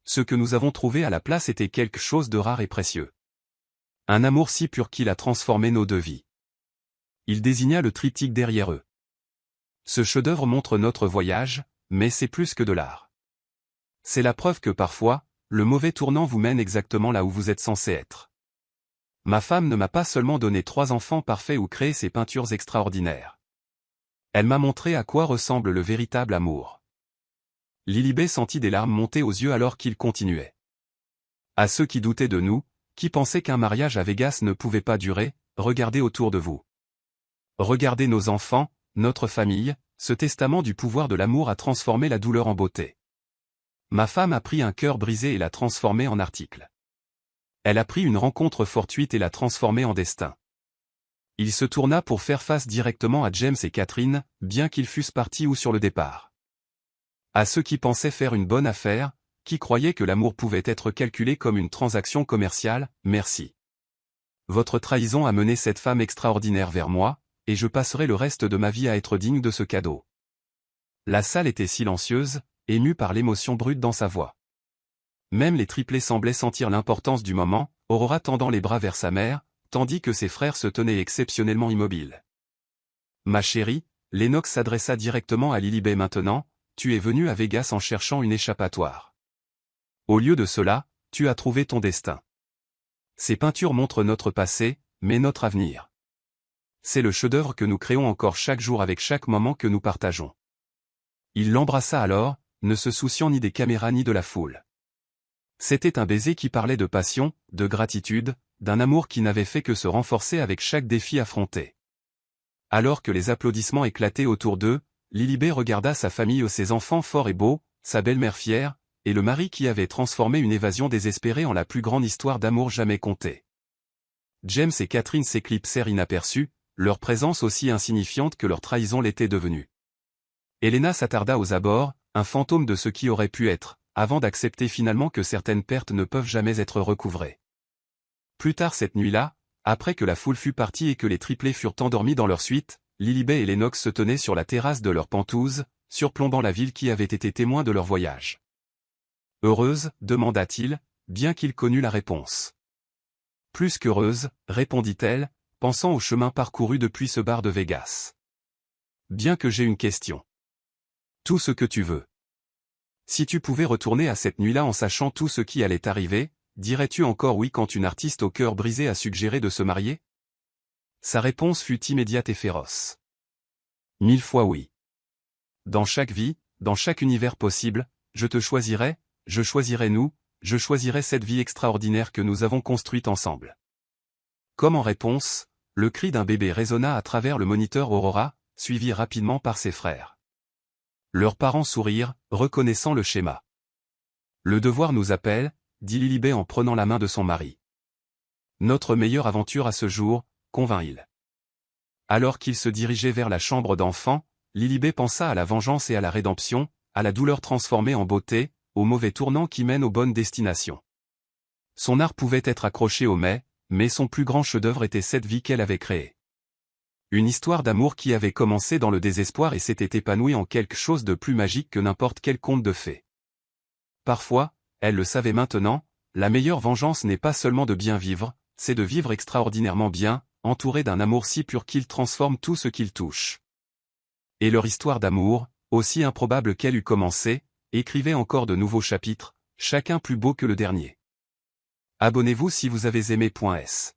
A: Ce que nous avons trouvé à la place était quelque chose de rare et précieux. Un amour si pur qu'il a transformé nos 2 vies. Il désigna le triptyque derrière eux. Ce chef-d'œuvre montre notre voyage, mais c'est plus que de l'art. C'est la preuve que parfois, le mauvais tournant vous mène exactement là où vous êtes censé être. Ma femme ne m'a pas seulement donné 3 enfants parfaits ou créé ces peintures extraordinaires. Elle m'a montré à quoi ressemble le véritable amour. Lilibet sentit des larmes monter aux yeux alors qu'il continuait. À ceux qui doutaient de nous, qui pensaient qu'un mariage à Vegas ne pouvait pas durer, regardez autour de vous. Regardez nos enfants, notre famille, ce testament du pouvoir de l'amour a transformé la douleur en beauté. Ma femme a pris un cœur brisé et l'a transformé en article. Elle a pris une rencontre fortuite et l'a transformé en destin. Il se tourna pour faire face directement à James et Catherine, bien qu'ils fussent partis ou sur le départ. À ceux qui pensaient faire une bonne affaire, qui croyaient que l'amour pouvait être calculé comme une transaction commerciale, merci. Votre trahison a mené cette femme extraordinaire vers moi, et je passerai le reste de ma vie à être digne de ce cadeau. La salle était silencieuse, émue par l'émotion brute dans sa voix. Même les triplés semblaient sentir l'importance du moment, Aurora tendant les bras vers sa mère, tandis que ses frères se tenaient exceptionnellement immobiles. Ma chérie, Lennox s'adressa directement à Lilibet maintenant, tu es venue à Vegas en cherchant une échappatoire. Au lieu de cela, tu as trouvé ton destin. Ces peintures montrent notre passé, mais notre avenir. C'est le chef-d'œuvre que nous créons encore chaque jour avec chaque moment que nous partageons. Il l'embrassa alors, ne se souciant ni des caméras ni de la foule. C'était un baiser qui parlait de passion, de gratitude, d'un amour qui n'avait fait que se renforcer avec chaque défi affronté. Alors que les applaudissements éclataient autour d'eux, Lilibet regarda sa famille, ses enfants forts et beaux, sa belle-mère fière, et le mari qui avait transformé une évasion désespérée en la plus grande histoire d'amour jamais contée. James et Catherine s'éclipsèrent inaperçus, leur présence aussi insignifiante que leur trahison l'était devenue. Helena s'attarda aux abords, un fantôme de ce qui aurait pu être, avant d'accepter finalement que certaines pertes ne peuvent jamais être recouvrées. Plus tard cette nuit-là, après que la foule fut partie et que les triplés furent endormis dans leur suite, Lilibet et Lennox se tenaient sur la terrasse de leur pentouse, surplombant la ville qui avait été témoin de leur voyage. « Heureuse » demanda-t-il, bien qu'il connût la réponse. « Plus qu'heureuse » répondit-elle, pensant au chemin parcouru depuis ce bar de Vegas. « Bien que j'ai une question. » « Tout ce que tu veux. » Si tu pouvais retourner à cette nuit-là en sachant tout ce qui allait arriver, dirais-tu encore oui quand une artiste au cœur brisé a suggéré de se marier? Sa réponse fut immédiate et féroce. 1000 fois oui. Dans chaque vie, dans chaque univers possible, je te choisirai, je choisirai nous, je choisirai cette vie extraordinaire que nous avons construite ensemble. Comme en réponse, le cri d'un bébé résonna à travers le moniteur Aurora, suivi rapidement par ses frères. Leurs parents sourirent, reconnaissant le schéma. Le devoir nous appelle, dit Lilibet en prenant la main de son mari. Notre meilleure aventure à ce jour, convint-il. Alors qu'il se dirigeait vers la chambre d'enfant, Lilibet pensa à la vengeance et à la rédemption, à la douleur transformée en beauté, au mauvais tournant qui mène aux bonnes destinations. Son art pouvait être accroché au mais son plus grand chef-d'œuvre était cette vie qu'elle avait créée. Une histoire d'amour qui avait commencé dans le désespoir et s'était épanouie en quelque chose de plus magique que n'importe quel conte de fées. Parfois, elle le savait maintenant, la meilleure vengeance n'est pas seulement de bien vivre, c'est de vivre extraordinairement bien, entouré d'un amour si pur qu'il transforme tout ce qu'il touche. Et leur histoire d'amour, aussi improbable qu'elle eût commencé, écrivait encore de nouveaux chapitres, chacun plus beau que le dernier. Abonnez-vous si vous avez aimé. S.